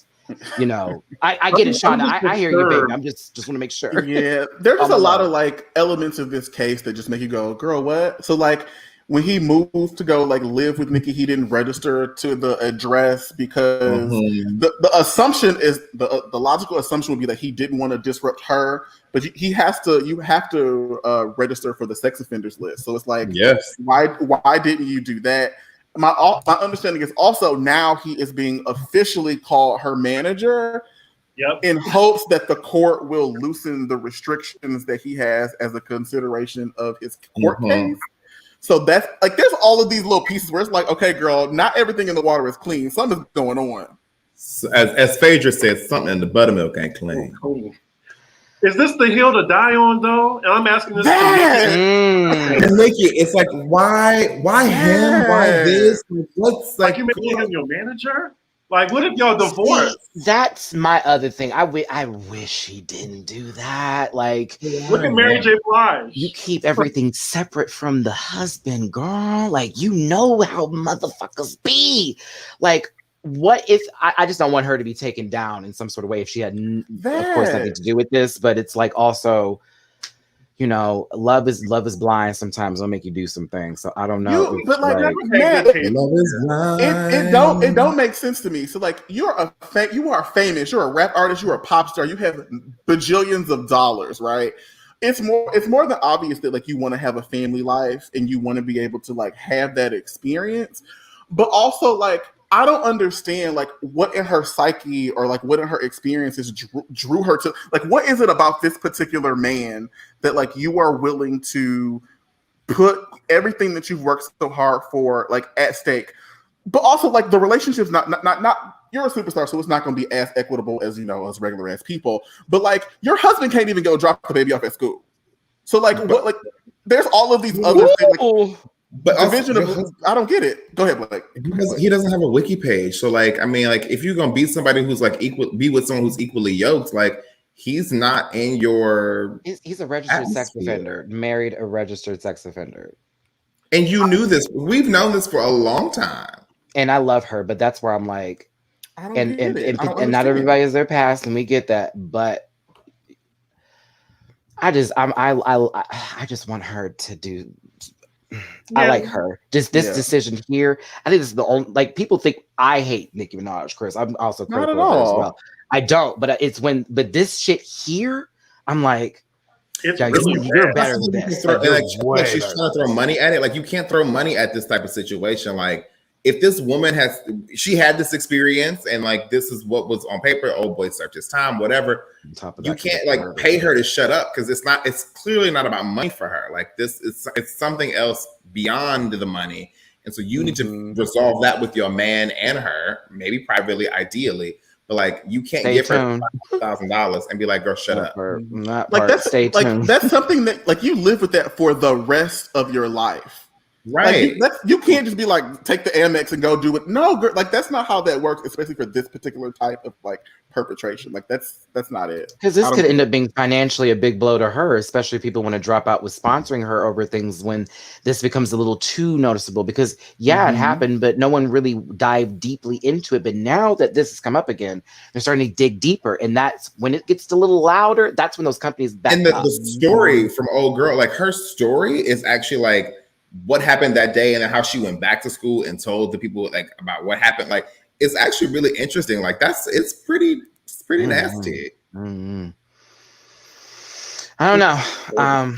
I get it, Shauna. I hear you, baby. I'm just want to make sure. Yeah. There's just a lot of like elements of this case that just make you go, girl, what? So like, when he moved to go like live with Nikki, he didn't register to the address because the assumption is the logical assumption would be that he didn't want to disrupt her, but you have to register for the sex offenders list. So it's like, why didn't you do that? My understanding is also now he is being officially called her manager. In hopes that the court will loosen the restrictions that he has as a consideration of his court case. So that's like, there's all of these little pieces where it's like, okay, girl, not everything in the water is clean. Something's going on. So as Phaedra said, something in the buttermilk ain't clean. Is this the hill to die on, though? And I'm asking this. And Nikki, it's like, why him? Why this? What's like you making him your manager? Like, what if y'all divorced? That's my other thing. I wish he didn't do that. Like, look at Mary J. Blige. You keep everything separate from the husband, girl. Like, you know how motherfuckers be. Like, what if I just don't want her to be taken down in some sort of way if she had, of course, nothing to do with this. But it's like also, love is blind sometimes. It'll make you do some things. So I don't know. But like, man, it don't make sense to me. So like, you are famous. You're a rap artist. You're a pop star. You have bajillions of dollars, right? It's more than obvious that like you want to have a family life and you want to be able to like have that experience. But also like, I don't understand like what in her psyche or like what in her experiences drew her to like, what is it about this particular man that like you are willing to put everything that you've worked so hard for like at stake, but also like the relationship's not you're a superstar, so it's not going to be as equitable as as regular ass people. But like your husband can't even go drop the baby off at school. So like what like there's all of these other things. Like, But division of I don't get it. Go ahead, Blake. He doesn't have a wiki page. So like, I mean, like if you're gonna be somebody who's like be with someone who's equally yoked, like he's not in your He's a registered sex offender, married a registered sex offender. And you knew this. We've known this for a long time. And I love her, but that's where I'm like, and not everybody is their past, and we get that, but I just want her to do. Yeah. I like her. Just this decision here. I think this is the only, like, people think I hate Nicki Minaj, Chris. I'm also critical of her as well. I don't, but but this shit here, I'm like, you're better than this. Like she's trying to throw money at it. Like you can't throw money at this type of situation. Like if this woman she had this experience and like this is what was on paper. Oh boy, served his time, whatever. You can't like pay her to shut up because it's clearly not about money for her. Like it's something else beyond the money. And so you need to resolve that with your man and her, maybe privately, ideally. But like you can't give her $1,000 and be like, "Girl, shut up." Stay tuned. That's something that like you live with that for the rest of your life, right? Like, you can't just be like, take the Amex and go do it. No, girl, like that's not how that works, especially for this particular type of like perpetration. Like that's not it. Because this could end up being financially a big blow to her, especially if people want to drop out with sponsoring her over things when this becomes a little too noticeable. Because it happened, but no one really dived deeply into it. But now that this has come up again, they're starting to dig deeper, and that's when it gets a little louder. That's when those companies back up. And the story from old girl, like her story is actually like what happened that day, and then how she went back to school and told the people like about what happened. Like it's actually really interesting. Like it's pretty nasty. Mm-hmm. I don't know.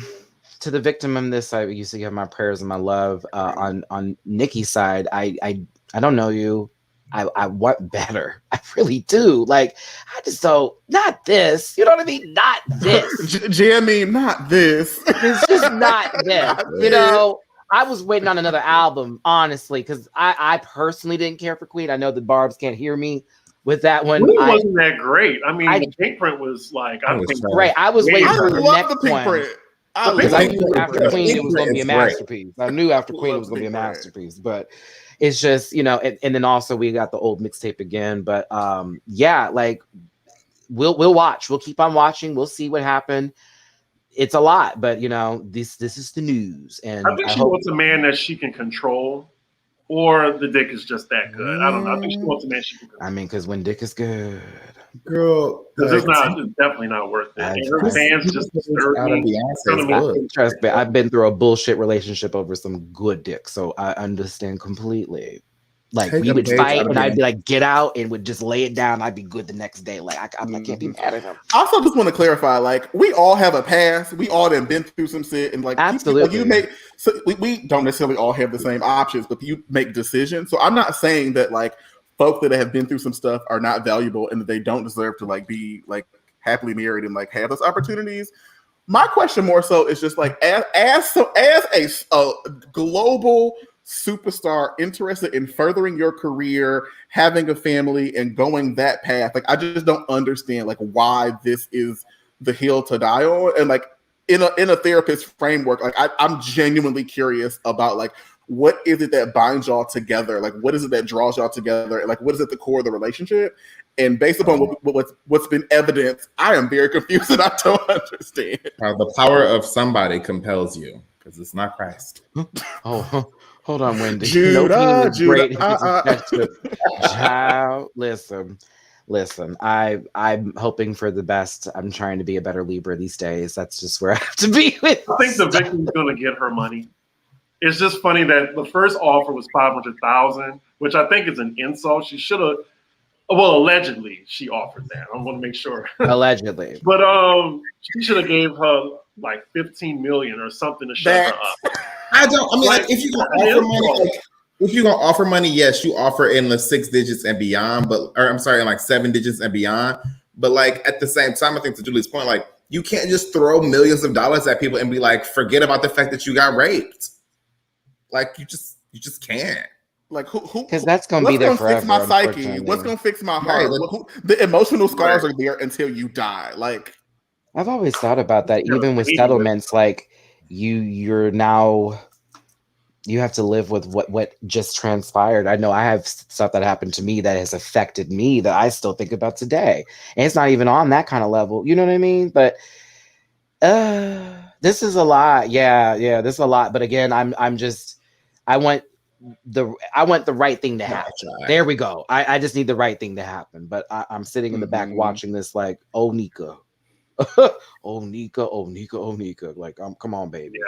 To the victim of this, I used to give my prayers and my love. On Nikki's side, I don't know you. I want better. I really do. Like I just don't. Not this. You know what I mean? Not this. Jimmy, not this. It's just not this. You know. I was waiting on another album, honestly, because I personally didn't care for Queen. I know the Barbs can't hear me with that one. It wasn't that great. I mean, the Pink Print was like, great. I was waiting for the next Pink one. Because I knew after Queen it was going to be a masterpiece. I knew after Queen it was going to be a masterpiece. But it's just, you know, and then also we got the old mixtape again. But yeah, like we'll watch. We'll keep on watching. We'll see what happened. It's a lot, but you know, this is the news, and I think she wants a man that she can control, or the dick is just that good. I don't know. I think she wants a man she can control. I mean, because when dick is good, girl, it's definitely not worth it. And her fans just trust me, I've been through a bullshit relationship over some good dick, so I understand completely. Like we would fight, and I'd be like, "Get out," and would just lay it down. I'd be good the next day. Like I can't be mad at him. I also just want to clarify, like we all have a past. We all have been through some shit, and like absolutely, we don't necessarily all have the same options, but you make decisions. So I'm not saying that like folk that have been through some stuff are not valuable and that they don't deserve to like be like happily married and like have those opportunities. My question more so is just like as a global superstar interested in furthering your career, having a family, and going that path. Like, I just don't understand like why this is the hill to die on. And like in a therapist framework, like I'm genuinely curious about like what is it that binds y'all together? Like what is it that draws y'all together? And like what is at the core of the relationship? And based upon what's been evidenced, I am very confused and I don't understand. The power of somebody compels you because it's not Christ. Hold on, Wendy. Judah. Child, listen. I'm hoping for the best. I'm trying to be a better Libra these days. That's just where I have to be with. I think the victim's going to get her money. It's just funny that the first offer was $500,000, which I think is an insult. She should have. Well, allegedly, she offered that. I want to make sure. Allegedly, but she should have gave her like $15 million or something to shut her up. I mean, like if you're gonna offer money, yes, you offer in the 6 digits and beyond, in like 7 digits and beyond. But like at the same time, I think to Julie's point, like you can't just throw millions of dollars at people and be like, forget about the fact that you got raped. Like you just can't. Like who? Because that's gonna be there forever. Fix my psyche? What's gonna fix my heart? Right, the emotional scars are there until you die. Like I've always thought about that, even with settlements, like. You're now you have to live with what just transpired. I know I have stuff that happened to me that has affected me that I still think about today. And it's not even on that kind of level. You know what I mean? But this is a lot. Yeah, this is a lot. But again, I want the right thing to happen. There we go. I just need the right thing to happen. But I'm sitting in the back watching this like, oh Nika. oh Nika. Like, come on, baby.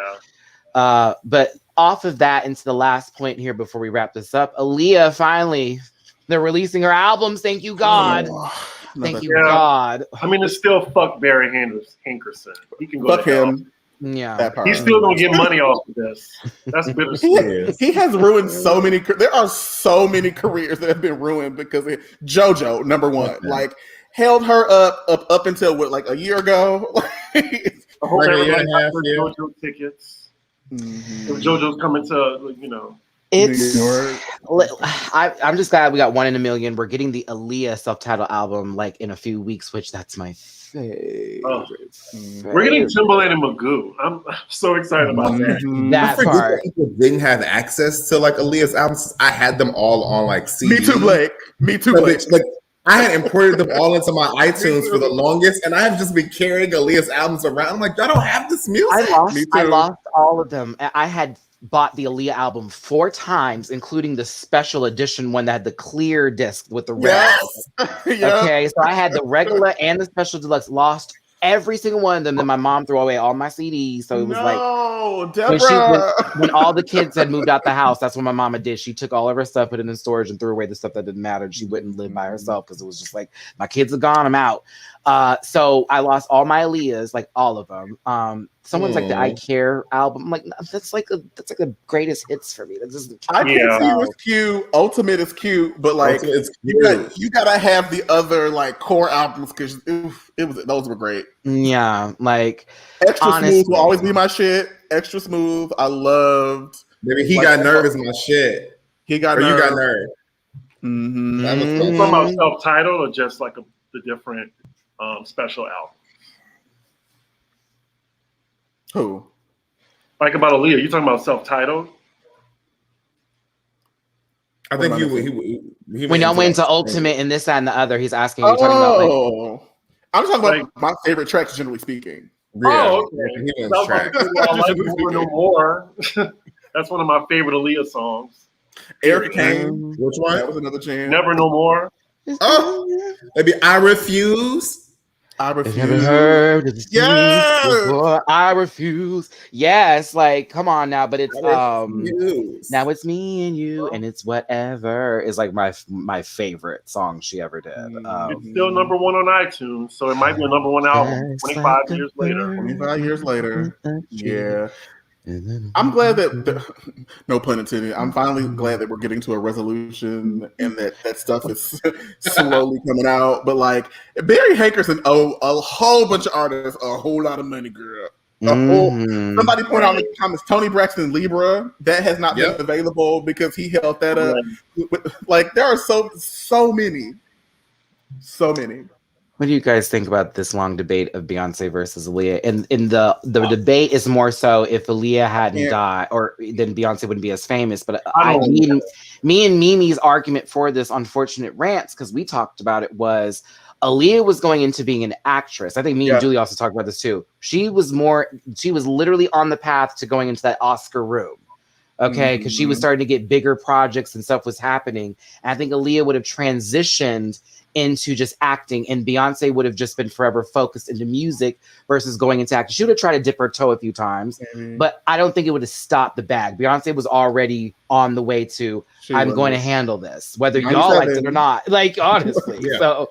Yeah. But off of that into the last point here before we wrap this up, Aaliyah finally, they're releasing her albums. Thank you, God. Thank you, God. I mean, it's still fuck Barry Hankerson. He can go fuck him. Yeah, that part. He's still gonna get money off of this. That's bittersweet. He has ruined so many. There are so many careers that have been ruined because of JoJo. Number one, like held her up until what, like a year ago. I hope everybody got their JoJo tickets. If JoJo's coming to, you know. I'm just glad we got One in a Million. We're getting the Aaliyah self-titled album like in a few weeks, which that's my favorite. We're getting Timbaland and Magoo. I'm so excited about that. That part. People didn't have access to like Aaliyah's albums. I had them all on like CD. Me too, Blake. Like I had imported them all into my iTunes for the longest, and I have just been carrying Aaliyah's albums around. I'm like, y'all don't have this music. I lost all of them. I had bought the Aaliyah album 4 times, including the special edition one that had the clear disc with the red. Okay, so I had the regular and the special deluxe. Lost every single one of them. Then my mom threw away all my CDs. So it was when all the kids had moved out the house, that's what my mama did. She took all of her stuff, put it in storage, and threw away the stuff that didn't matter. She wouldn't live by herself because it was just like, my kids are gone, I'm out. So I lost all my Aaliyahs, like all of them. Someone's like the I Care album. I'm like, that's like the greatest hits for me. That's just I Can See You is cute. Ultimate is cute, but like you gotta have the other like core albums because those were great. Yeah, like Extra Smooth will always be my shit. Extra Smooth, I loved. Maybe He Got Nerve is my shit. He got or nerve. You Got Nerve. You talking about self-titled or just like the different special album? Who? Like about Aaliyah? You talking about self-titled? I think he when y'all went to Ultimate and this, that, and the other, he's asking you talking about like. I'm talking about my favorite tracks, generally speaking. Oh, okay. Never No More. That's one of my favorite Aaliyah songs. Eric Kane. Which one? That was another jam. Never No More. Oh, maybe I Refuse. I Refuse. Never heard of this before. I Refuse. Yes, like come on now, but it's now it's me and you, and it's whatever is like my favorite song she ever did. It's still number 1 on iTunes, so it might be a number 1 album 25 years later. 25 years later. Yeah. I'm glad that, no pun intended, I'm finally glad that we're getting to a resolution and that stuff is slowly coming out. But like Barry Hankerson owe a whole bunch of artists a whole lot of money, girl. Somebody pointed out in the comments, Tony Braxton Libra, that has not been available because he held that up. Like there are so many. What do you guys think about this long debate of Beyonce versus Aaliyah? And the debate is more so if Aaliyah hadn't died, or then Beyonce wouldn't be as famous. But me and Mimi's argument for this Unfortunate Rants, because we talked about it, was Aaliyah was going into being an actress. I think me and Julie also talked about this too. She was literally on the path to going into that Oscar room. Okay, because she was starting to get bigger projects and stuff was happening. And I think Aaliyah would have transitioned into just acting, and Beyonce would have just been forever focused into music versus going into acting. She would have tried to dip her toe a few times, but I don't think it would have stopped the bag. Beyonce was already on the way to, I'm going to handle this, whether y'all liked it or not. Like, honestly. So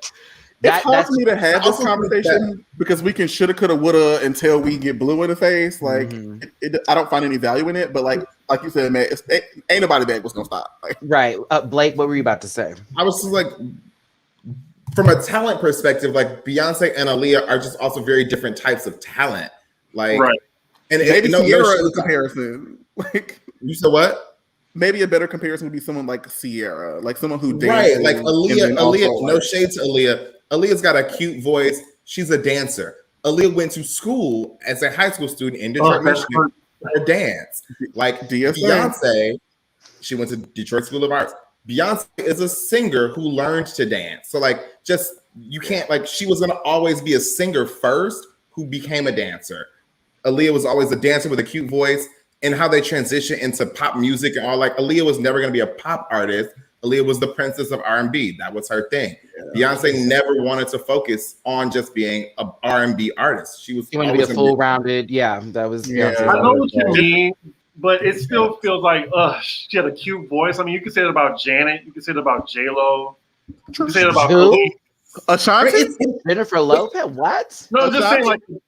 it's hard for me to have this conversation because we can shoulda, coulda, woulda until we get blue in the face. Like, I don't find any value in it. But like you said, man, ain't nobody bag was gonna stop. Like, right, Blake, what were you about to say? I was just like, from a talent perspective, like Beyonce and Aaliyah are just also very different types of talent. Like, and maybe Sierra is a comparison. Like, you said what? Maybe a better comparison would be someone like Sierra, like someone who dances. Like Aaliyah. No shade to Aaliyah. Aaliyah's got a cute voice. She's a dancer. Aaliyah went to school as a high school student in Detroit, Michigan. her dance. Like DSA. Beyonce, she went to Detroit School of Arts. Beyonce is a singer who learned to dance. So like, just you can't like. She was gonna always be a singer first, who became a dancer. Aaliyah was always a dancer with a cute voice, and how they transition into pop music and all. Like Aaliyah was never gonna be a pop artist. Aaliyah was the princess of R&B. That was her thing. Yeah. Beyonce never wanted to focus on just being a R&B artist. She wanted to be a full-rounded. Yeah, that was. Yeah. I know what you mean, but it still feels like, she had a cute voice. I mean, you can say it about Janet. You can say it about J-Lo. You can say it about Khalees. Ashanti? Jennifer Lopez? What? No, I'm just saying,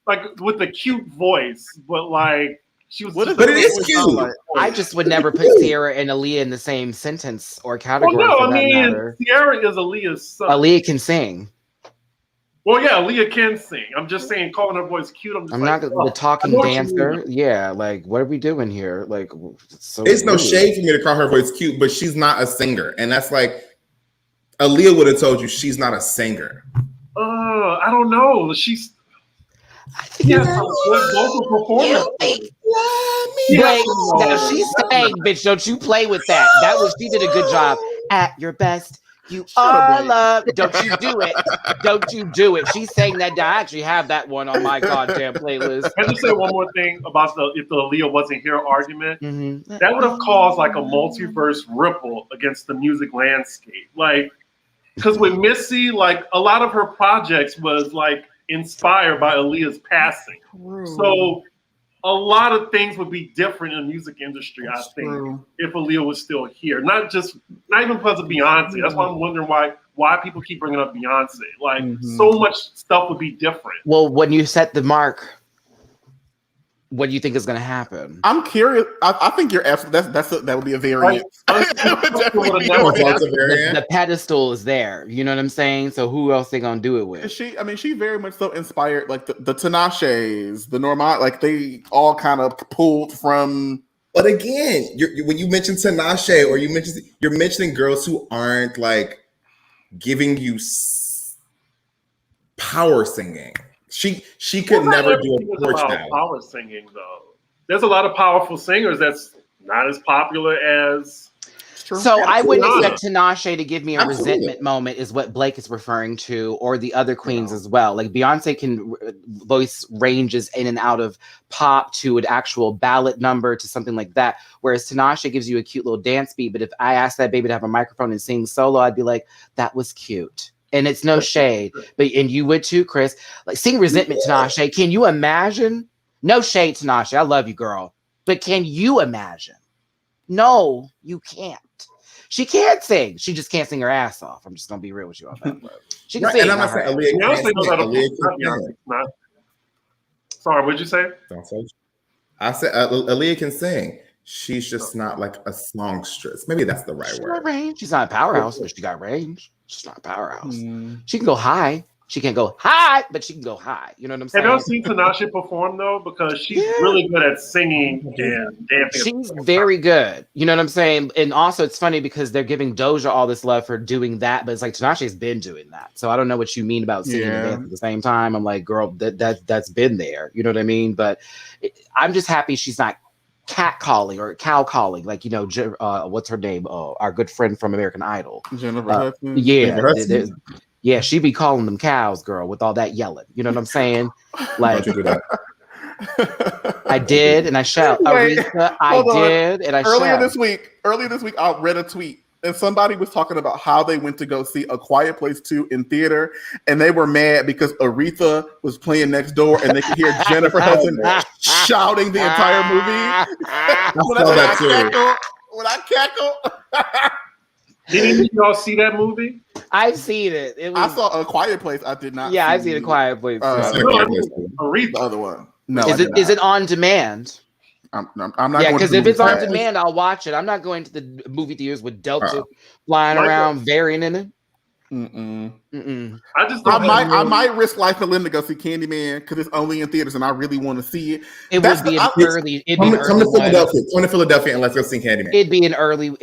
like with the cute voice, but like she was. But it is cute. I just would never put Sierra and Aaliyah in the same sentence or category. Well, no, for I that mean, matter. Sierra is Aaliyah's son. Aaliyah can sing. Well, yeah, Aaliyah can sing. I'm just saying, calling her voice cute. I'm not the talking dancer. Yeah, like what are we doing here? Like, it's no shade for me to call her voice cute, but she's not a singer, and that's like Aaliyah would have told you she's not a singer. I don't know. She's. I think that's a good vocal performance. Now she's saying, bitch, don't you play with that. She did a good job. At your best, you are loved. Don't you do it. Don't you do it. She's saying that. I actually have that one on my goddamn playlist. Can I just say one more thing about if the Aaliyah wasn't here argument? Mm-hmm. That would have caused like a multiverse ripple against the music landscape. Like, because with Missy, like a lot of her projects was like inspired by Aaliyah's passing. So a lot of things would be different in the music industry, I think, if Aaliyah was still here. Not even because of Beyonce. That's why I'm wondering why people keep bringing up Beyonce. Like so much stuff would be different. Well, when you set the mark, what do you think is going to happen? I'm curious. I think you're absolutely. That would be a variant. The pedestal is there. You know what I'm saying? So who else they gonna do it with? She very much so inspired. Like the Tinashes, the Normand, like they all kind of pulled from. But again, when you mention Tinashe or you're mentioning girls who aren't like giving you power singing. She could never do a porch now. Power singing though. There's a lot of powerful singers that's not as popular as. So I wouldn't expect Tinashe to give me a resentment moment, is what Blake is referring to, or the other queens as well. Like Beyonce can voice ranges in and out of pop to an actual ballad number to something like that, whereas Tinashe gives you a cute little dance beat. But if I asked that baby to have a microphone and sing solo, I'd be like, that was cute. And it's no shade, and you would too, Chris. Like sing resentment, Tinashe. Can you imagine? No shade, Tinashe. I love you, girl. But can you imagine? No, you can't. She can't sing. She just can't sing her ass off. I'm just gonna be real with you on that. She can sing. And I'm not saying Aaliyah. Sorry, what'd you say? I said Aaliyah can sing. She's just not like a songstress. Maybe that's the right word. Range. She's not a powerhouse, but she got range. She's not a powerhouse. She can go high. She can't go high, but she can go high. You know what I'm saying? Have y'all seen Tinashe perform though? Because she's really good at singing and dancing. She's very good. You know what I'm saying? And also, it's funny because they're giving Doja all this love for doing that, but it's like Tinashe's been doing that. So I don't know what you mean about singing and dancing at the same time. I'm like, girl, that's been there. You know what I mean? But I'm just happy she's not catcalling or cow calling, like, you know, what's her name? Our good friend from American Idol. Jennifer Hudson. Yeah, she be calling them cows, girl, with all that yelling. You know what I'm saying? Like, I did, and I shall. Aretha, I did, and I shall. Earlier this week, I read a tweet, and somebody was talking about how they went to go see A Quiet Place 2 in theater, and they were mad because Aretha was playing next door, and they could hear Jennifer Hudson shouting the entire movie. When I cackle. Didn't y'all see that movie? I've seen it. I saw A Quiet Place. I did not. Yeah, I've seen A Quiet Place. The other one. No, is it on demand? I'm not. Yeah, because if it's on demand, I'll watch it. I'm not going to the movie theaters with Delta flying around, varying in it. I just don't I might risk life and limb to go see Candyman because it's only in theaters and I really want to see it. It would be an early. Come to Philadelphia and let's go see Candyman. It'd be an early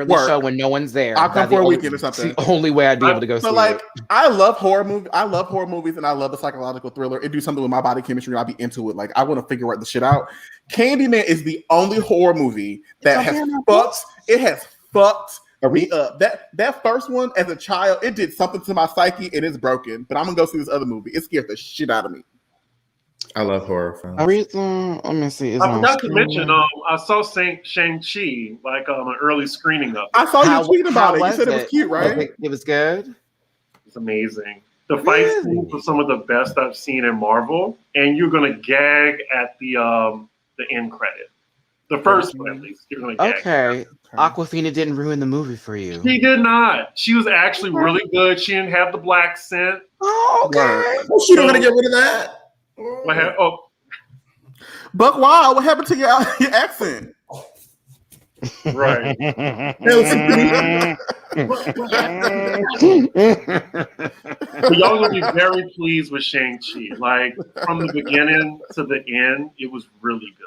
show when no one's there. I'll come for a weekend or something. It's the only way I'd be able to go see it. I love horror movies. I love horror movies and I love the psychological thriller. It do something with my body chemistry. I'll be into it. Like I want to figure the shit out. Candyman is the only horror movie that has fucked me up. That first one as a child, it did something to my psyche and it's broken. But I'm gonna go see this other movie. It scared the shit out of me. I love horror films. Let me see. I forgot to mention, I saw Shang-Chi, like an early screening of it. I saw you tweet about it. You said it was cute, right? It was good. It's amazing. The fight scenes were some of the best I've seen in Marvel, and you're gonna gag at the end credit. The first one, at least. You're gonna gag. Okay. Aquafina didn't ruin the movie for you. She did not. She was actually really good. She didn't have the black scent. Oh, okay. Well, she don't want to get rid of that. What happened? Oh, Buck Wild, what happened to your accent? right. But y'all gonna be very pleased with Shang-Chi. Like from the beginning to the end, it was really good.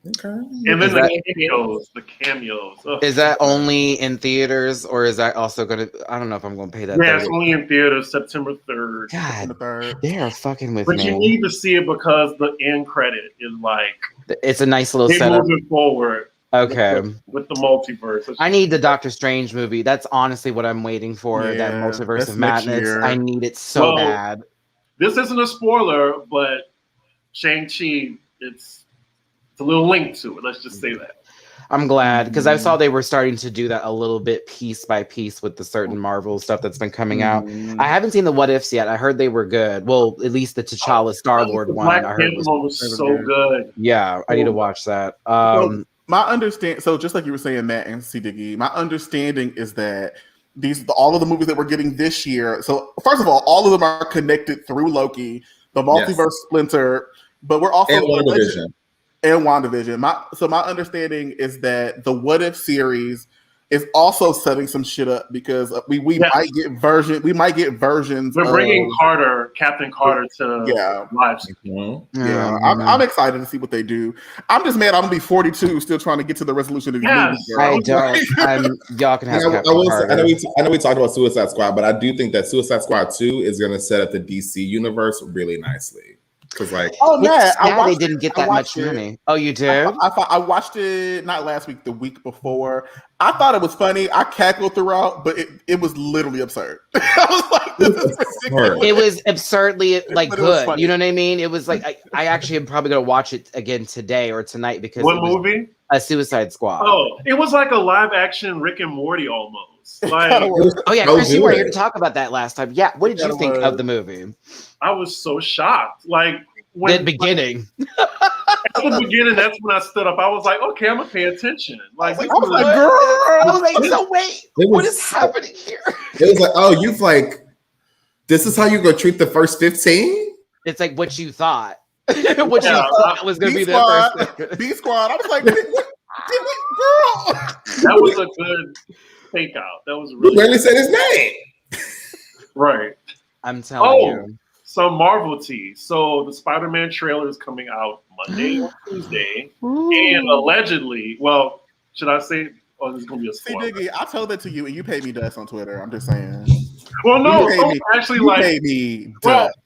Okay. And then the cameos. Ugh. Is that only in theaters, or is that also going to? I don't know if I'm going to pay that. Yeah, it's only in theaters September 3rd. God, they are fucking with me. me. But you need to see it because the end credit is like it's a nice little setup. Moving forward. Okay. With the multiverse. I need the Doctor Strange movie. That's honestly what I'm waiting for. That Multiverse of Madness. I need it so bad. This isn't a spoiler, but Shang-Chi, it's a little link to it. Let's just say that. I'm glad because I saw they were starting to do that a little bit piece by piece with the certain Marvel stuff that's been coming out. I haven't seen the What Ifs yet. I heard they were good. Well, at least the T'Challa Star-Lord one. Black I heard was so good. Yeah, I need to watch that. My understand. So just like you were saying, Matt and C. Diggy, my understanding is that all of the movies that we're getting this year. So first of all of them are connected through Loki, the multiverse splinter, but we're also WandaVision. My understanding is that the What If series is also setting some shit up because we might get versions. We're bringing Captain Carter to live. Yeah, I'm excited to see what they do. I'm just mad I'm gonna be 42 still trying to get to the resolution of these movies. I don't. Y'all can have. I know we talked about Suicide Squad, but I do think that Suicide Squad 2 is going to set up the DC universe really nicely. Because they didn't get that much money. Oh, you did? I watched it not last week, the week before. I thought it was funny. I cackled throughout, but it was literally absurd. I was like, this is ridiculous. It was absurdly good. You know what I mean? It was like I actually am probably gonna watch it again today or tonight because what movie? A Suicide Squad. Oh, it was like a live action Rick and Morty almost. Like, Chris, you were here to talk about that last time. Yeah, what did you think of the movie? I was so shocked. Like the beginning. At the beginning, that's when I stood up. I was like, okay, I'm gonna pay attention. Like, I was like, girl. I was like, so wait, what is happening here? It was like, oh, you've like, this is how you go treat the first 15? It's like what you thought. What you thought was gonna be the first B Squad. I was like, girl. That was a good fake out. That was really. You barely said his name. Right. I'm telling you. Some Marvel tease. So the Spider-Man trailer is coming out Monday or Tuesday, and allegedly, well, should I say? Oh, this is gonna be a spoiler. See, Diggy, I told that to you, and you paid me dust on Twitter. I'm just saying. Well, no, actually, you paid me dust.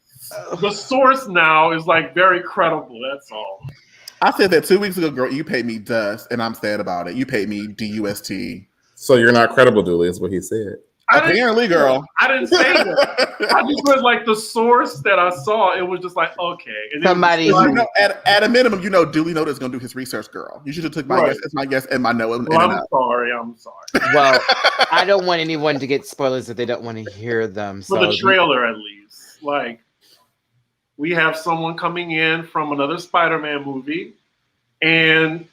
The source now is like very credible. That's all. I said that 2 weeks ago, girl. You paid me dust, and I'm sad about it. You paid me DUST. So you're not credible, Dooley, is what he said. Apparently, girl. I didn't say that. I just was like the source that I saw. It was just like okay. And somebody at a minimum, Dooley Note is going to do his research, girl. You should have took my guess as my guess and my no. I'm sorry. Well, I don't want anyone to get spoilers if they don't want to hear them. For the trailer, at least, like we have someone coming in from another Spider-Man movie, and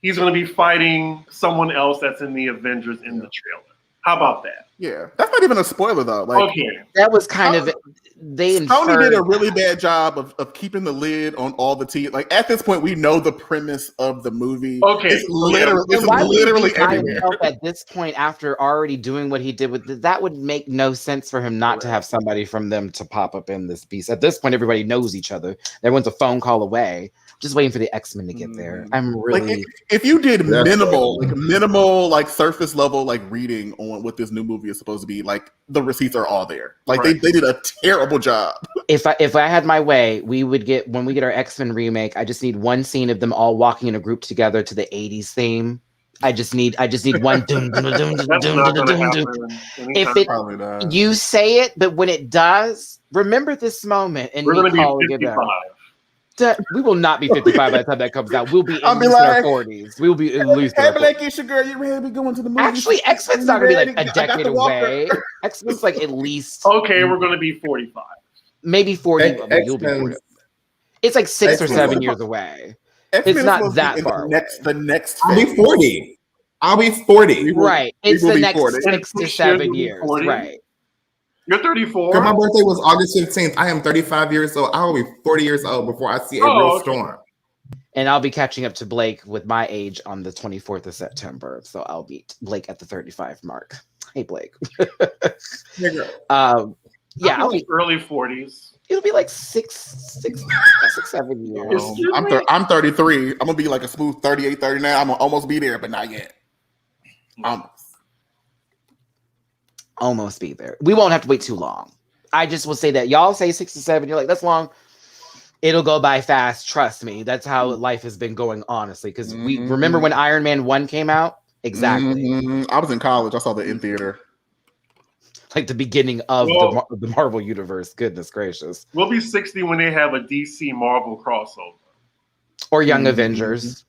he's going to be fighting someone else that's in the Avengers in the trailer. How about that? Yeah, that's not even a spoiler though. Like, that was kind of Sony did a really bad job of keeping the lid on all the tea. Like at this point, we know the premise of the movie. Okay, it's literally everywhere. At this point, after already doing what he did with that, would make no sense for him not to have somebody from them to pop up in this piece. At this point, everybody knows each other. Everyone's a phone call away. Just waiting for the X-Men to get there. I'm really like if you did minimal like surface level like reading on what this new movie is supposed to be, like the receipts are all there. Like they did a terrible job. If I had my way, we would get when we get our X-Men remake. I just need one scene of them all walking in a group together to the '80s theme. I just need one doom doom doom doom doom doom doom. If you say it, but when it does, remember this moment and we're going to be 55. We will not be 55 by the time that comes out. We'll be at least in our 40s. We'll be at least. Hey, Blakeisha, girl, you ready to go into the movie? Actually, X-Men's not gonna be like a decade away. X-Men's like at least. Okay, we're gonna be 45. Maybe 40. But you'll be 40. It's like 6 or 7 years away. It's not that far away. The next. I'll be 40. I'll be 40. Right. It's the next 6 to 7 years. Right. You're 34. Because my birthday was August 15th. I am 35 years old. I will be 40 years old before I see a real storm. And I'll be catching up to Blake with my age on the 24th of September. So I'll beat Blake at the 35 mark. Hey, Blake. I'll be early 40s. It'll be like 6, 7 years. I'm 33. I'm gonna be like a smooth 38, 39. I'm gonna almost be there, but not yet. Almost be there. We won't have to wait too long. I just will say that y'all say 6 to 7. You're like, that's long. It'll go by fast. Trust me. That's how life has been going, honestly. Because we remember when Iron Man 1 came out? Exactly. I was in college. I saw that in theater. Like the beginning of the Marvel universe. Goodness gracious. We'll be 60 when they have a DC Marvel crossover. Or Young Avengers.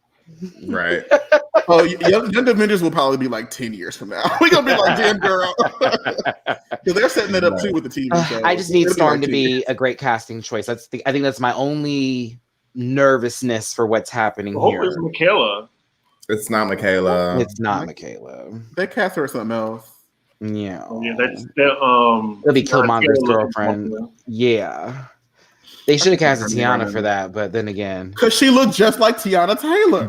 Right. Oh, Young Avengers will probably be like 10 years from now. We're gonna be like, damn girl. So they're setting it up too with the TV show. I just need Storm to be a great casting choice. I think that's my only nervousness for what's happening here. It's Michaela. It's not Michaela. It's not Michaela. They cast her as something else. Yeah. That's it'll be Killmonger's girlfriend. Yeah. They should have casted Tiana for that, but then again, because she looked just like Tiana Taylor.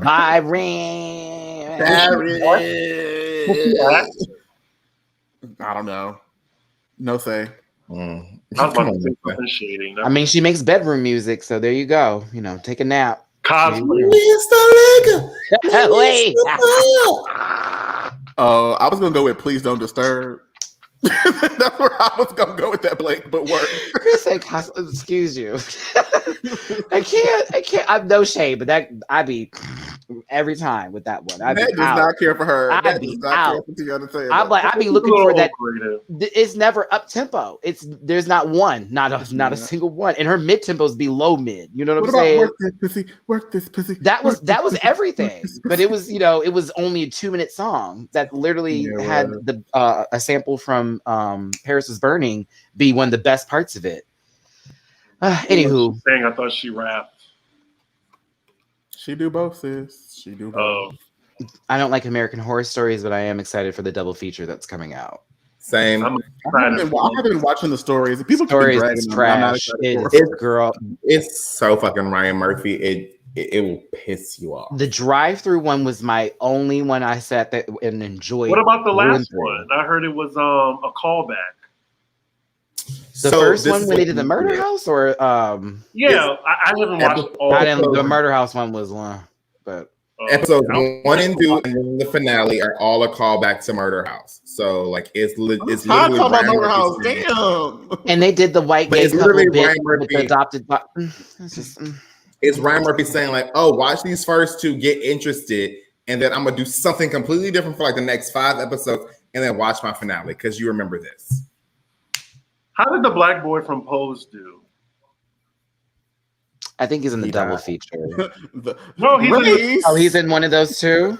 I don't know. No say. I mean, she makes bedroom music, so there you go. You know, take a nap. Cosplay. Wait. Oh, I was gonna go with "Please Don't Disturb." That's where I was gonna go with that, Blake, but work. Chris said, excuse you. I can't. I'm no shade, but I'd be every time with that one. Matt does not care for her. I'd be out. I'd be looking for that. It's never up tempo. There's not one, not a single one, and her mid tempos be low mid. You know what I'm saying? Work this pussy. That was everything. But it was it was only a 2-minute song that literally had a sample from Paris is Burning be one of the best parts of it. Anywho, I thought she rapped. She do both, sis. She do both. I don't like American Horror Stories, but I am excited for the double feature that's coming out. Same. I haven't been watching the stories. People stories is trash. It's so fucking Ryan Murphy. It will piss you off. The drive-through one was my only one I sat there and enjoyed. What about the last one? I heard it was a callback. The first one when they did the murder house, or I haven't watched all. The murder house one was one, but episodes 1 and 2 and then the finale are all a callback to Murder House. So like it's literally about Murder House. Damn. And they did the white gay couple bit with the adopted. It's Ryan Murphy saying like, "Oh, watch these first 2, get interested, and then I'm gonna do something completely different for like the next 5 episodes, and then watch my finale because you remember this." How did the black boy from Pose do? I think he's in the double feature. He's in one of those too.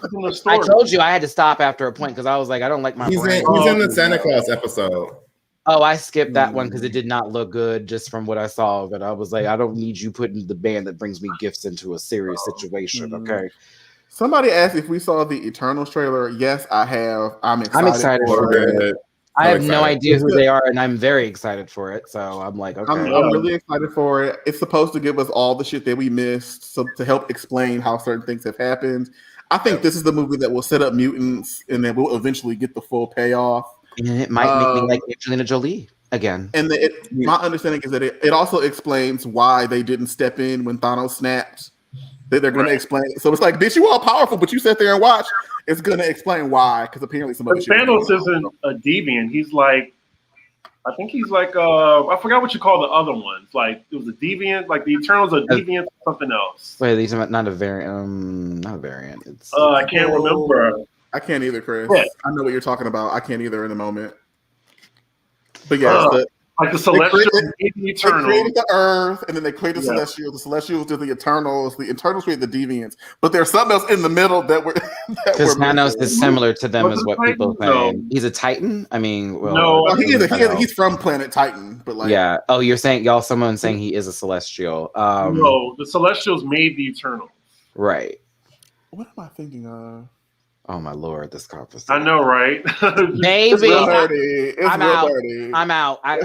I told you I had to stop after a point because I was like, I don't like my brain. He's in the Santa Claus episode. Oh, I skipped that one because it did not look good just from what I saw. But I was like, I don't need you putting the band that brings me gifts into a serious situation. Okay. Somebody asked if we saw the Eternals trailer. Yes, I have. I'm excited for it. I have no excited. idea who they are, and I'm very excited for it. So I'm like, okay. I'm really excited for it. It's supposed to give us all the shit that we missed, so to help explain how certain things have happened. I think this is the movie that will set up mutants, and then we'll eventually get the full payoff. And it might make me like Angelina Jolie again. And my understanding is that it also explains why they didn't step in when Thanos snapped. They're going to explain it. So it's like, bitch, you all powerful, but you sat there and watched. It's going to explain why, because apparently some of the Thanos isn't a deviant. He's like, I think he's like, I forgot what you call the other ones. Like, it was a deviant. Like, the Eternals are deviant or something else. Wait, these are not a variant. Not a variant. It's I can't remember. I can't either, Chris. Yeah. I know what you're talking about. I can't either in the moment. But yeah, like the Celestials and the Eternals. They created the Earth, and then they created the Celestials. The Celestials did the Eternals. The Eternals created the Deviants. But there's something else in the middle that we're because Thanos is similar to them, is what people say. He's a Titan. I mean, well, no, he's from planet Titan, but like, yeah. Oh, you're saying someone saying he is a Celestial. No, the Celestials made the Eternals. Right. What am I thinking of? Oh my Lord, this conference. I know, right? Baby, I'm out. Dirty. I'm out. I'm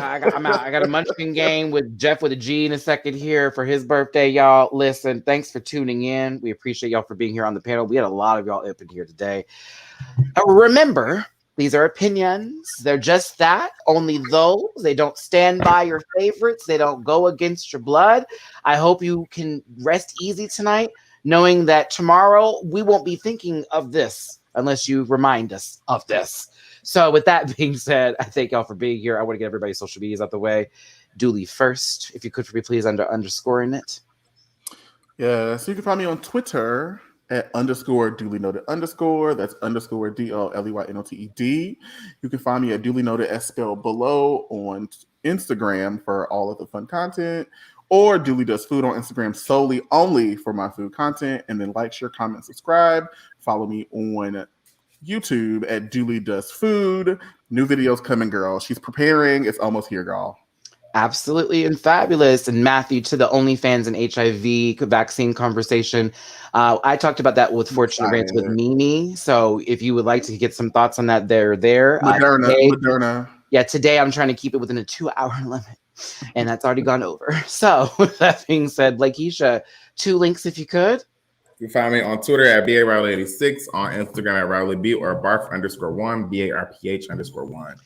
out. I got a Munchkin game with Jeff with a G in a second here for his birthday, y'all. Listen, thanks for tuning in. We appreciate y'all for being here on the panel. We had a lot of y'all up in here today. Remember, these are opinions. They're just that. Only those. They don't stand by your favorites. They don't go against your blood. I hope you can rest easy tonight, knowing that tomorrow we won't be thinking of this unless you remind us of this. So with that being said, I thank y'all for being here. I want to get everybody's social medias out the way. Dooley first, if you could for me, please, underscoring it. Yeah, so you can find me on Twitter at _Dooley Noted _. That's _DOLEYNOTED. You can find me at Dooley Noted as spelled below on Instagram for all of the fun content. Or Dooley Does Food on Instagram solely only for my food content. And then like, share, comment, subscribe. Follow me on YouTube at Dooley Does Food. New videos coming, girl. She's preparing. It's almost here, girl. Absolutely and fabulous. And Matthew, to the OnlyFans and HIV vaccine conversation, I talked about that with Fortunate Rants with Mimi. So if you would like to get some thoughts on that, they're there. Moderna. Yeah, today I'm trying to keep it within a 2-hour limit. And that's already gone over. So with that being said, Blakeisha, 2 links if you could. You can find me on Twitter at BARowley86, on Instagram at RowleyB or barf_1, BARPH_1.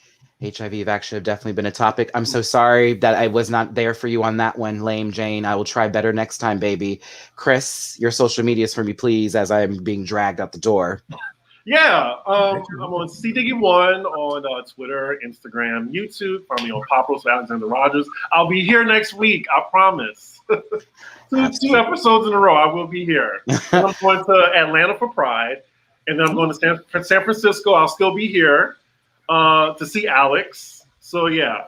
HIV vax should have definitely been a topic. I'm so sorry that I was not there for you on that one, lame Jane. I will try better next time, baby. Chris, your social medias for me, please, as I'm being dragged out the door. Yeah, I'm on CDiggy1 on Twitter, Instagram, YouTube. Find me on Popros with Alexander Rogers. I'll be here next week, I promise. two episodes in a row, I will be here. I'm going to Atlanta for Pride, and then I'm going to San Francisco. I'll still be here to see Alex. So, yeah.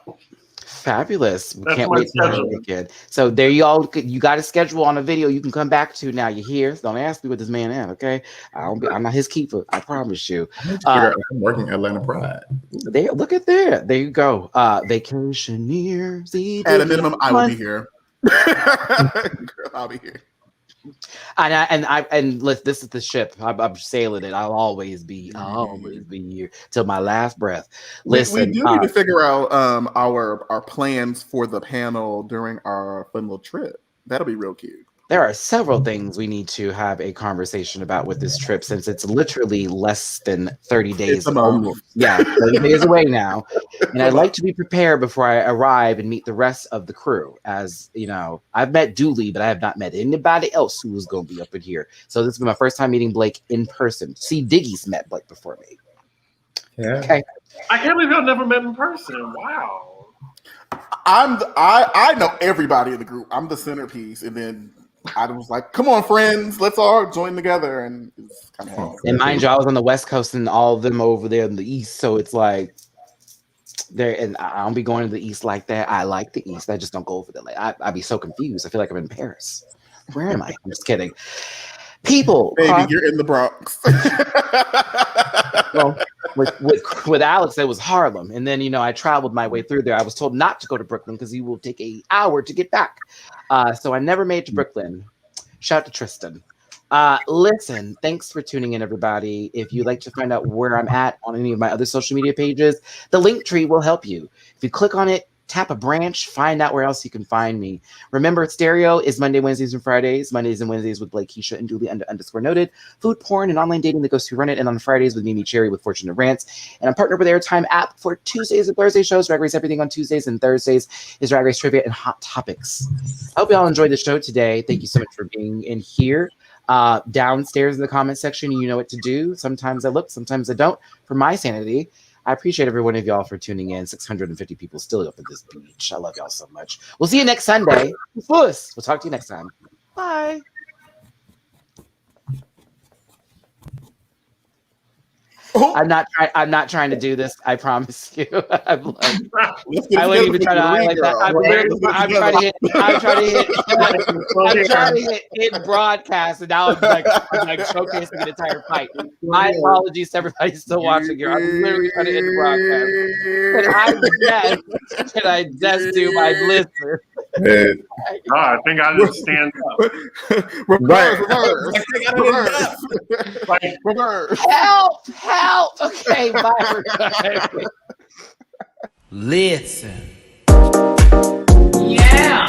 Fabulous. We can't wait to have a weekend. So there you all, you got a schedule on a video you can come back to now. You're here. So don't ask me what this man at, okay? I'm not his keeper. I promise you. I'm working Atlanta Pride. There, look at there. There you go. Vacationers. At a minimum, I will be here. Girl, I'll be here. And this is the ship. I'm sailing it. I'll always be here till my last breath. Listen, we do need to figure out our plans for the panel during our fun little trip. That'll be real cute. There are several things we need to have a conversation about with this trip, since it's literally less than 30 days. 30 days away now. And I'd like to be prepared before I arrive and meet the rest of the crew. As you know, I've met Dooley, but I have not met anybody else who was going to be up in here. So this is my first time meeting Blake in person. See, Diggy's met Blake before me. Yeah. Okay. I can't believe I've never met in person. Wow. I know everybody in the group. I'm the centerpiece, and then I was like, come on, friends, let's all join together. And it's kind of hard. And mind you, I was on the West Coast and all of them over there in the East. So it's like, there, and I don't be going to the East like that. I like the East. I just don't go over there. Like, I'd be so confused. I feel like I'm in Paris. Where am I? I'm just kidding. People. Baby, you're in the Bronx. Well, with Alex, it was Harlem. And then, I traveled my way through there. I was told not to go to Brooklyn because you will take an hour to get back. So I never made it to Brooklyn. Shout out to Tristan. Listen, thanks for tuning in, everybody. If you'd like to find out where I'm at on any of my other social media pages, the link tree will help you. If you click on it, tap a branch, find out where else you can find me. Remember, Stereo is Monday, Wednesdays, and Fridays. Mondays and Wednesdays with Blakeisha and Julie _ noted. Food, porn, and online dating that goes to run it. And on Fridays with Mimi Cherry with Fortunate Rants. And I'm partnered with Airtime app for Tuesdays and Thursday shows. Drag Race Everything on Tuesdays, and Thursdays is Drag Race Trivia and Hot Topics. I hope you all enjoyed the show today. Thank you so much for being in here. Downstairs in the comment section, you know what to do. Sometimes I look, sometimes I don't, for my sanity. I appreciate every one of y'all for tuning in. 650 people still up at this beach. I love y'all so much. We'll see you next Sunday. We'll talk to you next time. Bye. Oh. I'm not trying to do this. I promise you. I'm like, I wouldn't even try to like that. I'm trying to hit broadcast, and now I'm like showcasing an entire fight. My apologies to everybody still watching here. I'm literally trying to hit the broadcast. Can I just do my blister? I think I just stand up. Reverse. Help! Okay, bye. Listen. Yeah.